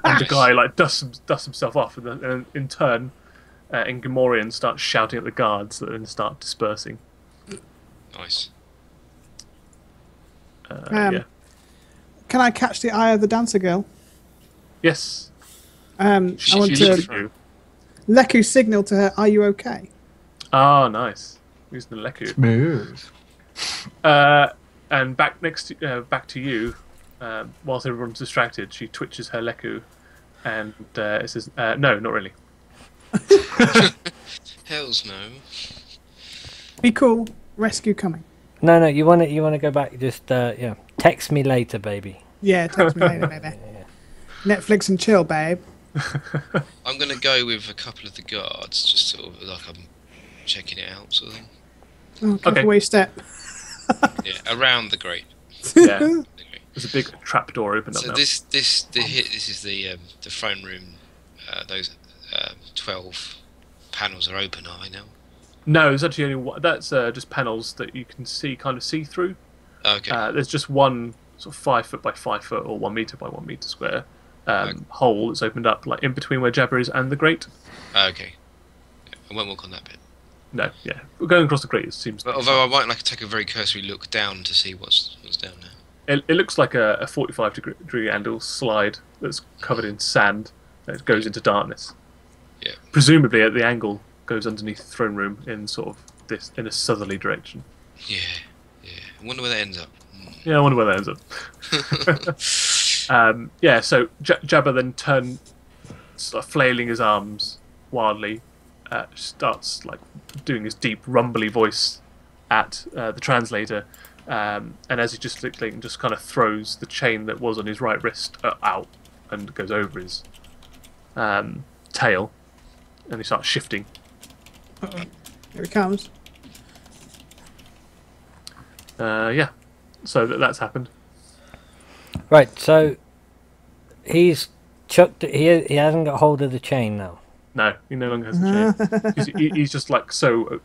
the guy like dusts himself off, and in turn, in Gamorrean starts shouting at the guards that then start dispersing. Nice. Yeah. Can I catch the eye of the dancer girl? Yes. I want She looks at to you. Leku signal to her, are you okay? Ah, nice. Using the Leku. Smooth. And back to you. Whilst everyone's distracted, she twitches her Leku, and it says, "No, not really." Hells no. Be cool. Rescue coming. No, you want to go back. Just text me later, baby. Yeah, text me later, baby. Netflix and chill, babe. I'm going to go with a couple of the guards, just sort of like I'm checking it out, sort of thing. Oh, careful where you step. Yeah, around the grate. Yeah. There's a big trap door opened up So now. this is the throne room. Those 12 panels are open, are they now? No, there's actually only one. That's just panels that you can kind of see through. Okay. There's just one sort of 5 foot by 5 foot or 1 meter by 1 meter square hole that's opened up, like in between where Jabba is and the grate. Okay. I won't walk on that bit. No, yeah, we're going across the grate. It seems. But although I might like to take a very cursory look down to see what's down there. It looks like a 45-degree angle slide that's covered in sand. That goes into darkness. Yeah. Presumably, at the angle goes underneath the throne room in a southerly direction. Yeah. I wonder where that ends up. Yeah, I wonder where that ends up. So Jabba then sort of flailing his arms wildly, starts like doing his deep, rumbly voice at the translator, and as he just kind of throws the chain that was on his right wrist out and goes over his tail, and he starts shifting. Here it comes. Yeah, so that's happened. Right, so he's chucked it. He hasn't got hold of the chain now. No, he no longer has the chain. He's just like so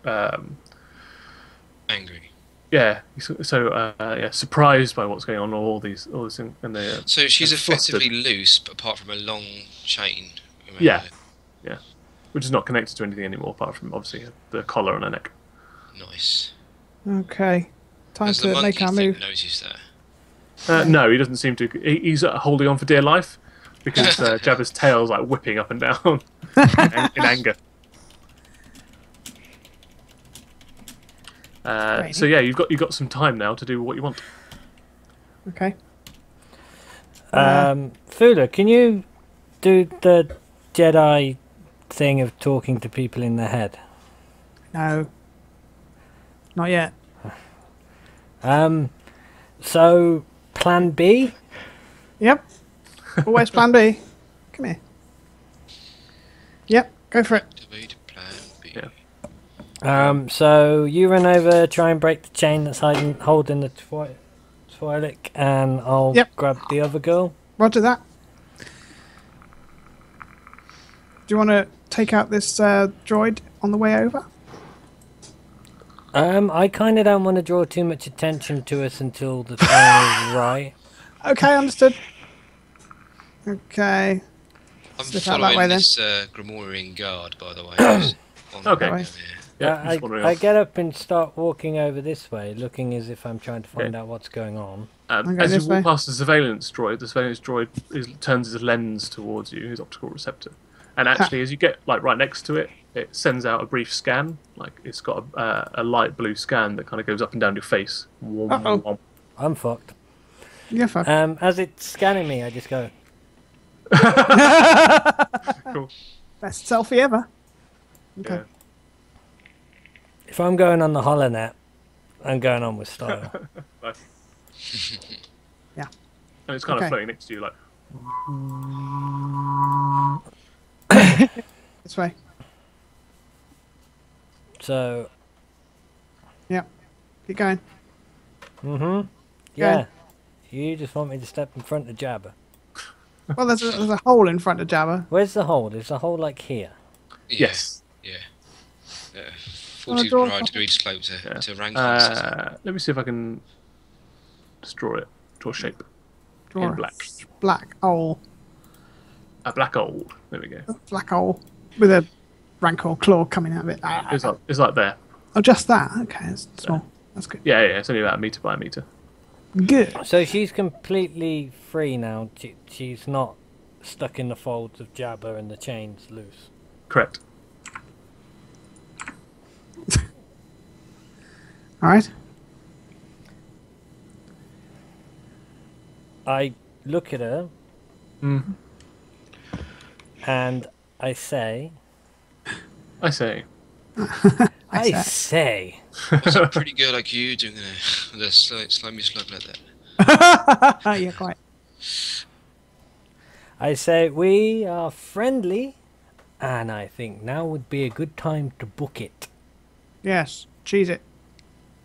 Angry. Yeah, he's so surprised by what's going on. All this thing, and they. So she's they're effectively flustered. loose, but apart from a long chain. Yeah, which is not connected to anything anymore, apart from obviously the collar on her neck. Nice. Okay. Time Does the to make monkey our thing move. notice that? No, he doesn't seem to. He's holding on for dear life because Jabba's tail's like whipping up and down in anger. So yeah, you've got some time now to do what you want. Okay. Fula, can you do the Jedi thing of talking to people in the head? No. Not yet. So plan B? Yep. Always plan B. Come here. Yep, go for it. Activate plan B. Yeah. So you run over, try and break the chain that's holding the Twi'lek, and I'll grab the other girl. Roger that. Do you want to take out this droid on the way over? I kind of don't want to draw too much attention to us until the time is right. Okay, understood. Okay. I'm Slip out that following way, then. this Grimorian guard, by the way. who's on the Okay. way down here. Yeah, just wandering I off. get up and start walking over this way, looking as if I'm trying to find out what's going on. Okay, As you this walk way. past the surveillance droid turns his lens towards you, his optical receptor. And actually, as you get like right next to it, it sends out a brief scan. Like it's got a light blue scan that kind of goes up and down your face. Uh-oh. I'm fucked. Yeah, fuck. As it's scanning me, I just go, Cool. Best selfie ever. Okay. Yeah. if I'm going on the HoloNet, I'm going on with style. Nice. Yeah. And it's kind Okay. of floating next to you, like. This way. So, Yeah. Keep going. yeah. You just want me to step in front of Jabba. Well, there's a hole in front of Jabba. Where's the hole? Is the hole like here? Yes. Yeah. Wanna 40 draw right a- degree slope Yeah. to rank classes. Let me see if I can just draw it. Draw a shape. Draw In a black. Black hole. A black old. There we go. Black hole with a rancor claw coming out of it. It's like there. Oh, just that. Okay, it's small. That's good. Yeah, it's only about a meter by a meter. Good. So she's completely free now. She's not stuck in the folds of Jabba and the chains loose. Correct. All right. I look at her Mm. and I say, I say. I say, What's a pretty girl like you doing the slimy slug like that? Yeah, quite. I say, we are friendly, and I think now would be a good time to book it. Yes. Cheese it.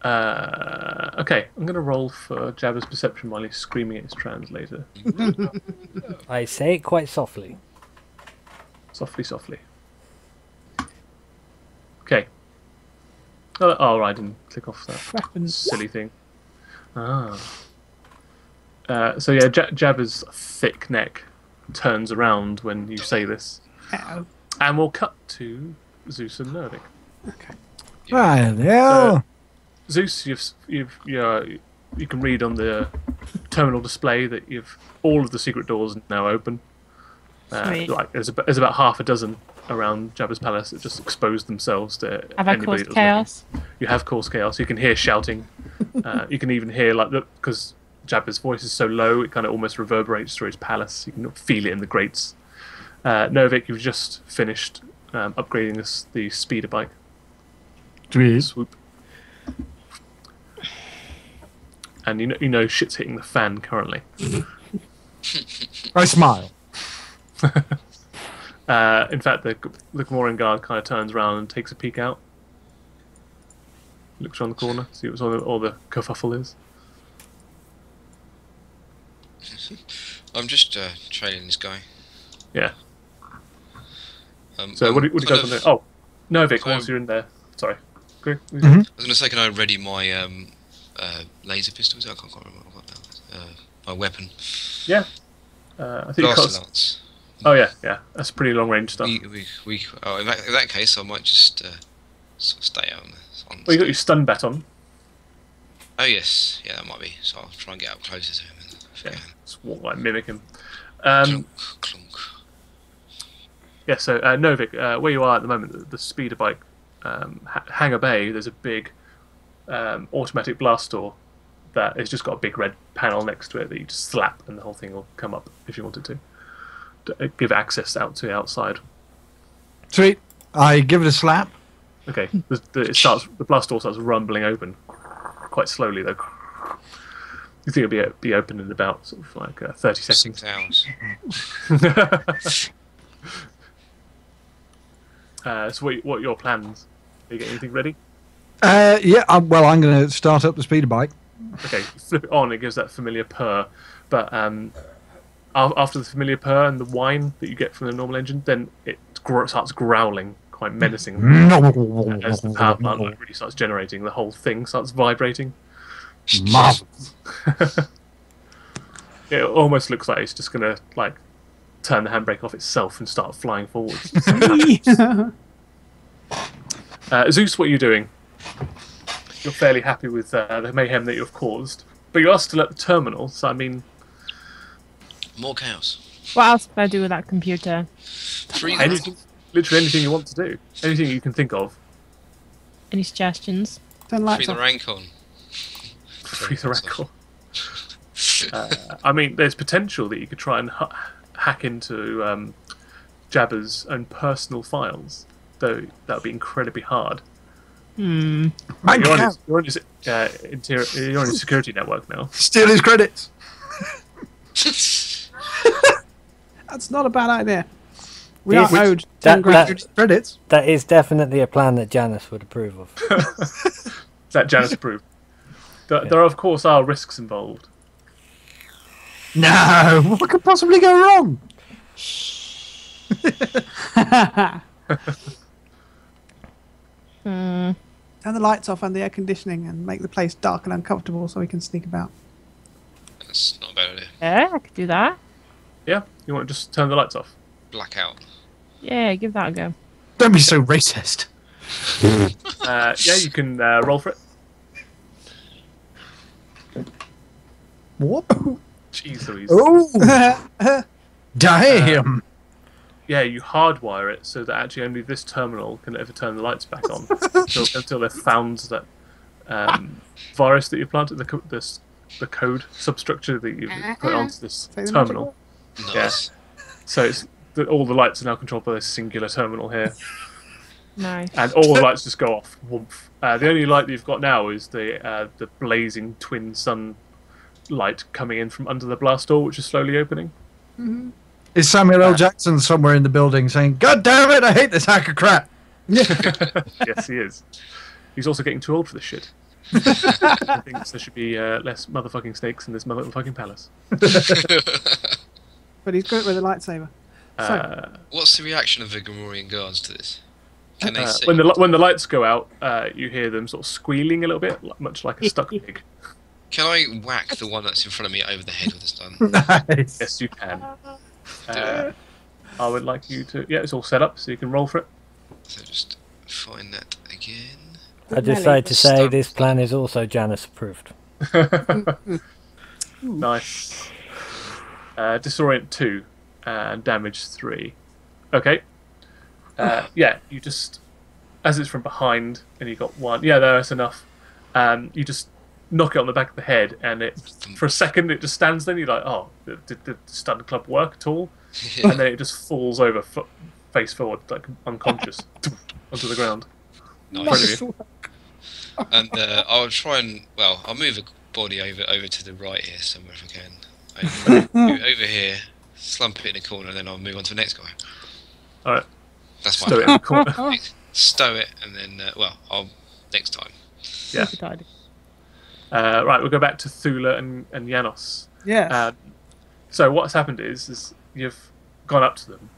Okay, I'm going to roll for Jabba's perception while he's screaming at his translator. I say it quite softly. Softly, softly. Okay. Oh, right, I didn't click off that Weapons. silly thing. Ah. So yeah, Jabba's thick neck turns around when you say this. Uh-oh. And we'll cut to Zeus and Nervik. Okay. Right there. Zeus, you can read on the terminal display that all of the secret doors now open. Sweet. Like there's about half a dozen around Jabba's palace that just exposed themselves to Have I anybody caused that was chaos? looking. You have caused chaos. You can hear shouting. You can even hear because Jabba's voice is so low, it kind of almost reverberates through his palace. You can feel it in the grates. Nervik, you've just finished upgrading the speeder bike. Sweet. Swoop. And you know shit's hitting the fan currently. I smile. In fact, the Gamorrean guard kind of turns around and takes a peek out. Looks around the corner, see what's all the kerfuffle is. I'm just trailing this guy. Yeah. I'm So what do you kind go from there? of- Oh, Nervik, kind once of- you're in there. Sorry. Agree? Mhm. I was going to say, can I ready my laser pistols? I can't quite remember what that was. My weapon. Yeah. I think you Blaster got. lance. Oh yeah. That's pretty long range stuff. Oh, in that case, I might just sort of stay on Well, you got your stun bat on. Oh yes, yeah, that might be. So I'll try and get up closer to him. Yeah. Just walk like mimic him. Clunk, clunk. Yeah, so Novik, where you are at the moment, the speeder bike hangar bay, there's a big automatic blast door that has just got a big red panel next to it that you just slap and the whole thing will come up if you wanted to give access out to the outside. Sweet. I give it a slap. Okay, the blast door starts rumbling open, quite slowly though. You think it'll be open in about sort of like 30 seconds. 6 hours. So what are your plans? Are you getting anything ready? Yeah, well, I'm going to start up the speeder bike. Okay, flip it on, it gives that familiar purr. But after the familiar purr and the whine that you get from the normal engine, then it starts growling quite menacing. As the power plant really starts generating, the whole thing starts vibrating. Marvelous. It almost looks like it's just going to turn the handbrake off itself and start flying forwards. Zeus, what are you doing? You're fairly happy with the mayhem that you've caused, but you are still at the terminal, so I mean... More chaos. What else can I do with that computer? Free Literally anything you want to do. Anything you can think of. Any suggestions? Turn the lights the off. rank on. Free the record. I mean, there's potential that you could try and hack into Jabba's own personal files, though that would be incredibly hard. Hmm. You're on his security network now. Steal his credits. That's not a bad idea. We These- are owed that- 10 grand. Credits. That is definitely a plan that Janice would approve of. That Janice approved. There, of course, are risks involved. No, what could possibly go wrong? Hmm. Turn the lights off and the air conditioning and make the place dark and uncomfortable so we can sneak about. That's not a bad idea. Yeah, I could do that. Yeah? You want to just turn the lights off? Blackout. Yeah, give that a go. Don't be so racist. Yeah, you can roll for it. What? Jeez Louise. Oh, damn. Yeah, you hardwire it so that actually only this terminal can ever turn the lights back on until they've found that virus that you planted, the code substructure that you put onto this Say the terminal. Nice. So it's all the lights are now controlled by this singular terminal here, Nice. and all the lights just go off. Woomph. The only light that you've got now is the blazing twin sun light coming in from under the blast door, which is slowly opening. Is Samuel L. Jackson somewhere in the building saying, "God damn it, I hate this hacker crap"? Yes, he is. He's also getting too old for this shit. I think there should be less motherfucking snakes in this motherfucking palace. But he's good with a lightsaber. What's the reaction of the Gamorrean guards to this? Can they see? When the lights go out, you hear them sort of squealing a little bit, much like a stuck pig. Can I whack the one that's in front of me over the head with a stun? Nice. Yes, you can. I would like you to. Yeah, it's all set up, so you can roll for it. So just find that again. I'd just like to say this plan is also Janice approved. Nice. Disorient 2 and damage 3. Okay. Yeah, you just, as it's from behind and you got one. Yeah, that's enough. You just knock it on the back of the head, and it for a second it just stands there. And you're like, oh, did the stun club work at all? And then it just falls over face forward, like unconscious, onto the ground. Nice. And I'll try and I'll move a body over to the right here somewhere if I can. Over here, slump it in a corner, and then I'll move on to the next guy. All right. That's my Stow it in the corner. Stow it, and then I'll next time. Yeah. Right, we'll go back to Thula and Janos. Yes. So what's happened is you've gone up to them.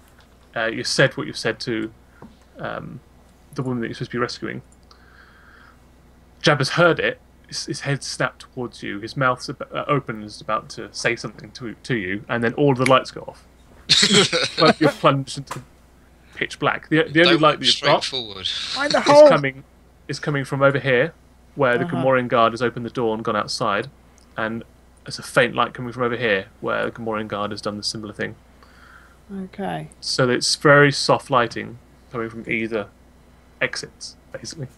You've said what you've said to the woman that you're supposed to be rescuing. Jabba's heard it. His head snapped towards you. His mouth's open, is about to say something to you, and then all the lights go off. But you're plunged into pitch black. The only light that you've got Find the hole. is coming from over here, where the Gamorrean guard has opened the door and gone outside, and there's a faint light coming from over here, where the Gamorrean guard has done the similar thing. Okay. So it's very soft lighting coming from either exits, basically.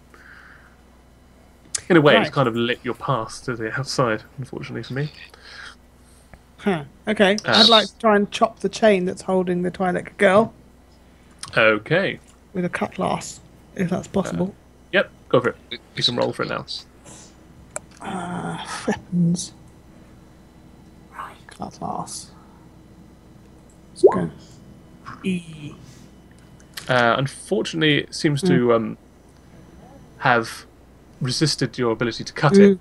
In a way, it's kind of lit your path to the outside, unfortunately for me. Huh. Okay. I'd like to try and chop the chain that's holding the Twi'lek girl Okay. with a cutlass, if that's possible. Yep, go for it. You can roll for it now. Weapons. Right. Cutlass. Let's go. E. Unfortunately, it seems to have resisted your ability to cut it.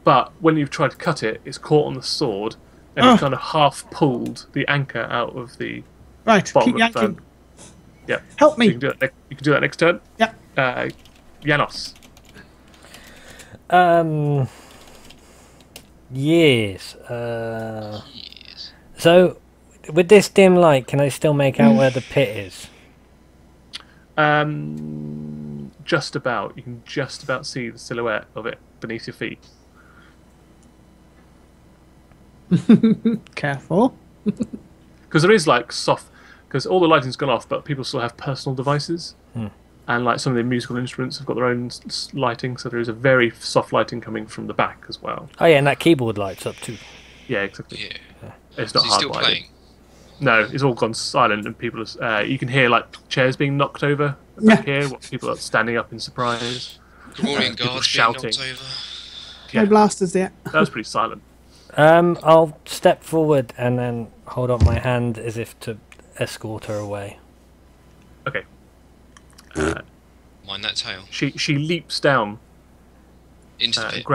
But when you've tried to cut it, it's caught on the sword, and it's kind of half pulled the anchor out of the Right. bottom Keep of yanking. Yeah. Help me. You can do that next turn. Yep. Janos. Yes. So, with this dim light, can I still make out where the pit is? Just about. You can just about see the silhouette of it beneath your feet. Careful. Because there is like soft. Because all the lighting's gone off, but people still have personal devices. And like some of the musical instruments have got their own lighting, so there is a very soft lighting coming from the back as well. Oh yeah, and that keyboard lights up too. Yeah, exactly. Yeah. It's not Is he hard still lighting. playing? No, it's all gone silent, and people are, you can hear like chairs being knocked over back here. What people are standing up in surprise. Gregorian People guards being shouting. knocked over. No blasters yet. That was pretty silent. I'll step forward and then hold up my hand as if to escort her away. Okay. Mind that tail. She leaps down, Into the and pit.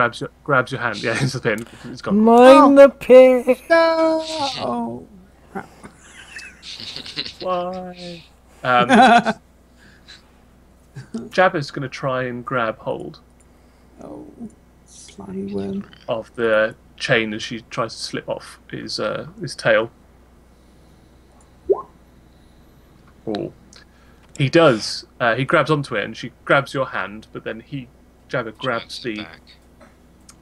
grabs your hand. Yeah, into the pin. It's gone. Mind the pit. No. Why? Jabba's going to try and grab hold Oh, slimy worm. of the chain as she tries to slip off his tail. Oh. He does. He grabs onto it, and she grabs your hand, but then Jabba grabs the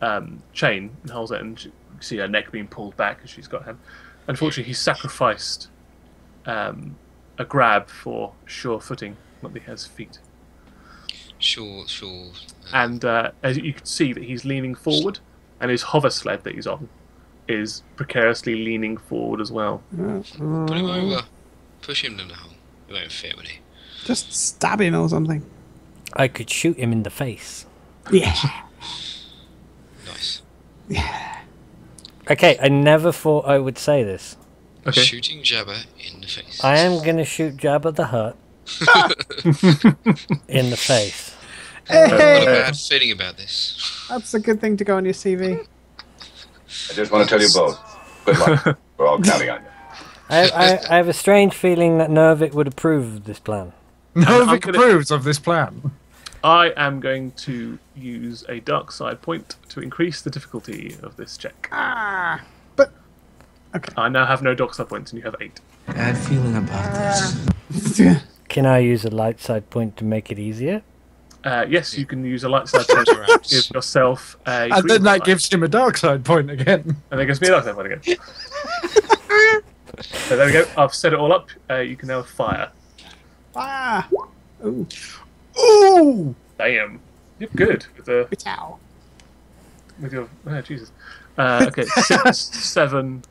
back. chain and holds it, and you see her neck being pulled back as she's got him. Unfortunately, he sacrificed a grab for sure footing, not that he has feet. Sure. And as you can see that he's leaning forward, and his hover sled that he's on is precariously leaning forward as well. Put him over. Push him down the hole. He won't fit, would he? Just stab him or something. I could shoot him in the face. Yeah. Nice. Okay, I never thought I would say this. Okay. Shooting Jabba in the face. I am going to shoot Jabba the Hutt in the face. I've got a Hey, bad feeling about this. that's a good thing to go on your CV. I just want to tell you both. Good luck. We're all counting on you. I have a strange feeling that Nervik would approve of this plan. Novik gonna- approves of this plan. I am going to use a dark side point to increase the difficulty of this check. But I now have no dark side points, and you have 8. Bad feeling about this. Can I use a light side point to make it easier? Yes, you can use a light side point to give yourself a. And then green that light. gives him a dark side point again. And then gives me a dark side point again. So there we go. I've set it all up. You can now fire. Ooh. Ooh! Damn, you're good with the Ow. with your. Oh, Jesus. Okay, 6, 7.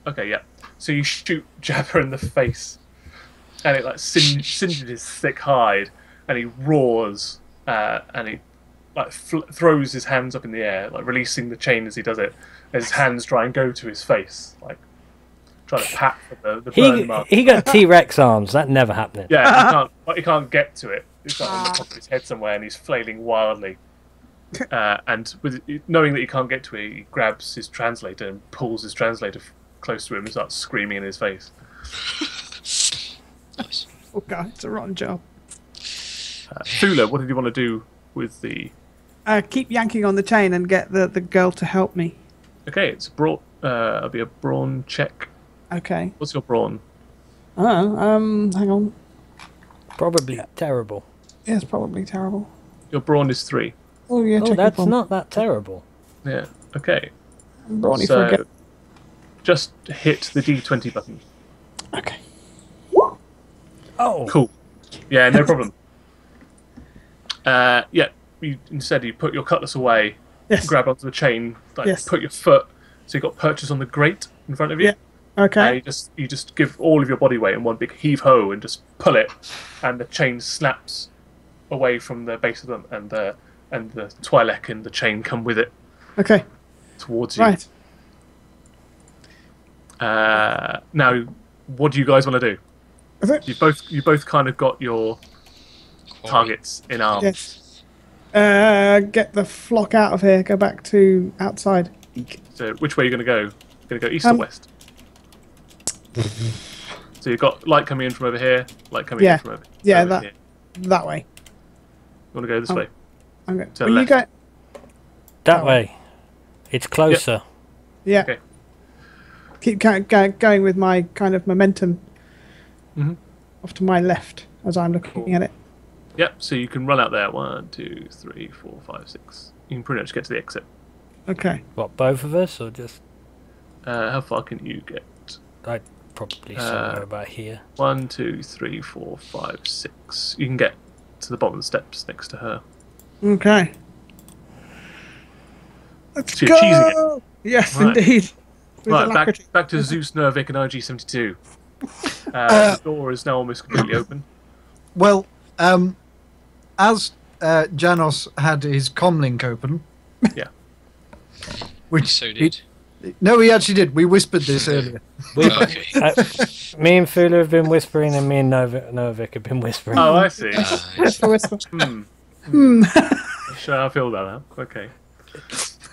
Okay, yeah. So you shoot Jabba in the face, and it like singes his thick hide, and he roars, and he like throws his hands up in the air, like releasing the chain as he does it. As his hands try and go to his face, like trying to pat for the burn mark. He got T-Rex arms. That never happened. Yeah, he can't get to it. It's like on the top of his head somewhere, and he's flailing wildly. And knowing that he can't get to it, he grabs his translator and pulls his translator close to him and starts screaming in his face. Nice. Oh god, it's a rotten job. Thula, what did you want to do with the... Keep yanking on the chain and get the girl to help me. Okay, it'll be a brawn check. Okay. What's your brawn? Hang on. Probably terrible. Yeah, it's probably terrible. Your brawn is 3. Oh yeah, Oh, check that's your bomb. not that terrible. Yeah, okay. Brawny So, for a get. just hit the D20 button. Okay. Oh, Cool. Yeah, no problem. Yeah, instead you put your cutlass away, Yes. grab onto the chain, like Yes. put your foot, so you've got purchase on the grate in front of you. Yeah. Okay. You just give all of your body weight in one big heave ho and just pull it, and the chain snaps away from the base of them, and the Twi'lek and the chain come with it Okay. towards you. Right. Now, what do you guys want to do? Is it? You both kind of got your targets in arms. Yes. Get the flock out of here. Go back to outside. So which way are you going to go? Going to go east or west? So you've got light coming in from over here, light coming Yeah. in from over Yeah, over that here. that way. You want to go this way? I'm going. To Will you left. go? that way. It's closer. Yeah. Okay. Keep going with my kind of momentum. Mhm. Off to my left. as I'm looking at it. Yep, so you can run out there. 1, 2, 3, 4, 5, 6. You can pretty much get to the exit. Okay. What, both of us, or just... How far can you get? I'd probably somewhere about here. 1, 2, 3, 4, 5, 6. You can get to the bottom of the steps next to her. Okay. Let's So you're cheesing go! Yes, Right. indeed. With Right, alacrity. back to Zeus, Nervik, and IG-72. The door is now almost completely open. Well, as Janos had his comlink open, Yeah. which So did. no, he actually did. We whispered this earlier. Okay. Me and Fula have been whispering, and me and Novik have been whispering. Oh, I see. Whisper, whisper. Sure, I feel that now. Okay.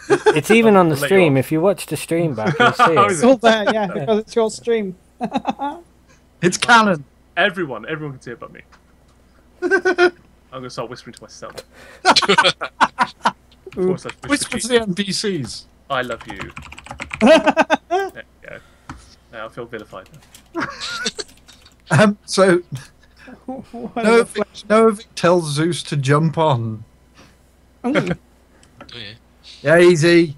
It's even on the I'll let you stream. off. If you watch the stream back, you'll see Oh, it. is It's all there, yeah, because it's your stream. It's canon. Everyone can see it but me. I'm going to start whispering to myself. Whisper to the NPCs. I love you. There you go. Now I feel vilified now. So What a reflection. Novik tells Zeus to jump on. Ooh. Oh, yeah. Yeah, easy.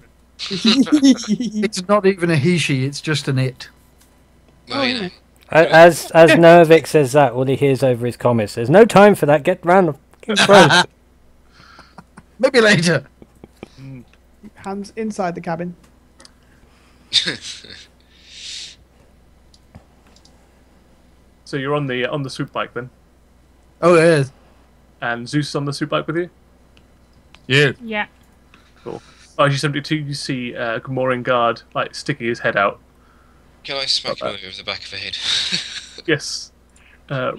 It's not even a he/she. It's just an it. Well, you know. As Novik says that, all he hears over his comments "There's no time for that. Get round the front." Maybe later. Hands inside the cabin. So you're on the swoop bike then, Oh, yes. and Zeus is on the swoop bike with you. Yeah. Yeah. Cool. IG-72, you see Gamoran guard like sticking his head out. Can I smack him over the back of the head? Yes.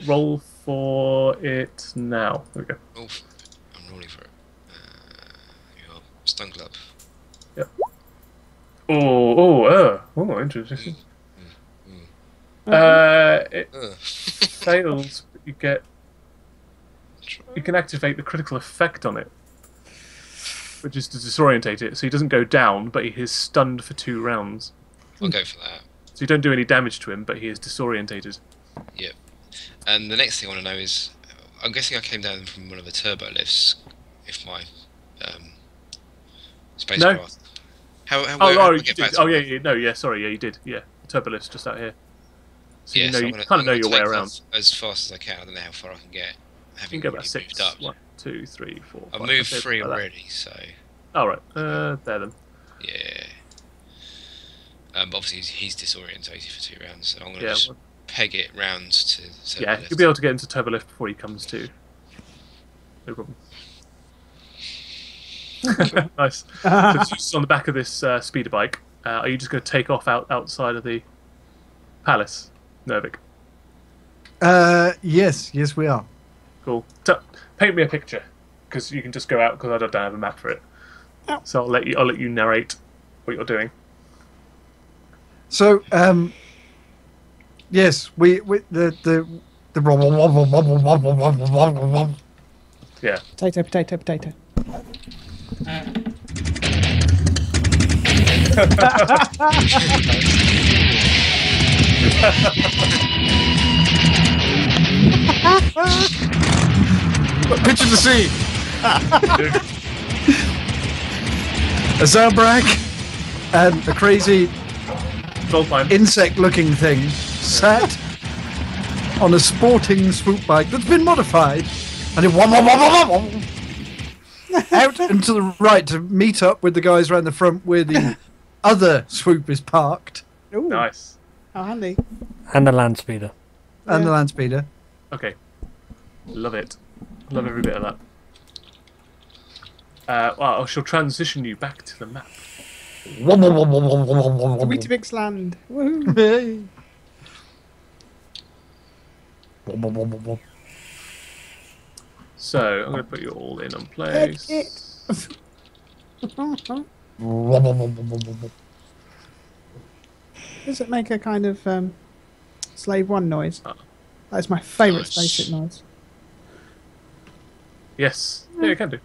Roll for it now. There we go. Oh, I'm rolling for it. Your stun club. Oh, interesting. It fails, but you can activate the critical effect on it, which is to disorientate it, so he doesn't go down, but he is stunned for 2 rounds. I'll go for that. So you don't do any damage to him, but he is disorientated. Yep. And the next thing I want to know is, I'm guessing I came down from one of the turbo lifts, if my spacecraft. How do I you get did. back to Sorry, you did. Yeah, Turbolift's just out here. So yeah, you know, so you I'm kind of know gonna your way take around. off as fast as I can. I don't know how far I can get. You Having can go about already 6. moved up. 1, 2, 3, 4. I've 5, moved okay, 3 like that. already, so All right, there then. yeah. But obviously he's disorientated for 2 rounds, so I'm gonna Yeah, just peg it round to the turbo yeah, lift. you'll be able to get into Turbolift before he comes to. No problem. Nice. So Zeus is on the back of this speeder bike. Are you just going to take off outside of the palace, Nervik? Yes, we are. Cool. Paint me a picture, because you can just go out because I don't have a map for it. Oh. So I'll let you narrate what you're doing. So, yes, we the Yeah. Potato. picture the scene. A Zabrak and a crazy Full time. insect-looking thing sat on a sporting swoop bike that's been modified, and it out and to the right to meet up with the guys around the front where the other swoop is parked, Ooh, Nice. how handy. And the land speeder. and the Yeah. land speeder. Okay. Love it. Love every bit of that. Well, I shall transition you back to the map. Weetabix land. Woohoo. So I'm going to put you all in on place. Does it make a kind of Slave 1 noise? That's my favourite Nice. spaceship noise. Yes. Yeah, you can do.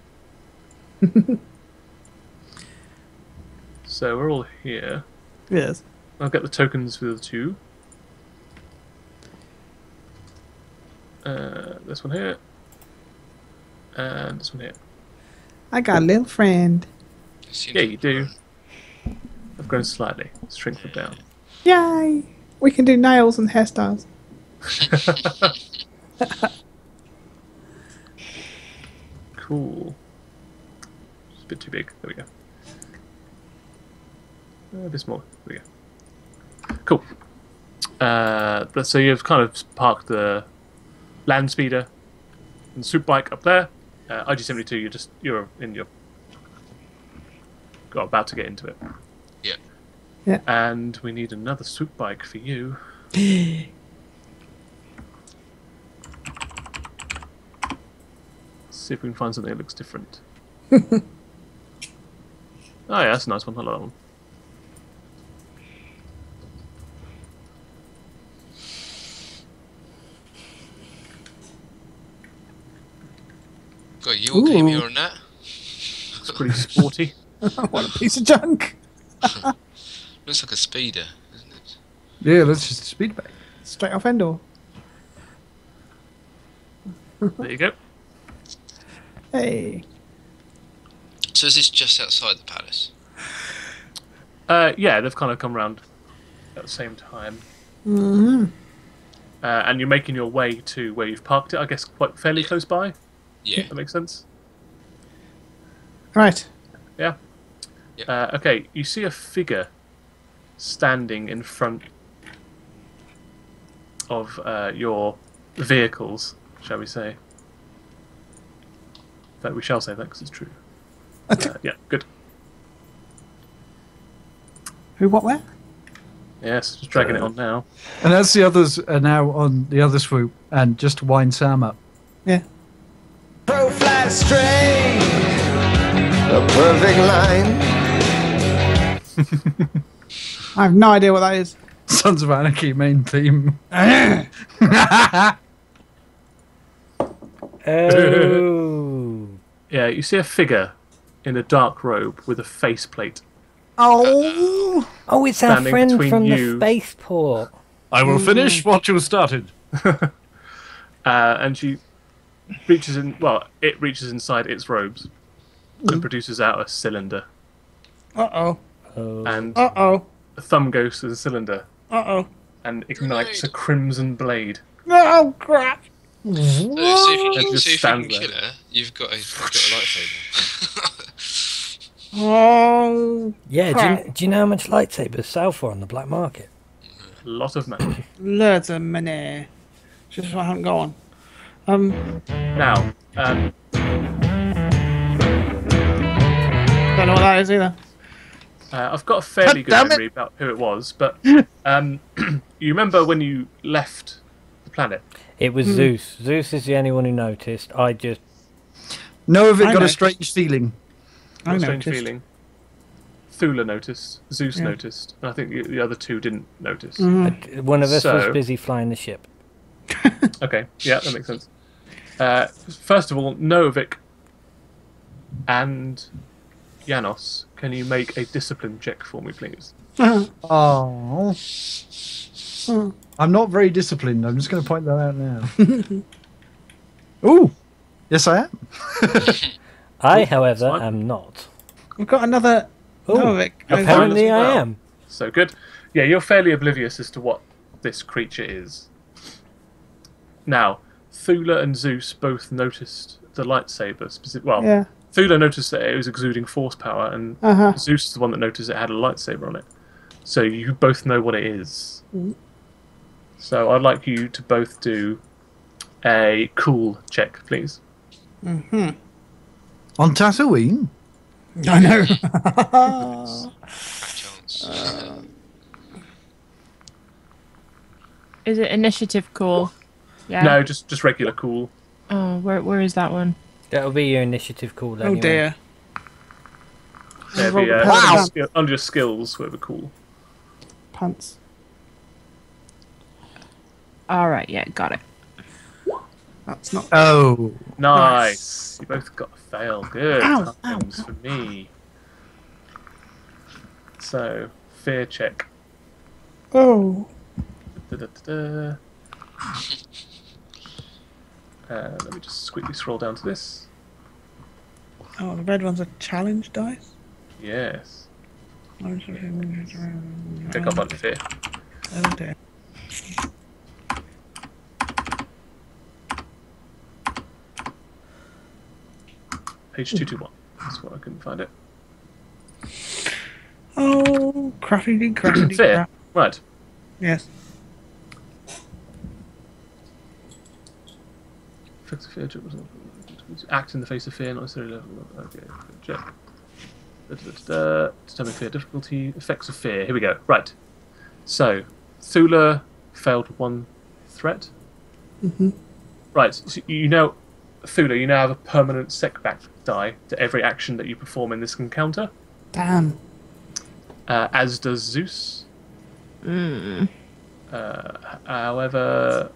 So we're all here. Yes. I'll get the tokens for the 2. This one here. And this one here. I got a little friend. Yeah, you do. I've grown slightly. Let's shrink them down. Yay! We can do nails and hairstyles. Cool. It's a bit too big. There we go. A bit smaller. There we go. Cool. But so you've kind of parked the land speeder and the soup bike up there. IG-72, you're in your about to get into it. Yeah. Yeah. And we need another soup bike for you. See if we can find something that looks different. Oh yeah, that's a nice one. I like that one. Got your game here on that. It's pretty sporty. What a piece of junk. Looks like a speeder, isn't it? Yeah, that's just a speed bike. Straight off Endor. There you go. Hey. So is this just outside the palace? Yeah, they've kind of come round at the same time. Mm-hmm. And you're making your way to where you've parked it, I guess, quite fairly close by. Yeah. That makes sense. Right. Yeah. Yep. Okay, you see a figure standing in front of your vehicles, shall we say. In fact, we shall say that because it's true. Yeah, good. Who, what, where? Yes, just dragging it on now. And as the others are now on the other swoop, and just to wind Sam up. Yeah. Pro flat straight, a perfect line. I have no idea what that is. Sons of Anarchy main theme. Oh. Yeah, you see a figure in a dark robe with a faceplate. Oh. Oh, it's our Standing friend between from the you. spaceport. I will finish what you started. And she reaches in. Well, it reaches inside its robes and produces out a cylinder. Uh-oh. And Uh-oh. a thumb goes to the cylinder Uh-oh. and ignites a crimson blade. Oh, crap. So see if It you, just see if you can stands there. kill her, you've got a lightsaber. Oh. Yeah, crap. do you know how much lightsabers sell for on the black market? A lot of money. Loads of money. Just what I haven't gone. Now, Don't know what that is either. I've got a fairly good damn it. memory about who it was, but you remember when you left the planet? It was Zeus. Zeus is the only one who noticed. I just... No of it I got know. a strange feeling. I A strange noticed. feeling. Thula noticed. Zeus Yeah. noticed. And I think the other two didn't notice. One of us was So- busy flying the ship. Okay, yeah, that makes sense. First of all, Novik and Janos, can you make a discipline check for me, please? Oh. I'm not very disciplined. I'm just going to point that out now. Ooh. Yes, I am. I, however, fine. am not. We've got another... Oh, Novik. apparently as well. I am. So good. Yeah, you're fairly oblivious as to what this creature is. Now, Thula and Zeus both noticed the lightsaber. Well, Yeah. Thula noticed that it was exuding force power, and Uh-huh. Zeus is the one that noticed it had a lightsaber on it. So you both know what it is. So I'd like you to both do a cool check, please. Mm-hmm. On Tatooine? I know. Chance. Is it initiative cool? Yeah. No, just regular cool. Oh, where is that one? That'll be your initiative call Oh anyway. dear. Yeah, roll the, the under, power your skill- under your skills, whatever cool. Pants. All right, yeah, got it. That's not... Oh. Nice. You both got a fail. Good Ow, times ow, for me. So, fear check. Oh. Da-da-da-da. Let me just quickly scroll down to this. Oh, the red one's a challenge dice. Yes. Oh Pick up on fear. dear. Page 221. That's where I couldn't find it. Oh, crappity Fear. crap. Right. Yes. Effects of fear. Act in the face of fear, not necessarily level. Okay. Check. Determine fear difficulty. Effects of fear. Here we go. Right. So, Thula failed one threat. Mm-hmm. Right. So you now, Thula, you now have a permanent setback die to every action that you perform in this encounter. Damn. As does Zeus. However,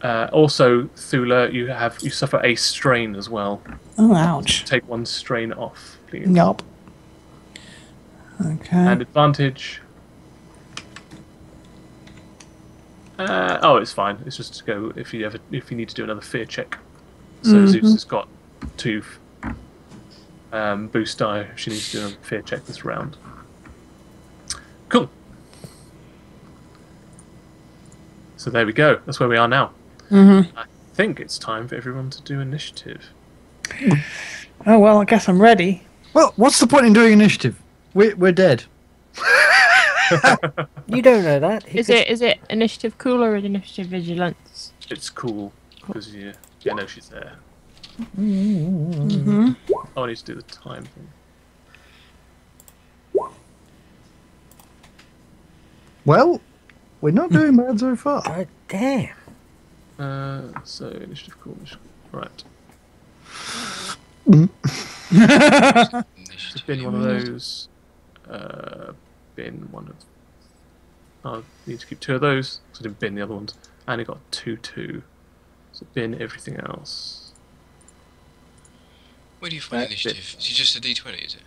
also Thula, you suffer a strain as well. Oh, ouch. Take one strain off, please. Yup. Okay. And advantage. It's fine. It's just to go if you need to do another fear check. So Zeus has got 2 boost die if she needs to do another fear check this round. Cool. So there we go. That's where we are now. I think it's time for everyone to do initiative. Oh well, I guess I'm ready. Well, what's the point in doing initiative? We're dead. You don't know that. Is it initiative cool or initiative vigilance? It's cool because you know she's there. Mm-hmm. Oh, I need to do the time thing. Well, we're not doing bad so far. God damn. So initiative cool. Right. Just bin one of those. Bin one of. I need to keep 2 of those. So I didn't bin the other ones. And it got 2-2. So bin everything else. Where do you find initiative? Is it just a D20, is it?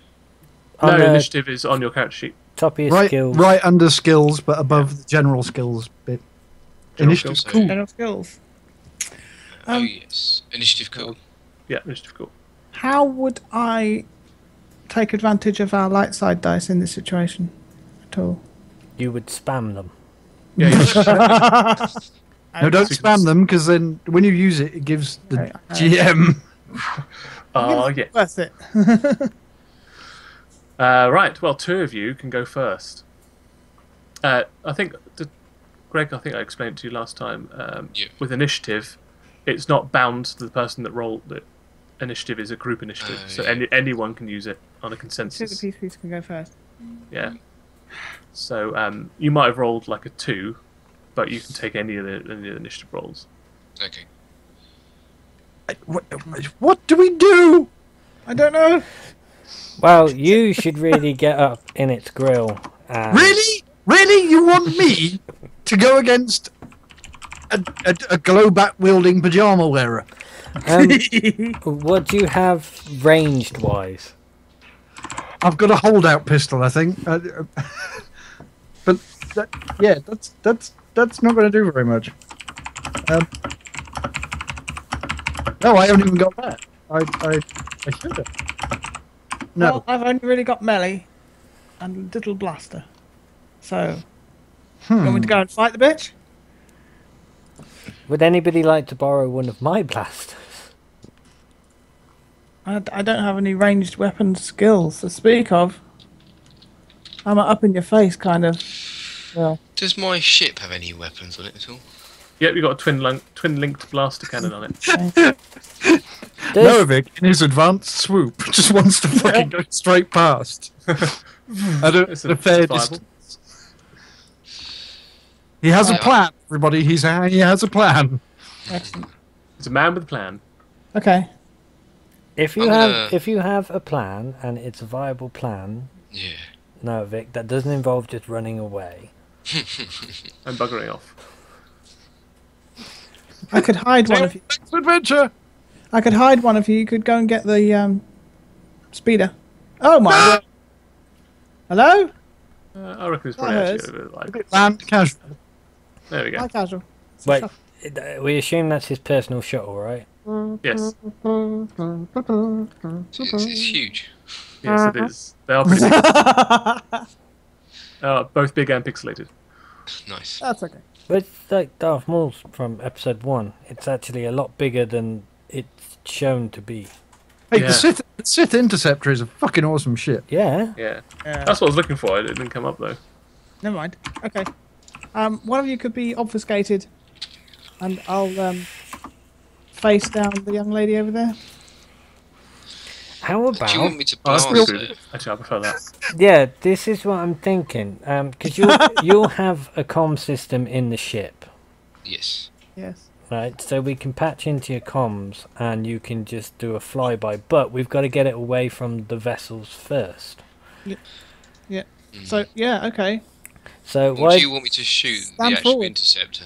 No, On the initiative is on your character sheet. top of your Right, skills. right under skills, but above the general skills bit. General Initiative's skills. cool. General skills. Oh yes, initiative cool. Yeah, initiative cool. How would I take advantage of our light side dice in this situation at all? You would spam them. Yeah, No, don't spam them, because then when you use it, it gives the Right, GM. Oh, yeah. Worth it. Right, well, 2 of you can go first. I think, Greg, I explained it to you last time. With initiative, it's not bound to the person that rolled it. Initiative is a group initiative, so anyone can use it on a 2 consensus. of the PCs can go first. Yeah. So you might have rolled like a 2, but you can take any of the initiative rolls. Okay. What do we do? I don't know. Well, you should really get up in its grill. And Really? Really? You want me to go against a glow bat wielding pajama wearer? What do you have ranged wise? I've got a holdout pistol, I think. But that's not going to do very much. No, I haven't even got that. I should have. No. Well, I've only really got melee and a little blaster. So, you want me to go and fight the bitch? Would anybody like to borrow one of my blasters? I don't have any ranged weapon skills to speak of. I'm up in your face kind of. Well, Does my ship have any weapons on it at all? Yep, you've got a twin-linked blaster cannon on it. Novik, in his advanced swoop, just wants to fucking go straight past. At a fair distance. He has a plan, everybody. He has a plan. excellent. It's a man with a plan. Okay. If you have a plan and it's a viable plan, Yeah. no, Vic, that doesn't involve just running away. And buggering off. I could hide one of you. Next adventure. I could hide one of you. You could go and get the speeder. Oh my word. Hello? I reckon it's probably That actually like... Land casual. There we go. Hi, casual. Wait, We assume that's his personal shuttle, right? Yes. It's huge. Yes, it is. They are pretty big. Both big and pixelated. Nice. That's okay. But it's like Darth Maul's from Episode 1. It's actually a lot bigger than it's shown to be. Hey, Yeah. the Sith Interceptor is a fucking awesome ship. Yeah. Yeah. That's what I was looking for. It didn't come up though. Never mind. Okay. One of you could be obfuscated, and I'll face down the young lady over there. How Do you want about... me to Oh, that's blast pretty it? good. Actually, I prefer that. Yeah, this is what I'm thinking. Because you'll have a comm system in the ship, Yes. Yes. right? So we can patch into your comms, and you can just do a flyby. But we've got to get it away from the vessels first. Yeah. So yeah. Okay. So Or why do you want me to shoot Stand the actual forward. interceptor?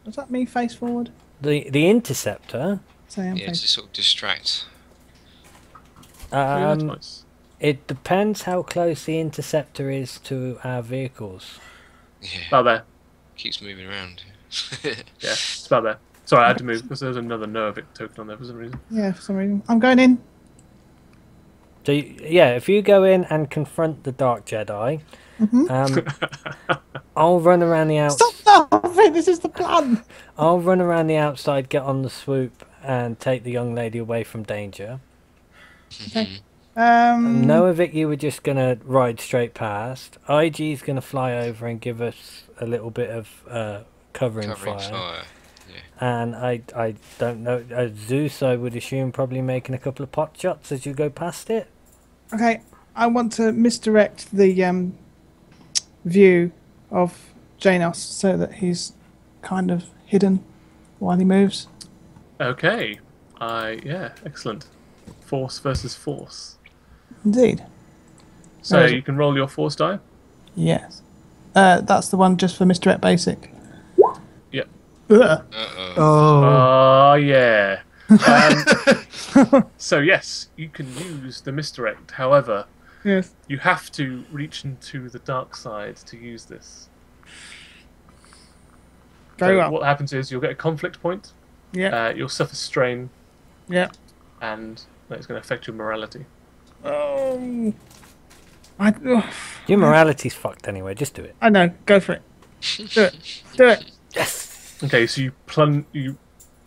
Was that me face forward? the interceptor? Say I'm Yeah, to face. sort of distract. Yeah, that's nice. It depends how close the interceptor is to our vehicles. Yeah. About there. Keeps moving around. Yeah, it's about there. Sorry, I had to move because there was another Nervic token on there for some reason. Yeah, for some reason. I'm going in. So yeah, if you go in and confront the Dark Jedi, I'll run around the outside. Stop that! This is the plan. I'll run around the outside, get on the swoop, and take the young lady away from danger. Okay. Noavik, you were just gonna ride straight past. IG's gonna fly over and give us a little bit of covering fire. Yeah. And I don't know. Zeus, I would assume, probably making a couple of pot shots as you go past it. Okay, I want to misdirect the view of Janos so that he's kind of hidden while he moves. Okay. Yeah, excellent. Force versus force. Indeed. So Where is you can roll your force die. Yes. That's the one just for misdirect basic. Yep. Ugh. Uh-oh. Oh. Oh yeah. So yes, you can use the misdirect. However, Yes. you have to reach into the dark side to use this. Very So well. What happens is you'll get a conflict point. Yeah. You'll suffer strain, Yeah. and it's going to affect your morality. Oh. Your morality's fucked anyway. Just do it. I know. Go for it. Do it. Do it. Okay, so you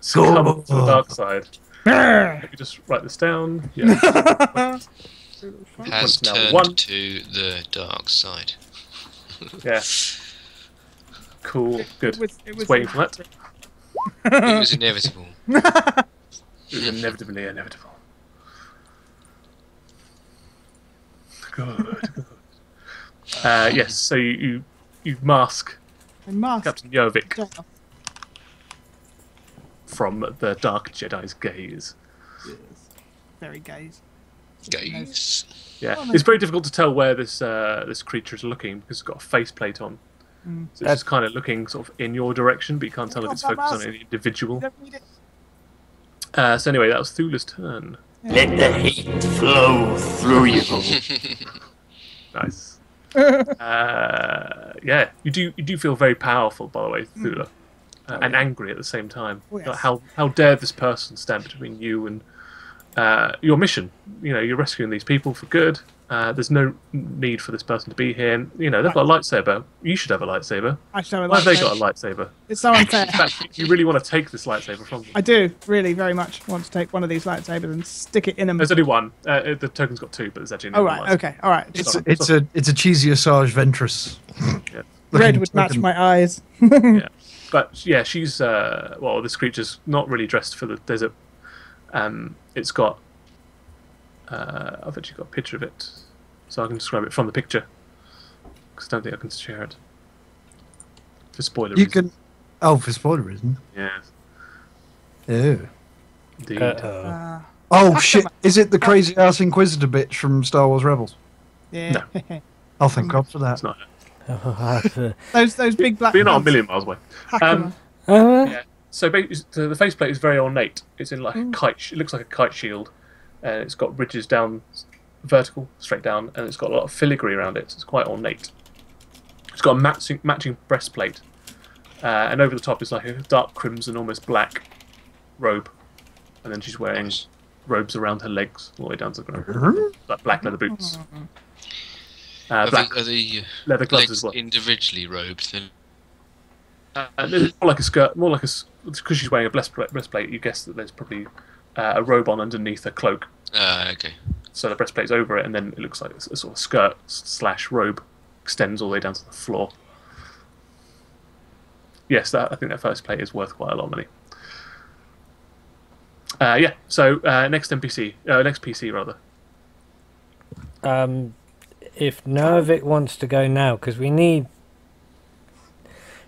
succumb to the dark side. Let me just write this down. Yeah. Has Now turned one. to the dark side. Yeah. Cool. Good. It was Just waiting for that. It was inevitable. It was inevitably inevitable. Good. Yes. So you mask A mask. Captain Jovic Janos. from the Dark Jedi's gaze. Very gaze. Gaze. Yeah, Oh, it's very difficult to tell where this this creature is looking because it's got a faceplate on. Mm. So it's just kind of looking sort of in your direction, but you can't tell if it's Oh, that focused on mask. any individual. You don't need it. So anyway, that was Thula's turn. Let the heat flow through you. Nice. Yeah, you do feel very powerful, by the way, Thula, and angry at the same time. Oh, yes. Like, how dare this person stand between you and your mission? You know, you're rescuing these people for good. There's no need for this person to be here. And, you know, they've got a lightsaber. You should have a lightsaber. I should have a Why have they lightsaber. got a lightsaber? It's so unfair. In fact, you really want to take this lightsaber from them. I do really very much want to take one of these lightsabers and stick it in them. There's only one. The token's got two, but there's actually Oh another right, okay, all right. It's a cheesy Asajj Ventress. Yeah. Red would match my eyes. Yeah. But yeah, she's well, this creature's not really dressed for the desert. It's got I've actually got a picture of it, so I can describe it from the picture. Because I don't think I can share it. For spoiler You reasons. can. Oh, for spoiler reason. Yeah, Ew. indeed. Oh shit! Is it the crazy ass Inquisitor bitch from Star Wars Rebels? Yeah. Oh, thank God for that. It's not it. those big black. But you're not a ones. million miles away. Hack 'em. Yeah. So the faceplate is very ornate. It's in like a kite. It looks like a kite shield, and it's got ridges down, vertical, straight down, and it's got a lot of filigree around it. So it's quite ornate. It's got a matching breastplate, and over the top is like a dark crimson, almost black robe, and then she's wearing robes around her legs all the way down to the ground, like black leather boots. Black Are the leather gloves legs as well. individually robed? Then It's more like a skirt, more like because she's wearing a breastplate. You guess that there's probably a robe on underneath a cloak. okay. So the breastplate's over it, and then it looks like a sort of skirt / robe extends all the way down to the floor. Yes, I think that first plate is worth quite a lot of money. Yeah. So next NPC, next PC rather. If Novik wants to go now, because we need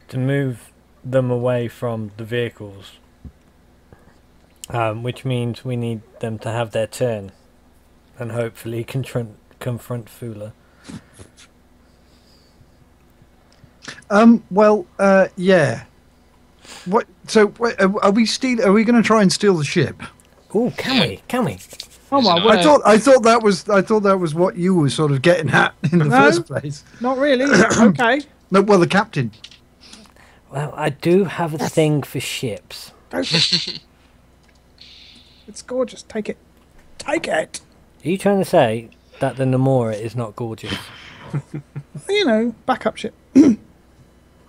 to move them away from the vehicles, which means we need them to have their turn and hopefully confront Fula. Yeah. What? So, are we going to try and steal the ship? Oh, can we? Can we? Oh my word! I thought that was what you were sort of getting at in the first place. Not really. Okay. No, well, the captain. Well, I do have a thing for ships. It's gorgeous. Take it. Take it. Are you trying to say that the Namora is not gorgeous? You know, backup ship.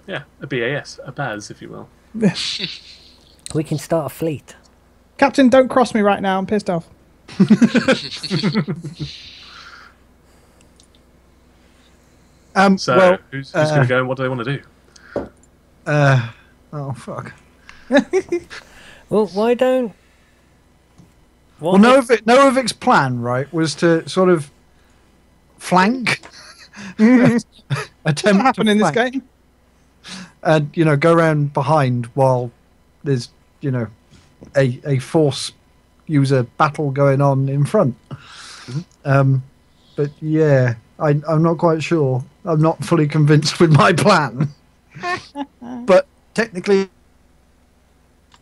Yeah, a BAS, a BAS, if you will. We can start a fleet. Captain, don't cross me right now. I'm pissed off. So, who's going to go and what do they want to do? Oh, fuck. Well, why don't... Well, Novik's plan, right, was to sort of flank. Attempt happen to in this flank. game. And, go around behind while there's, a force user battle going on in front. But yeah, I'm not quite sure. I'm not fully convinced with my plan. But technically,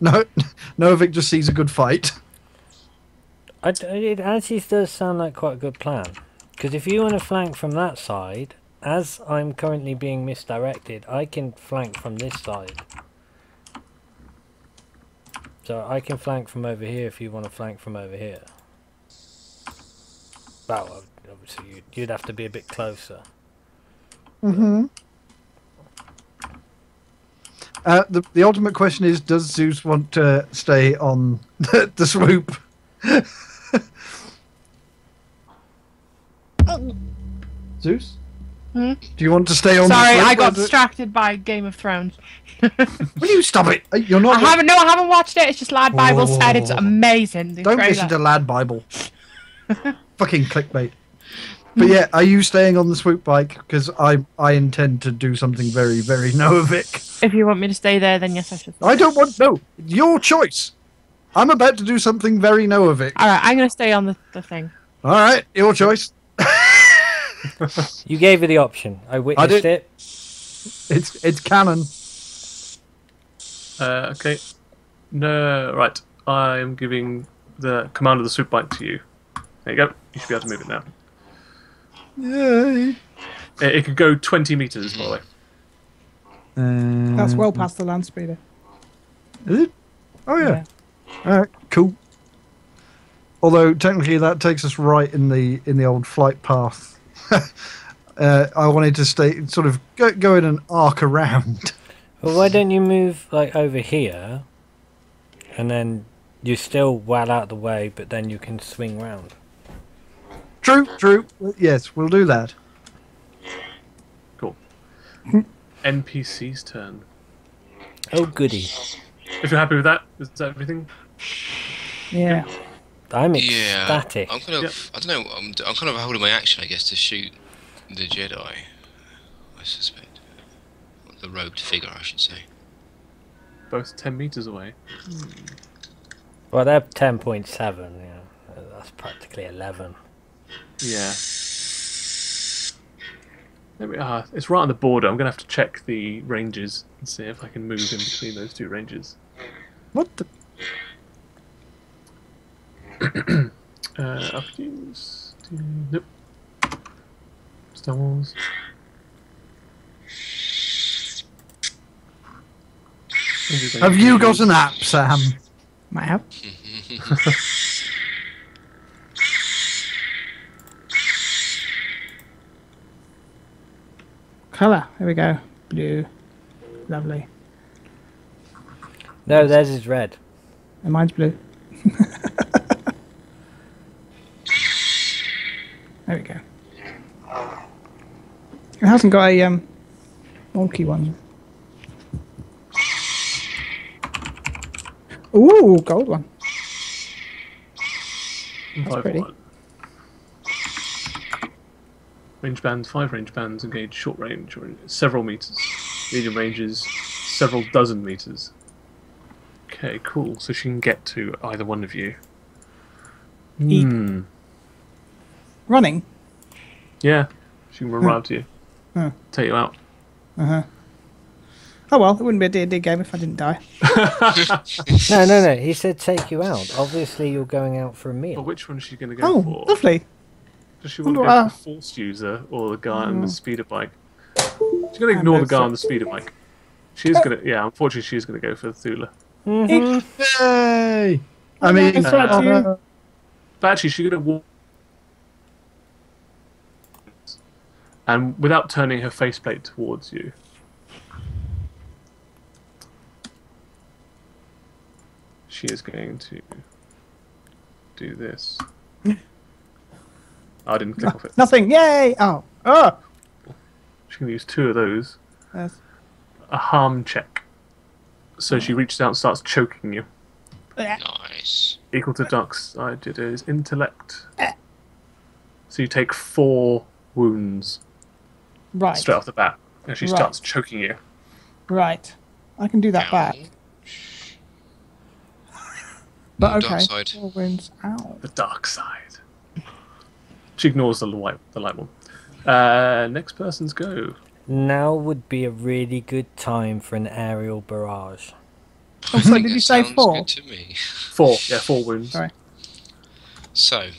Novik just sees a good fight. It actually does sound like quite a good plan. Because if you want to flank from that side, as I'm currently being misdirected, I can flank from this side. So I can flank from over here if you want to flank from over here. Well, obviously you'd have to be a bit closer. Mm-hmm. The ultimate question is, does Zeus want to stay on the swoop? Zeus? Hmm? Do you want to stay on Sorry, the swoop? I got distracted by Game of Thrones. Will you stop it? You're not. I haven't watched it. It's just Lad Bible said it's amazing. The Don't trailer. listen to Lad Bible. Fucking clickbait. But yeah, are you staying on the swoop bike? Because I intend to do something very, very Novik. If you want me to stay there, then yes, I should. I don't want... No, your choice. I'm about to do something very Novik. Alright, I'm going to stay on the thing. Alright, your choice. You gave her the option. I witnessed it. It's canon. Okay. No, right. I'm giving the command of the swoop bike to you. There you go. You should be able to move it now. Yay. It could go 20 meters, by the way. That's well past the land speeder. Is it? Oh, yeah. Alright, cool. Although, technically, that takes us right in the old flight path. I wanted to stay, sort of, go in an arc around. Well, why don't you move, like, over here, and then you're still well out of the way, but then you can swing round. True. Yes, we'll do that. Cool. NPC's turn. Oh, goody. If you're happy with that, is that everything? Yeah. I'm Yeah, ecstatic. I'm kind of. I don't know. I'm kind of holding my action, I guess, to shoot the Jedi. I suspect the robed figure, I should say. Both 10 meters away. Well, they're 10.7. Yeah, that's practically 11. Yeah. It's right on the border. I'm going to have to check the ranges and see if I can move in between those two ranges. What the? Opportunities. Nope. Star Wars. Have you got an app, Sam? Might have. Colour. Here we go. Blue. Lovely. No, theirs is red. And mine's blue. There we go. It hasn't got a wonky one. Ooh, gold one. That's pretty. Range bands, 5 range bands, engage short range, or several meters. Medium range is several dozen meters. Okay, cool. So she can get to either one of you. Running? Yeah, she can run right up to you. Huh. Take you out. Uh-huh. Oh well, it wouldn't be a D&D game if I didn't die. No. He said take you out. Obviously, you're going out for a meal. Well, which one is she going to go for? Oh, lovely. Does she want to go for the force user or the guy on the speeder bike? She's going to ignore the guy on the speeder bike. She is going to, yeah, unfortunately, she is going to go for Thula. Yay! I mean, but actually, she's going to walk. And without turning her faceplate towards you, she is going to do this. I didn't click off it. Nothing. Yay! Oh. Oh. She's going to use 2 of those. Yes. A harm check. So she reaches out and starts choking you. Nice. Equal to dark side. It is intellect. So you take 4 wounds. Right. Straight off the bat. And she starts choking you. Right. I can do that back. But okay. Dark side. 4 wounds. Ow. The dark side. She ignores the light one. Next person's go. Now would be a really good time for an aerial barrage. Oh, so did you say 4? Good to me. 4. Yeah, 4 wounds. Sorry. So,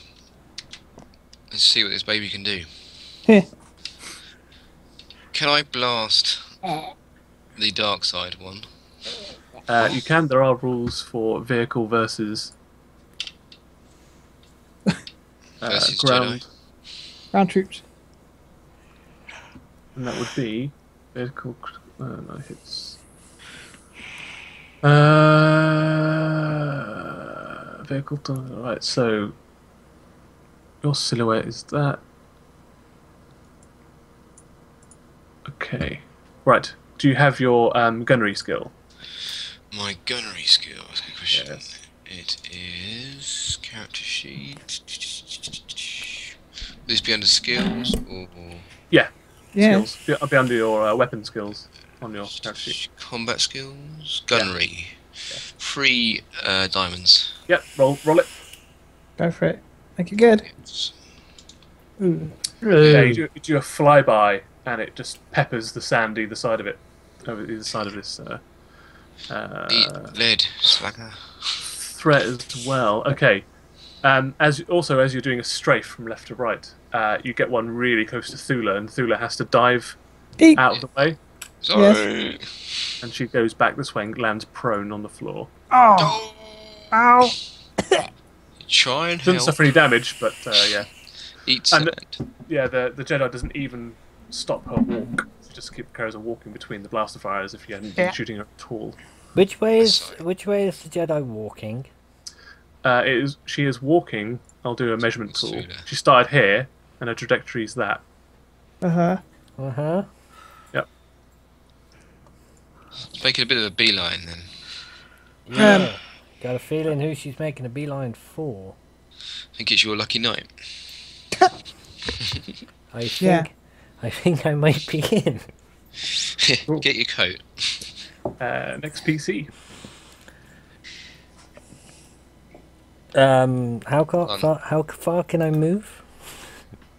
let's see what this baby can do. Here. Can I blast the dark side one? You can. There are rules for vehicle versus ground. Ground troops. And that would be vehicle. No, hits. Vehicle. Right. So your silhouette is that. Okay. Right. Do you have your gunnery skill? My gunnery skill. Question. Yes. It is character sheet. Will this be under skills or? Yeah. Yeah. Skills. I'll be under your weapon skills on your character sheet. Combat skills. Gunnery. Yeah. 3 diamonds. Yep. Roll it. Go for it. Make it good. Ooh. Yeah, you do a flyby, and it just peppers the sand either side of it, over either side of this. Eat lead, slagger. Threat as well. Okay. As you're doing a strafe from left to right, you get one really close to Thula, and Thula has to dive out of the way. Sorry. Yes. And she goes back this way and lands prone on the floor. Oh. Ow. Try and Doesn't help. suffer any damage, but yeah. Eat sand. Yeah, the Jedi doesn't even stop her walk. She just carries on walking between the blaster fires if you hadn't been shooting her at all. Which way is the Jedi walking? She is walking. I'll do a measurement tool. She started here, and her trajectory is that. Yep. Making a bit of a beeline then. Yeah. Got a feeling who she's making a beeline for. I think it's your lucky night. I think I might be in. Get your coat. Next PC. How far can I move?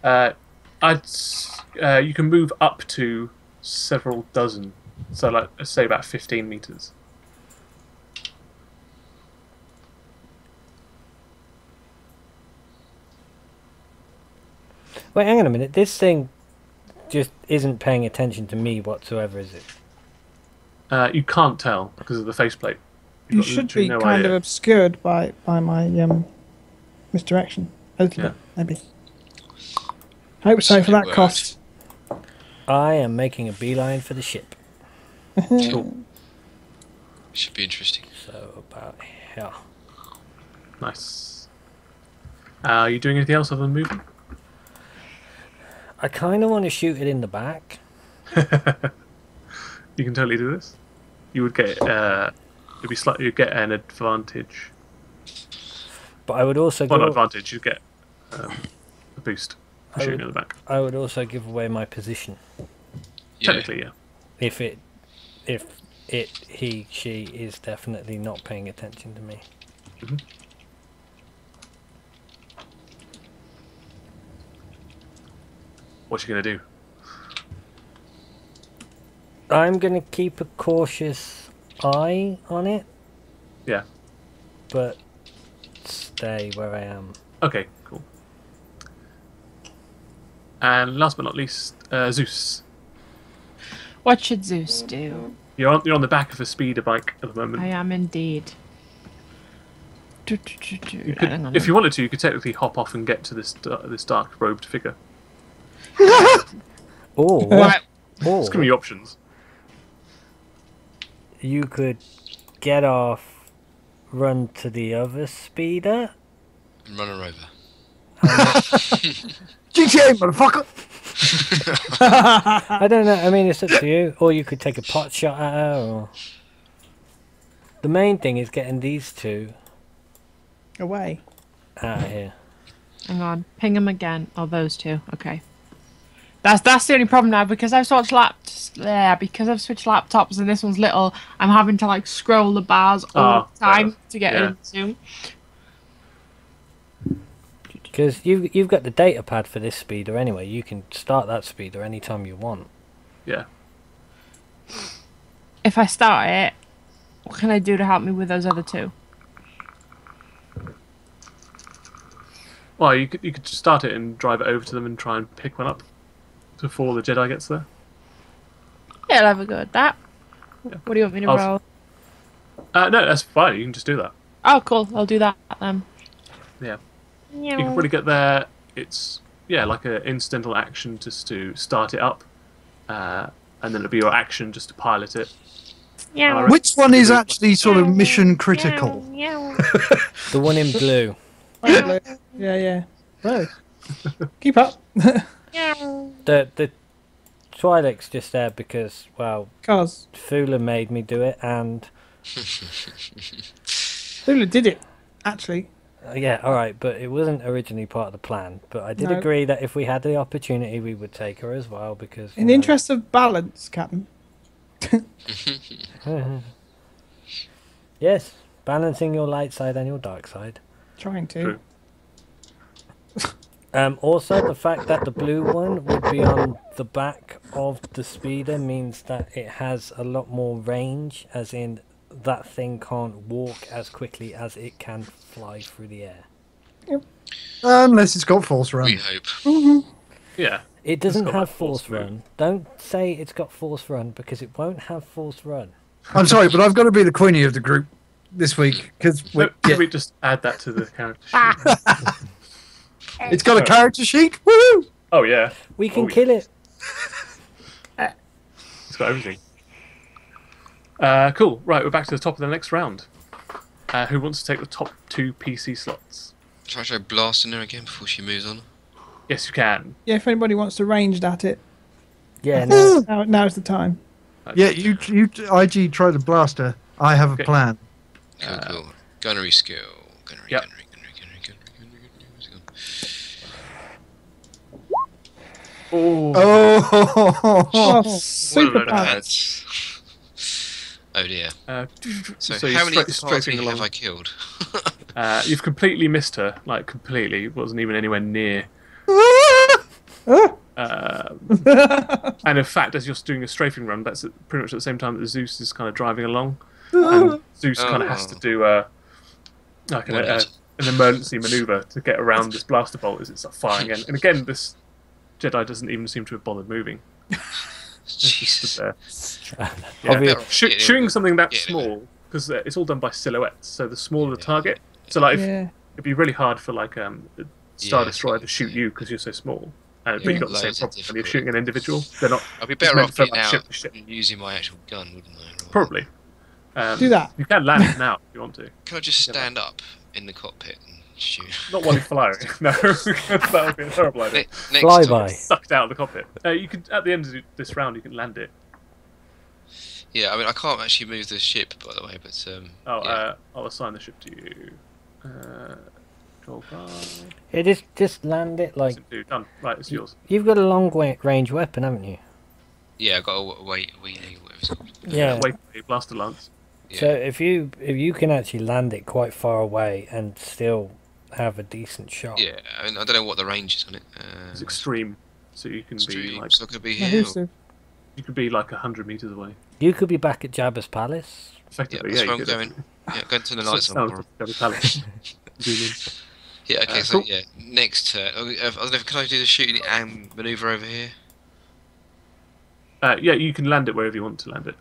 You can move up to several dozen. So, like, let's say about 15 meters. Wait, hang on a minute. This thing just isn't paying attention to me whatsoever, is it? You can't tell because of the faceplate. You should be kind of obscured by my misdirection. A little bit, maybe. Hope so for that cost. I am making a beeline for the ship. Cool. Should be interesting. So about here. Nice. Are you doing anything else other than moving? I kind of want to shoot it in the back. You can totally do this. You would get you'd get an advantage. But I would also not advantage. You'd get a boost for shooting in the back. I would also give away my position. Technically, yeah. If he, she is definitely not paying attention to me. Mm-hmm. What's you gonna do? I'm gonna keep a cautious eye on it. Yeah. But stay where I am. Okay, cool. And last but not least, Zeus. What should Zeus do? You're on the back of a speeder bike at the moment. I am indeed. You could, if you wanted to, you could technically hop off and get to this dark robed figure. Oh, right. It's gonna be options. You could get off, run to the other speeder, and run her over. GTA, motherfucker! I don't know. I mean, it's up to you. Or you could take a pot shot at her. Or... The main thing is getting these two away out of here. Hang on, ping them again. Oh, those two. Okay. That's the only problem now because I've switched laptops and this one's little. I'm having to like scroll the bars all the time to get in Zoom. Because you've got the data pad for this speeder anyway. You can start that speeder anytime you want. Yeah. If I start it, what can I do to help me with those other two? Well, you could just start it and drive it over to them and try and pick one up before the Jedi gets there. Yeah, I'll have a go at that. Yeah. What do you want me to roll? No, that's fine. You can just do that. Oh, cool. I'll do that then. Yeah. You can probably get there. It's like an incidental action just to start it up, and then it'll be your action just to pilot it. Yeah. Which one is actually sort of mission critical? The one in blue. Yeah. Right. Keep up. The Twi'lek's just there because, well, Fula made me do it, and Fula did it, actually. Yeah, alright, but it wasn't originally part of the plan. But I did agree that if we had the opportunity, we would take her as well, because... In the interest of balance, Captain. Yes, balancing your light side and your dark side. Trying to. Also, the fact that the blue one would be on the back of the speeder means that it has a lot more range, as in that thing can't walk as quickly as it can fly through the air. Yep. Unless it's got force run. We hope. Mm-hmm. Yeah. It doesn't have force run. Don't say it's got force run, because it won't have force run. I'm sorry, but I've got to be the Queenie of the group this week, because we just add that to the character sheet. It's got a character sheet? Woo! Oh, yeah. We can kill it. It's got everything. Cool. Right, we're back to the top of the next round. Who wants to take the top 2 PC slots? Shall I try blasting her again before she moves on? Yes, you can. Yeah, if anybody wants to ranged at it. Yeah, now's the time. Yeah, you IG try to blast her. I have a plan. Cool. Gunnery skill. Gunnery. Oh, super bad. Oh dear. So how many of the party have I killed? You've completely missed her. Like, completely. Wasn't even anywhere near. And in fact, as you're doing a strafing run, that's pretty much at the same time that Zeus is kind of driving along. And Zeus kind of has to do an emergency maneuver to get around this blaster bolt as it's firing. And again, this Jedi doesn't even seem to have bothered moving. Jesus. Shooting something that small, because it's all done by silhouettes. So the smaller the target, so like it'd be really hard for like Star Destroyer to shoot you because you're so small. But you've got the same problem when you're shooting an individual. They're not. I'd be better off getting out and using my actual gun, wouldn't I? Probably. Do that. You can land it now if you want to. Can I just stand up in the cockpit and shoot? Not while you're flying. No, that would be a terrible idea. Fly by. Sucked out of the cockpit. You could at the end of this round you can land it. Yeah, I mean I can't actually move the ship, by the way, but I'll assign the ship to you. Yeah, just land it like. Done. Right, it's yours. You've got a long range weapon, haven't you? Yeah, I've got a wheelie, whatever it's called. Yeah. Blaster lance. Yeah. So if you can actually land it quite far away and still have a decent shot. Yeah, I mean I don't know what the range is on it. It's extreme, so you can be like. So I could be here. You could be like 100 meters away. You could be back at Jabba's palace. Effectively, that's where I'm going. Yeah, going to the lights on. Jabba's palace. Yeah. Okay. So cool. Next turn. I don't know. Can I do the shooting and maneuver over here? Yeah, you can land it wherever you want to land it.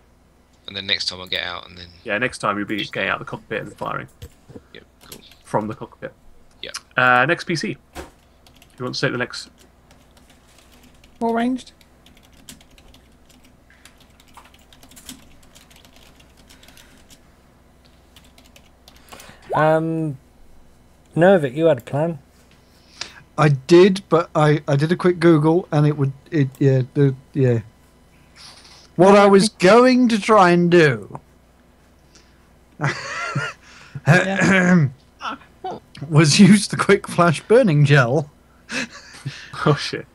And then next time I'll get out and then... Yeah, next time you'll be getting out of the cockpit and firing. Yep, cool. From the cockpit. Yep. Next PC. You want to take the next... More ranged? Novik, you had a plan? I did, but I did a quick Google and what I was going to try and do was use the quick flash burning gel. Oh shit.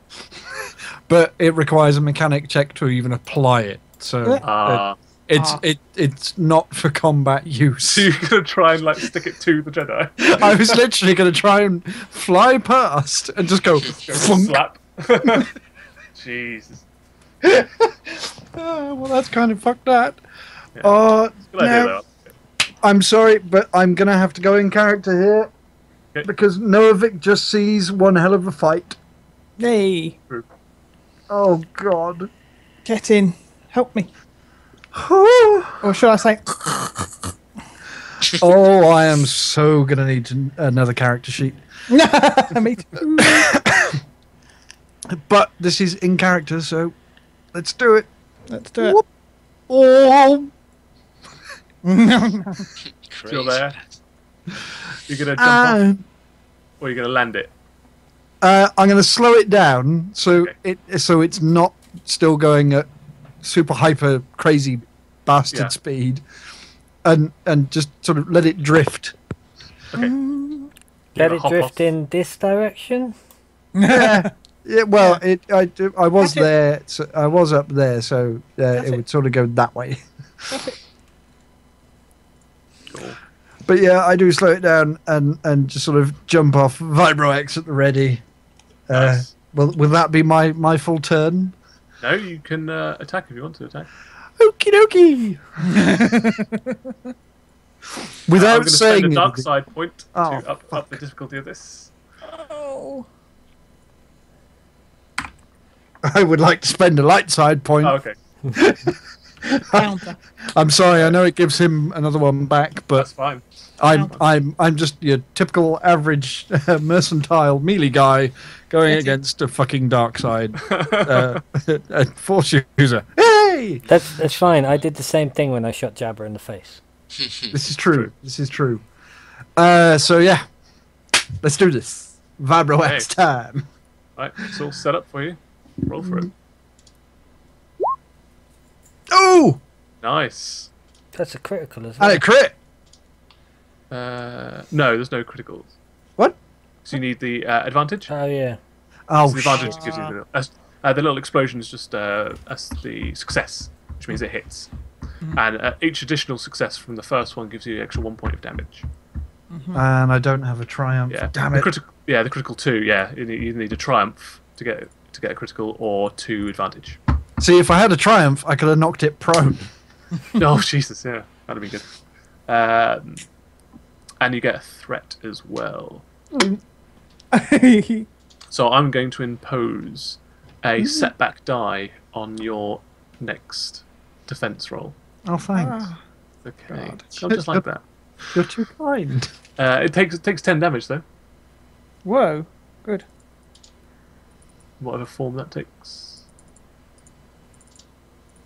But it requires a mechanic check to even apply it. So it's not for combat use. So you're gonna try and like stick it to the Jedi? I was literally gonna try and fly past and just go slap. Jesus. Well, that's kind of fucked that. Yeah. No, I'm sorry, but I'm gonna have to go in character here because Novik just sees one hell of a fight. Hey. Oh God. Get in. Help me. Or should I say? Oh, I am so gonna need another character sheet. Me too. But this is in character, so let's do it. Let's do it. Whoop. Oh. Still there? You're gonna jump off, or you're gonna land it? I'm gonna slow it down so it's not still going at super hyper crazy bastard speed, and just sort of let it drift. Okay. Let it drift in this direction. Yeah, well, I was there. So I was up there, so it would sort of go that way. Cool. But yeah, I do slow it down and just sort of jump off Vibro X at the ready. Nice. Will that be my full turn? No, you can attack if you want to attack. Okie dokie. Without saying spend a dark side point to up the difficulty of this. Oh. I would like to spend a light side point. Oh, okay. I'm sorry, I know it gives him another one back, but that's fine. I'm just your typical average mercantile melee guy going against a fucking dark side force user. Hey! That's fine. I did the same thing when I shot Jabba in the face. This is true. This is true. So yeah, let's do this. Vibro X time. Right, it's all set up for you. Roll for it. Oh! Nice. That's a critical as well. And a crit. No, there's no criticals. What? So you need the advantage. Oh yeah. Oh, so the advantage gives you the little explosion is just as the success, which means it hits. And each additional success from the first one gives you an extra 1 point of damage. And I don't have a triumph. Yeah. Damn it. The critical 2. Yeah, you need a triumph to get a critical or 2 advantage. See, if I had a triumph, I could have knocked it prone. Oh Jesus, yeah, that'd be good. And you get a threat as well. So I'm going to impose a setback die on your next defense roll. Oh, thanks. Okay. I'll just like that. You're too kind. It takes 10 damage though. Whoa. Good. Whatever form that takes.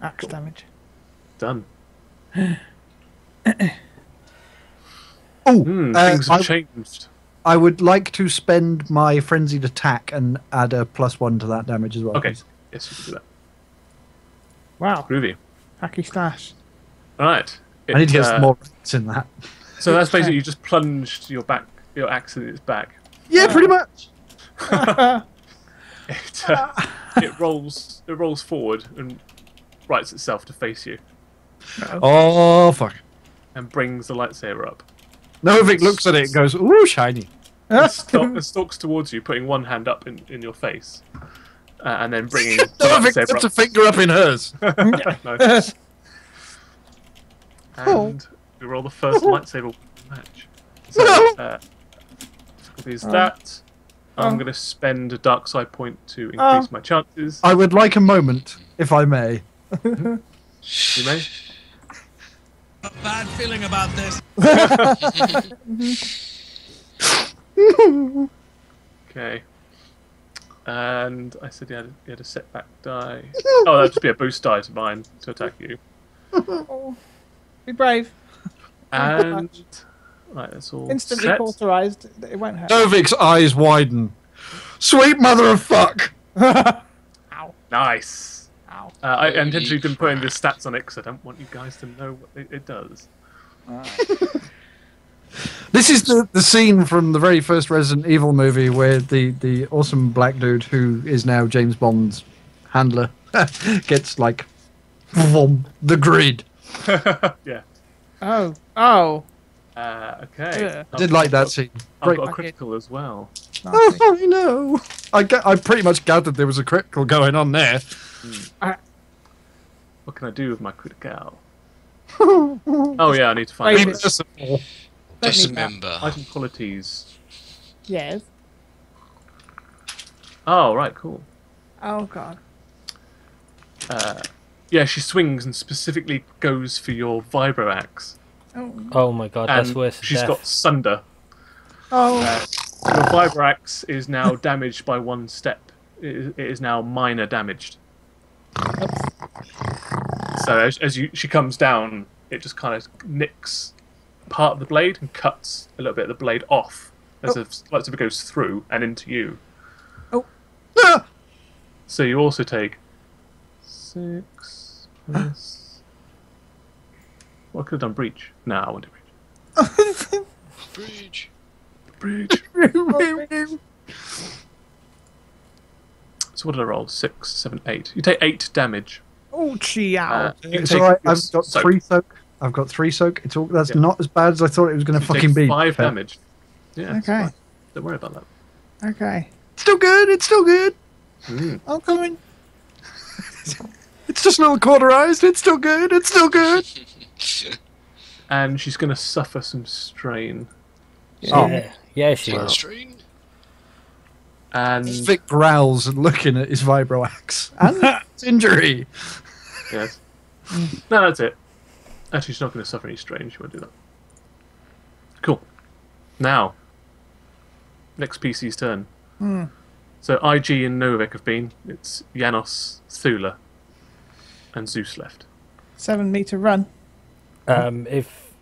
Axe damage. Done. Things have changed. I would like to spend my frenzied attack and add a +1 to that damage as well. Okay. Please. Yes, you can do that. Wow. Groovy. Hacky stash. Alright. I need to get some more ranks in that. So that's basically you just plunged your axe in its back. Yeah, pretty much. It rolls forward and rights itself to face you. Oh, fuck. And brings the lightsaber up. Novik looks at it and goes, ooh, shiny. And stalks towards you, putting one hand up in your face. And then bringing the Novik lightsaber puts a finger up in hers. No. And we roll the first lightsaber match. So, is that. I'm going to spend a dark side point to increase my chances. I would like a moment, if I may. You may. A bad feeling about this. Okay. And I said you had a setback die. Oh, that'd just be a boost die to mine to attack you. Be brave. And right, that's all Instantly set. cauterized. It won't hurt. Novik's eyes widen. Sweet mother of fuck! Ow. Nice. Ow. I intentionally didn't put in the stats on it because I don't want you guys to know what it does. This is the scene from the very first Resident Evil movie where the awesome black dude who is now James Bond's handler gets like the grid. Yeah. Oh. Okay. Yeah. I did like that scene. I've Great. got a critical as well. Oh, I know. I pretty much gathered there was a critical going on there. What can I do with my critical? Oh yeah, I need to find Wait, it. Dismember. Item qualities. Yes. Oh right, cool. Oh god. Yeah, she swings and specifically goes for your vibro axe. Oh my god, that's And worse than she's death. got sunder. Oh. Your vibro axe is now damaged by 1 step. It is now minor damaged. So as she comes down, it just kind of nicks part of the blade and cuts a little bit of the blade off as the lightsaber goes through and into you. Oh. So you also take 6 plus. Well, I could have done breach. No, I won't do breach. Breach. So what did I roll? 6, 7, 8. You take 8 damage. Oh, chiao. You can It's take alright. your I've got soak. 3 soak. I've got 3 soak. It's all. That's not as bad as I thought it was going to You fucking take be. 5 Fair. damage. Yeah. it's Okay. fine. Don't worry about that. Okay. Still good. It's still good. I'm coming. It's just a little cauterized. It's still good. It's still good. And she's going to suffer some strain. Yeah, she will. Strain. And Vic growls and looking at his vibro axe and its injury. yes. No, that's it. Actually, she's not going to suffer any strain. She won't do that. Cool. Now, next PC's turn. So IG and Novik have been. It's Janos, Thula, and Zeus left. 7 meter run. If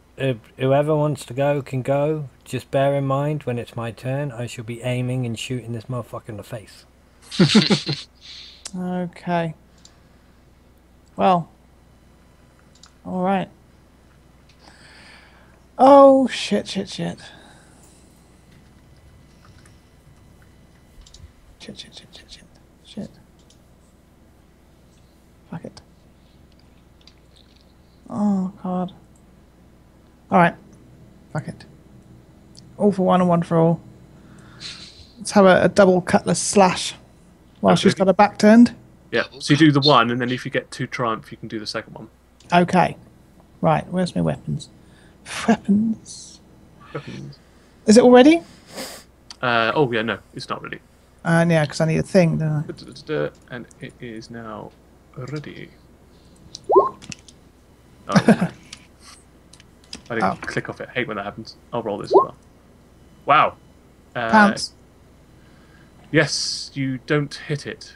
whoever wants to go can go. Just bear in mind when it's my turn, I shall be aiming and shooting this motherfucker in the face. Okay. Well. All right. Oh shit! Shit! Fuck it. Oh god. All right. Fuck it. All for one and one for all. Let's have a double cutlass slash while she's got her back turned. Yeah. So you do the one, and then if you get 2 triumph, you can do the second one. Okay. Right, where's my weapons? Weapons. Is it all ready? Oh yeah, no, it's not ready. Yeah, because I need a thing, don't I? And it is now ready. Oh, man. I didn't click off it. I hate when that happens. I'll roll this as well. Wow. Pounce. Yes, you don't hit it.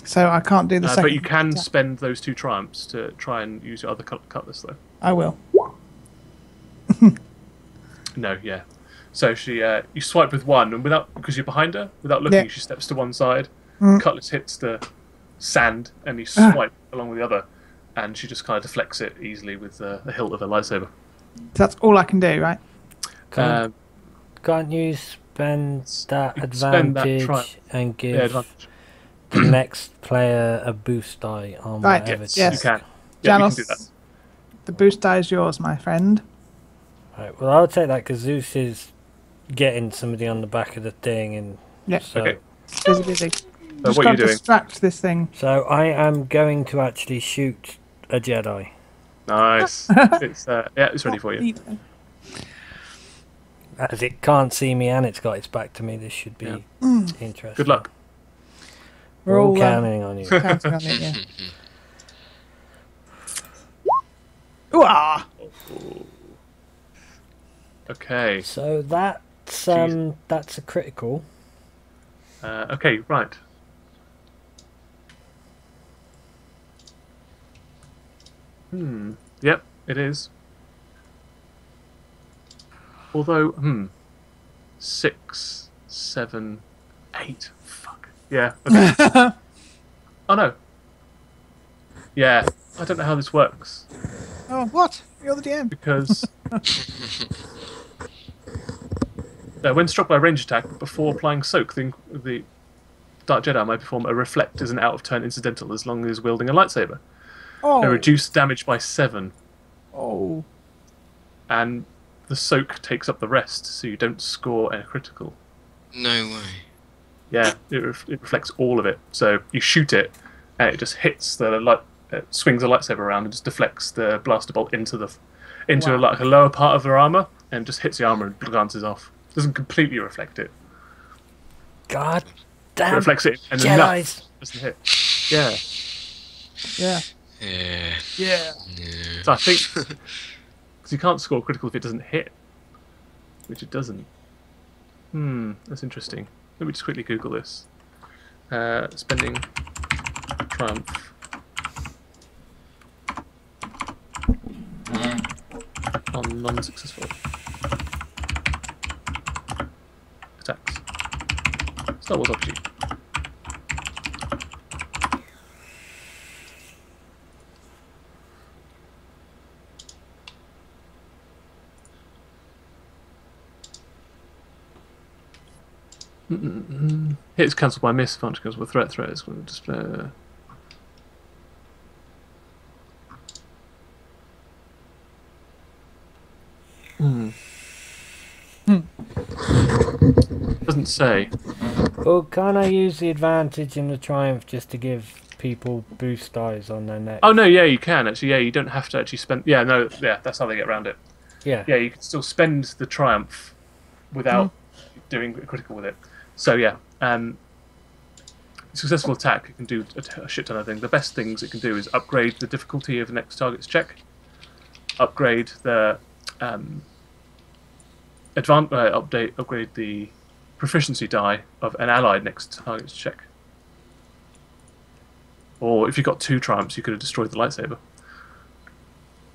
So I can't do the second. But you can spend those 2 triumphs to try and use your other cutlass, though. I will. No, yeah. So she, you swipe with one, and because you're behind her, without looking, she steps to one side. Cutlass hits the sand, and you swipe along with the other, and she just kind of deflects it easily with the hilt of her lightsaber. That's all I can do, right? Can't you spend that advantage and give the next player a boost die on whatever? Yes, you can. Yeah, Janos, you can do that. The boost die is yours, my friend. Right, well, I'll take that because Zeus is getting somebody on the back of the thing, and okay. Busy. So what are you doing? Distract this thing. So I am going to actually shoot a Jedi. Nice. It's ready for you. As it can't see me and it's got its back to me, this should be interesting. Good luck. We're all counting on you. Counting on it, yeah. Ooh-ah! Okay. So that's a critical. Okay, right. Yep, it is. Although, 6, 7, 8. Fuck. Yeah. Okay. Oh no. Yeah, I don't know how this works. Oh, what? You're the DM. Because when struck by a range attack, before applying soak, the Dark Jedi might perform a reflect as an out-of-turn incidental as long as wielding a lightsaber. Oh. They reduce damage by 7. Oh. And the soak takes up the rest, so you don't score a critical. No way. Yeah, it reflects all of it. So you shoot it, and it just hits the light. It swings the lightsaber around and just deflects the blaster bolt into like a lower part of their armor, and just hits the armor and glances off. Doesn't completely reflect it. God damn. It reflects it and enough doesn't hit. Yeah. Yeah. Yeah. Yeah. So I think because you can't score critical if it doesn't hit, which it doesn't. That's interesting. Let me just quickly Google this. Spending triumph on non-successful attacks. Star Wars RPG. Hits cancelled by miss. Function goes with threat. Threat is going to display. Doesn't say. Well, can I use the advantage in the triumph just to give people boost dice on their neck? Oh no, yeah, you can actually. Yeah, you don't have to actually spend. Yeah, no, yeah, that's how they get around it. Yeah. Yeah, you can still spend the triumph without doing a critical with it. So yeah, successful attack, it can do a shit ton of things. The best things it can do is upgrade the difficulty of the next target's check, upgrade the upgrade the proficiency die of an allied next target's check. Or if you got 2 triumphs, you could have destroyed the lightsaber.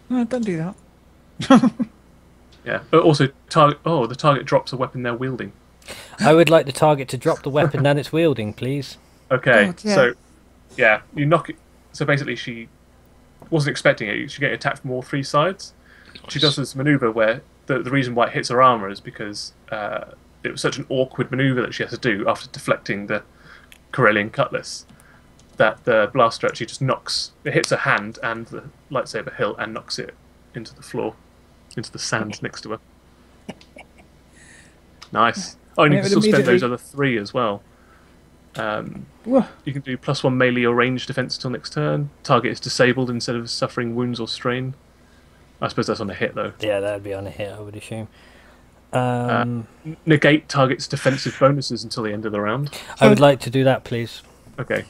No, don't do that. Yeah. Also, the target drops a weapon they're wielding. I would like the target to drop the weapon that it's wielding, please. Okay, God, yeah. So yeah, you knock it. So basically, she wasn't expecting it. She get attacked from all 3 sides. Nice. She does this maneuver where the reason why it hits her armor is because it was such an awkward maneuver that she has to do after deflecting the Corellian cutlass that the blaster actually just it hits her hand and the lightsaber hilt and knocks it into the floor, into the sand next to her. Nice. Oh, and you can still spend those other 3 as well. You can do +1 melee or range defense until next turn. Target is disabled instead of suffering wounds or strain. I suppose that's on a hit, though. Yeah, that'd be on a hit, I would assume. Negate target's defensive bonuses until the end of the round. I would like to do that, please. Okay.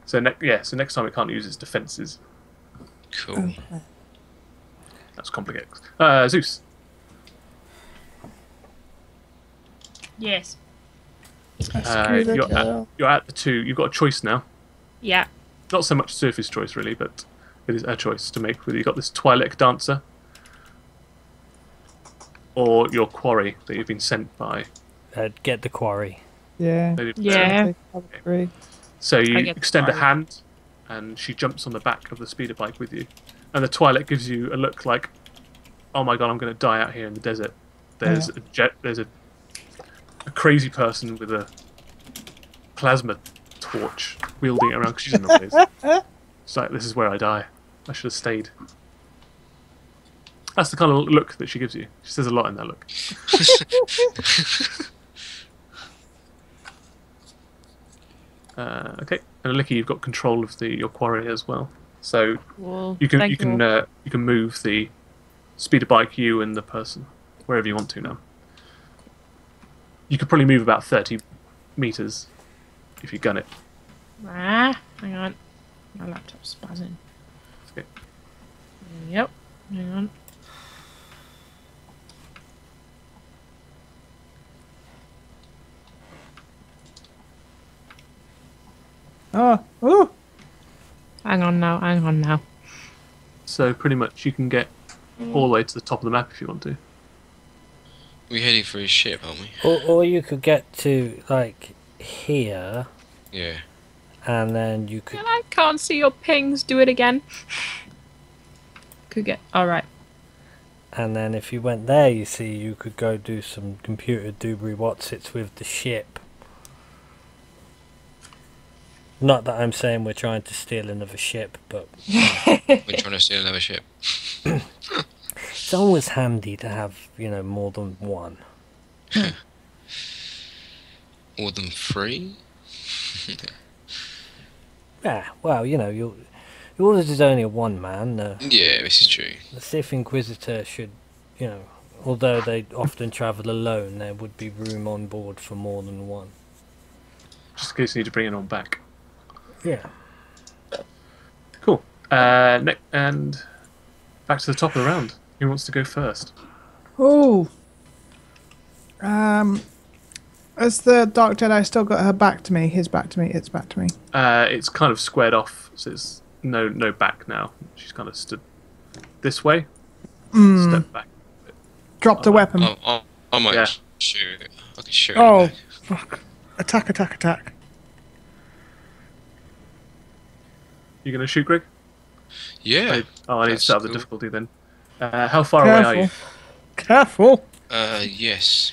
So next time it can't use its defenses. Cool. That's complicated. Zeus. Yes. You're at the 2. You've got a choice now. Yeah. Not so much Sophie's choice, really, but it is a choice to make. Whether you've got this Twi'lek dancer or your quarry that you've been sent by. Get the quarry. Yeah. Yeah. Agree. So you I get the extend a quarry. hand, and she jumps on the back of the speeder bike with you. And the Twi'lek gives you a look like, oh my god, I'm going to die out here in the desert. There's a crazy person with a plasma torch wielding it around because she's in the place. It's like, this is where I die. I should have stayed. That's the kind of look that she gives you. She says a lot in that look. Okay, and Licky, you've got control of your quarry as well. So Well, you can move the speeder bike, you and the person, wherever you want to now. You could probably move about 30 meters if you gun it. Hang on. My laptop's buzzing. Okay. Yep. Hang on. Oh. Hang on now. So pretty much you can get all the way to the top of the map if you want to. We're heading for his ship, aren't we? Or you could get to, like, here, Yeah. and then you could... And I can't see your pings. Do it again. Could get... Alright. And then if you went there, you see, you could go do some computer doobry whatsits with the ship. Not that I'm saying we're trying to steal another ship, but... We're trying to steal another ship. It's always handy to have, more than one. More than 3? Yeah, well, yours is only a one-man. Yeah, this is true. The Sith Inquisitor should, although they often travel alone, there would be room on board for more than one. Just in case you need to bring it on back. Yeah. Cool. And back to the top of the round. Who wants to go first? Oh. Has the Dark Jedi still got her back to me? His back to me? Its back to me? It's kind of squared off, so it's no back now. She's kind of stood this way. Step back. Dropped a weapon. I might shoot. I can shoot. Oh, fuck. Attack. You going to shoot, Greg? Yeah. I need to set up the difficulty then. How far away are you? Careful. Yes.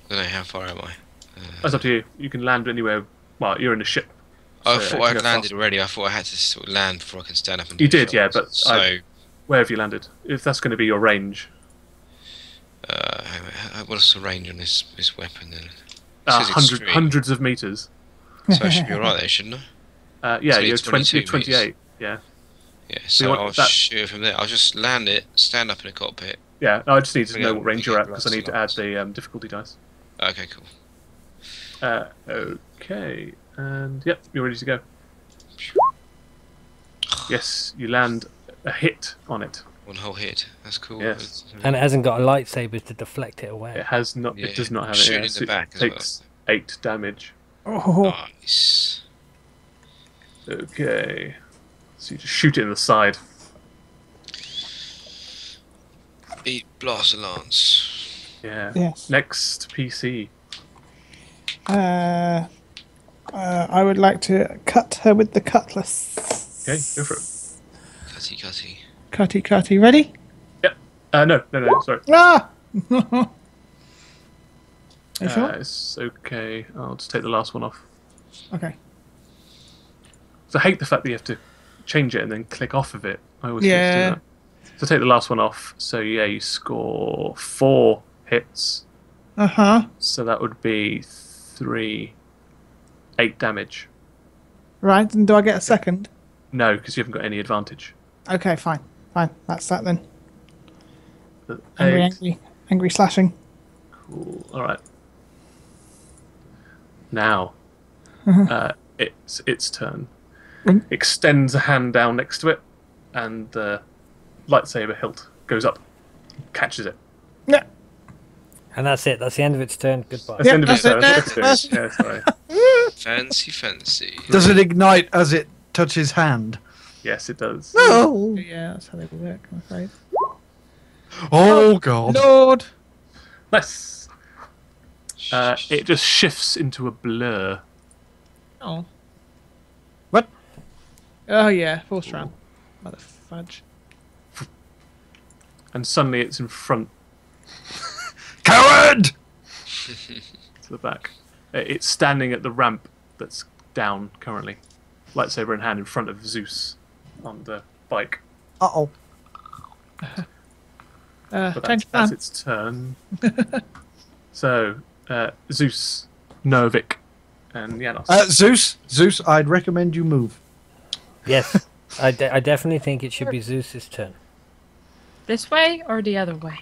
I don't know how far am I. That's up to you. You can land anywhere. Well, you're in a ship. I so thought I'd landed already. I thought I had to sort of land before I can stand up and do You did, shots. yeah, but So, where have you landed? If that's going to be your range. what's the range on this weapon then? It says extreme. Hundreds of meters. So I should be alright there, shouldn't I? Yeah, So you're it's 22 28. Yeah. Yeah, So so you I'll want that- shoot from there. I'll just land it, stand up in a cockpit. Yeah, I just need to Bring know up- what range bring you're up at because I need to add slots. the difficulty dice. Okay, cool. Okay, and yep, you're ready to go. Yes, you land a hit on it. One whole hit. That's cool. Yes. And it hasn't got a lightsaber to deflect it away. It has not. Yeah, It does not have shoot it. in Yes, the it back as well. takes 8 damage. Oh. Nice. Okay, so you just shoot it in the side. Beat Blast Lance. Yeah. Yes. Next PC. I would like to cut her with the cutlass. Okay, go for it. Cutty. Cutty. Ready? Yep. No, sorry. Ah! You sure? It's okay. I'll just take the last one off. Okay. So I hate the fact that you have to change it and then click off of it. I always Yeah. do that. So take the last one off. So yeah, you score 4 hits. Uh-huh. So that would be 8 damage. Right, and do I get a second? No, because you haven't got any advantage. Okay, fine. That's that then. But Angry slashing. Cool. All right. Now, it's its turn. Extends a hand down next to it, and the lightsaber hilt goes up, catches it. Yeah. And that's it. That's the end of its turn. Goodbye. That's the end of its turn. That's That's what it's doing. Yeah, sorry. Fancy. Does it ignite as it touches hand? Yes, it does. No. Yeah, that's how they work, I'm afraid. Oh God. Lord! Nice. It just shifts into a blur. Oh. What? Oh, yeah, force round. Mother fudge. And suddenly it's in front Coward! to the back. It's standing at the ramp that's down currently. Lightsaber in hand in front of Zeus on the bike. Uh-oh. But Change that's plan. its turn. So, Zeus, Novik, and Janos. Zeus, I'd recommend you move. Yes, I definitely think it should be Zeus's turn. This way or the other way?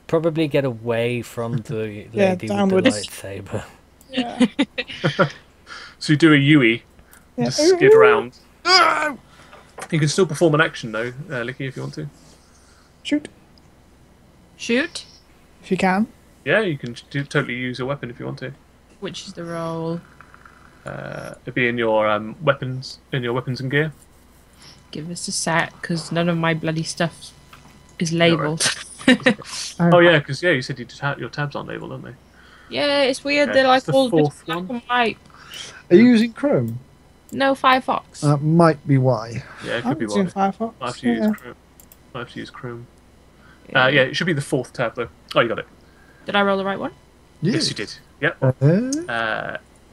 Probably get away from the lady with the downwards. lightsaber. Yeah. So you do a Yui, Yeah. just skid around. You can still perform an action though, Licky, if you want to. Shoot. Shoot? If you can. Yeah, you can totally use your weapon if you want to. Which is the roll? It'd be in your weapons and gear. Give us a sec, because none of my bloody stuff is labelled. Oh yeah, because you said your tabs aren't labelled, aren't they? Yeah, it's weird. Okay, They're like it's the all fourth just black one. and white. Are you using Chrome? No Firefox. That might be why. Yeah, it I'm could be using why. Firefox. I have to use Chrome. I have to use Chrome. Yeah, it should be the fourth tab though. Oh, you got it. Did I roll the right one? Yes, you did. Yep.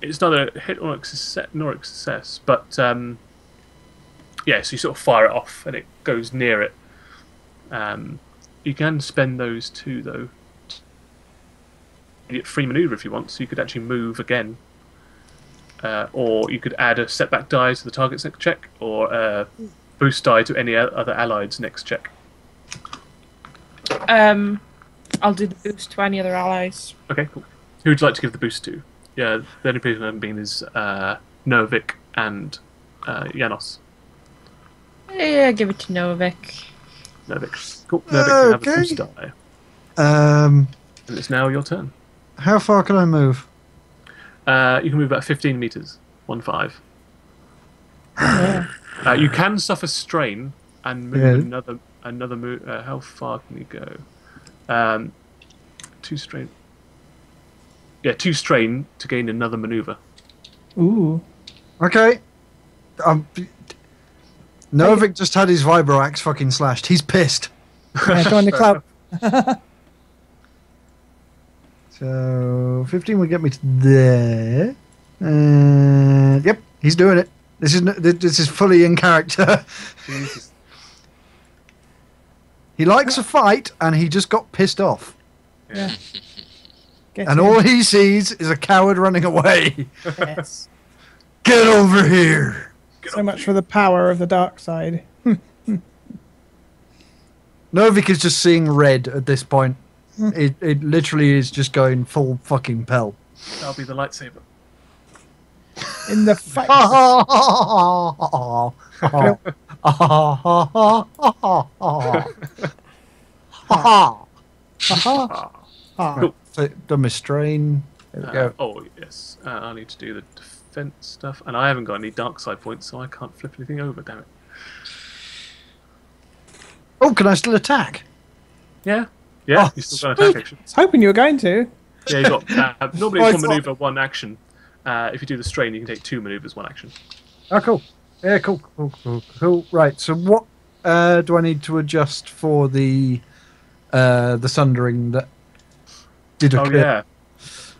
It's not a hit nor a success, but so you sort of fire it off and it goes near it. You can spend those two though. You get free maneuver if you want, so you could actually move again, or you could add a setback die to the target's next check, or a boost die to any other allied's next check. I'll do the boost to any other allies. Okay, cool. Who would you like to give the boost to? Yeah, the only people I'm being is Novik and Janos. Yeah, give it to Novik. Novik. Cool. Novik can have a boost die. And it's now your turn. How far can I move? You can move about 15 meters. 1-5. You can suffer strain and move another move. How far can you go? 2 strain. Yeah, 2 strain to gain another maneuver. Ooh. Okay. Novik just had his vibroaxe fucking slashed. He's pissed. Yeah, join the club. So 15 will get me to there. Yep, he's doing it. This is fully in character. Jesus. He likes a fight, and he just got pissed off. Yeah. And all he sees is a coward running away. Yes. Get over here. So much for the power of the dark side. Novik is just seeing red at this point. It literally is just going full fucking pelt. That'll be the lightsaber. In the face. Cool. So, done my strain. There we go. Oh, yes. I need to do the defense stuff. And I haven't got any dark side points, so I can't flip anything over, damn it. Oh, can I still attack? Yeah. Yeah, you still got an attack action. I was hoping you were going to. Yeah, you got. Normally it's 1 maneuver, 1 action. If you do the strain, you can take 2 maneuvers, 1 action. Oh, cool. Yeah, cool. Right, so what do I need to adjust for the sundering that did occur? Oh, yeah.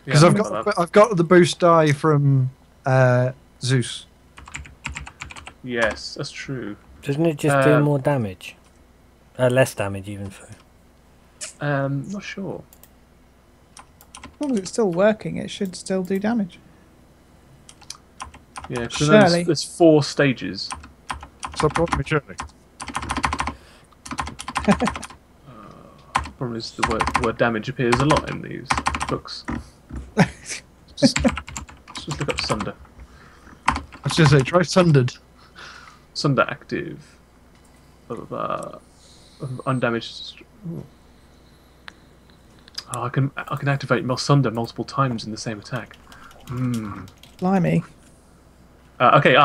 Because I've got the boost die from Zeus. Yes, that's true. Doesn't it just do more damage? Less damage, even so. Not sure. As long as it's still working, it should still do damage. Yeah, because Surely. there's 4 stages. Stop talking to me, Problem is the word damage appears a lot in these books. just look up Sunder. I was just say try sundered. Sunder active. Blah, blah, blah. Undamaged. Ooh. Oh, I can activate Sunder multiple times in the same attack. Blimey. Okay.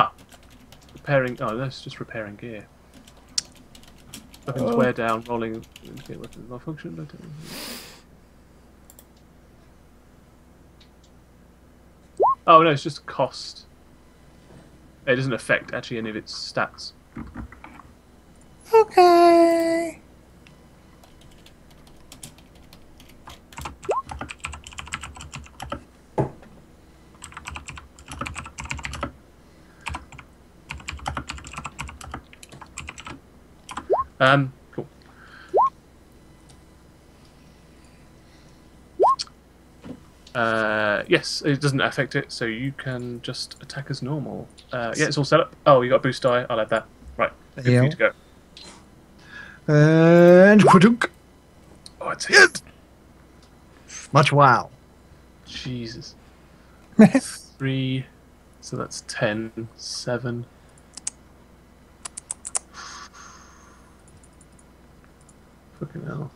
Repairing. Oh, that's just repairing gear. Weapons wear down. Rolling. Indicate weapons malfunction. Oh no, it's just cost. It doesn't affect actually any of its stats. Okay. Cool. Yes, it doesn't affect it, so you can just attack as normal. Yeah, it's all set up. Oh, you got a boost die. I'll add that. Right, good for you to go. And Quaduk. Oh, it's hit. Much wow. Jesus. 3. So that's 10. 7. Fucking hell.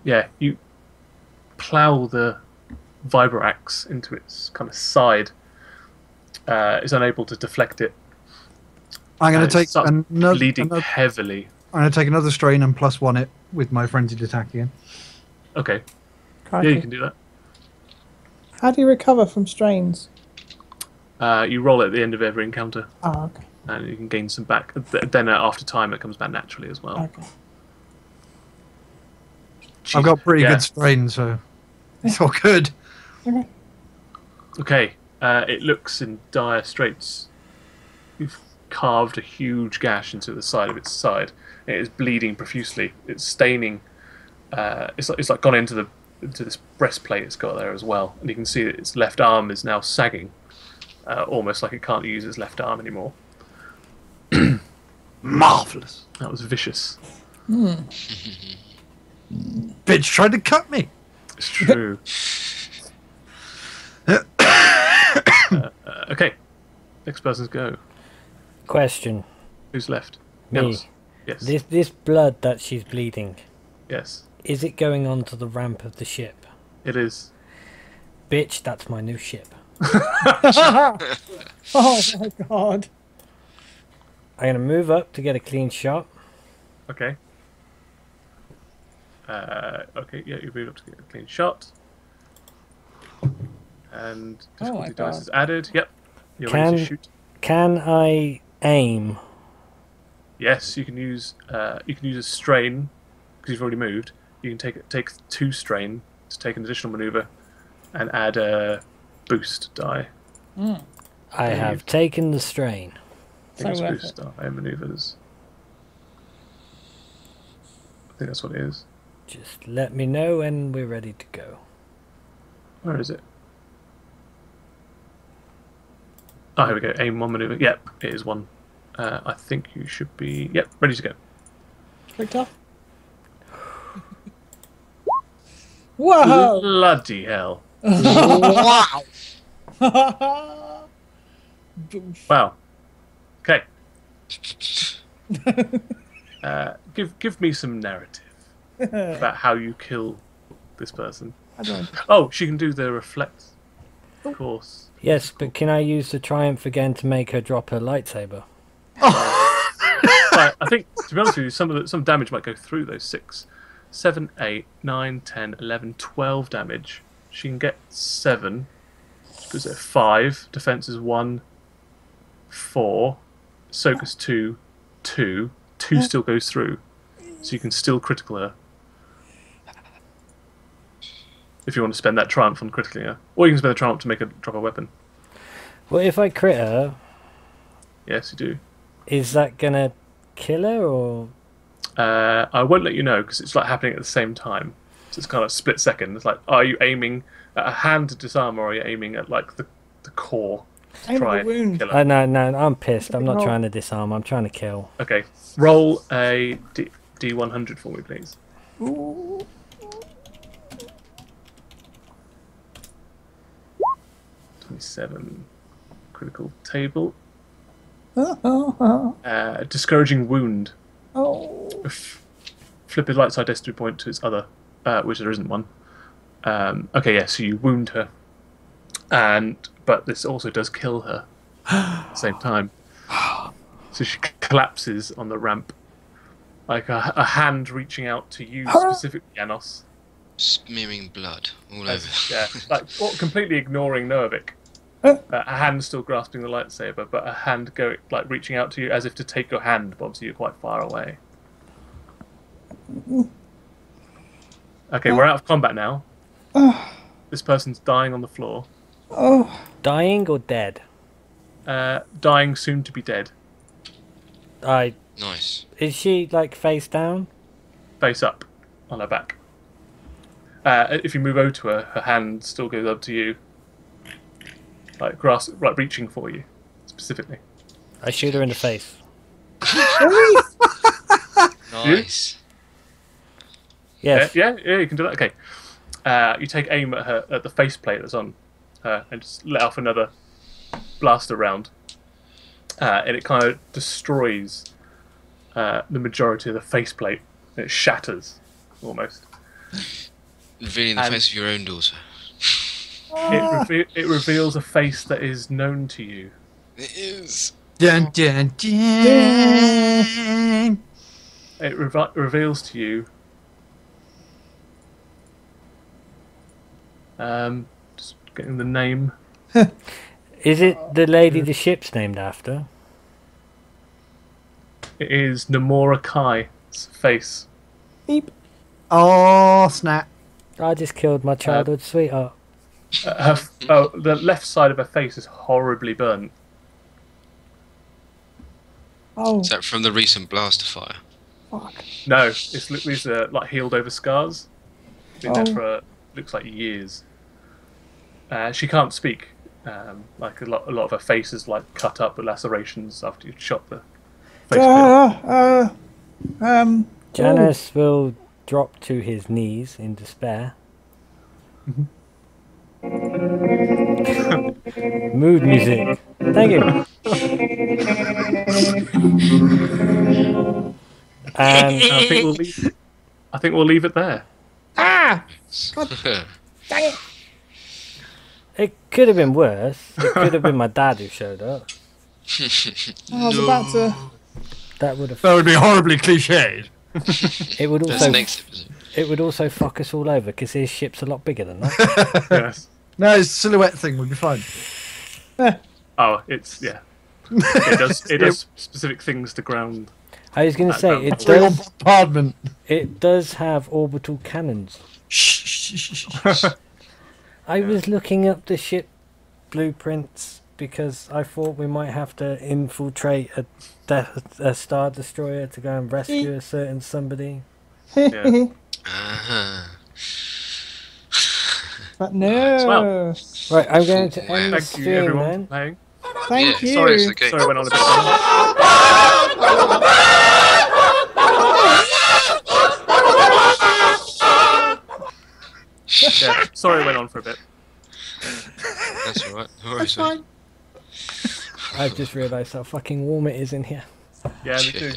Yeah, you plough the Vibrax into its kind of side. It's unable to deflect it. I'm going to take another. Bleeding heavily. I'm going to take another strain and +1 it with my frenzied attack again. Okay. Crikey. Yeah, you can do that. How do you recover from strains? You roll it at the end of every encounter. Oh, okay. And you can gain some back. Then after time, it comes back naturally as well. Okay. I've got pretty good strain, so it's all good. Okay. It looks in dire straits. You've carved a huge gash into the side of its side. It is bleeding profusely. It's staining. It's like gone into this breastplate it's got there as well, and you can see that its left arm is now sagging, almost like it can't use its left arm anymore. Marvelous. That was vicious. Bitch tried to cut me. It's true. Okay. Next person's go. Question. Who's left? Me. Yes. This blood that she's bleeding. Yes. Is it going onto the ramp of the ship? It is. Bitch, that's my new ship. Oh my god. I'm going to move up to get a clean shot. Okay. Okay, yeah, you move up to get a clean shot. And difficulty dice is added. Yep. You're ready to shoot. Can I aim? Yes, you can use a strain because you've already moved. You can take 2 strain to take an additional maneuver, and add a boost die. I have taken the strain. Boost die maneuvers. I think that's what it is. Just let me know when we're ready to go. Where is it? Oh, here we go. Aim 1 maneuver. Yep, it is 1. I think you should be... Yep, ready to go. Victor? Whoa! Bloody hell. Wow! Wow. Okay. Give me some narrative about how you kill this person. I don't. Oh, she can do the reflect, of course. Yes, but can I use the triumph again to make her drop her lightsaber? Right, I think, to be honest with you, some damage might go through those 6. 7, 8, 9, 10, 11, 12 damage. She can get 7. Because at 5, defense is 1, 4, soak is 2, 2. 2 still goes through. So you can still critical her. If you want to spend that triumph on critically her. Or you can spend the triumph to make her drop a weapon. Well, if I crit her... Yes, you do. Is that going to kill her, or...? I won't let you know, because it's like happening at the same time. So it's kind of split second. It's like, are you aiming at a hand to disarm, or are you aiming at like the core to try and kill her? No, I'm pissed. I'm not trying to disarm. I'm trying to kill. Okay, roll a D100 for me, please. Ooh. 27. Critical table. Discouraging wound. Oh. Flip his light side destiny point to its other, which there isn't one. Okay, yeah, so you wound her. But this also does kill her at the same time. So she collapses on the ramp. Like a hand reaching out to you specifically, Janos. Smearing blood all over. Yeah, like completely ignoring Noavik. A hand still grasping the lightsaber, but a hand reaching out to you as if to take your hand, but obviously you're quite far away. Okay, we're out of combat now. This person's dying on the floor. Dying or dead? Dying, soon to be dead. Nice. Is she like face down? Face up, on her back. If you move over to her, her hand still goes up to you. Like reaching for you, specifically. I shoot her in the face. Nice. Yes. Yeah, you can do that. Okay. You take aim at her, at the faceplate that's on her, and just let off another blaster round. And it kind of destroys the majority of the faceplate. It shatters, almost. Revealing the face of your own daughter. It reveals a face that is known to you. It is. Dun, dun, dun. It reveals to you. Just getting the name. Is it the lady the ship's named after? It is Namora Kai's face. Beep. Oh, snap. I just killed my childhood sweetheart. The left side of her face is horribly burnt. Oh. Is that from the recent blaster fire? Fuck. No, these are like healed over scars. Been there for looks like years. She can't speak. Like a lot of her face is like cut up with lacerations after you'd shot the face. Janice will drop to his knees in despair. Mood music. Thank you. And I think we'll leave it there. God dang it. It could have been worse. It could have been my dad who showed up. I was about to. That would have. That would be horribly cliched. It would also. Next episode. It would also fuck us all over because his ship's a lot bigger than that. Yes. No, it's a silhouette thing. We'll be fine. Oh, it's yeah. It does specific things to ground. I was going to say it does have orbital cannons. I was looking up the ship blueprints because I thought we might have to infiltrate a Star Destroyer to go and rescue a certain somebody. Yeah. But no. Well. Right, I'm going to end the Thank you, stream everyone, then. for playing. Thank you. Sorry, it's the game. Sorry, I went on a bit yeah, sorry, I went on for a bit. That's alright. That's fine. I've just realised how fucking warm it is in here. Yeah, me too.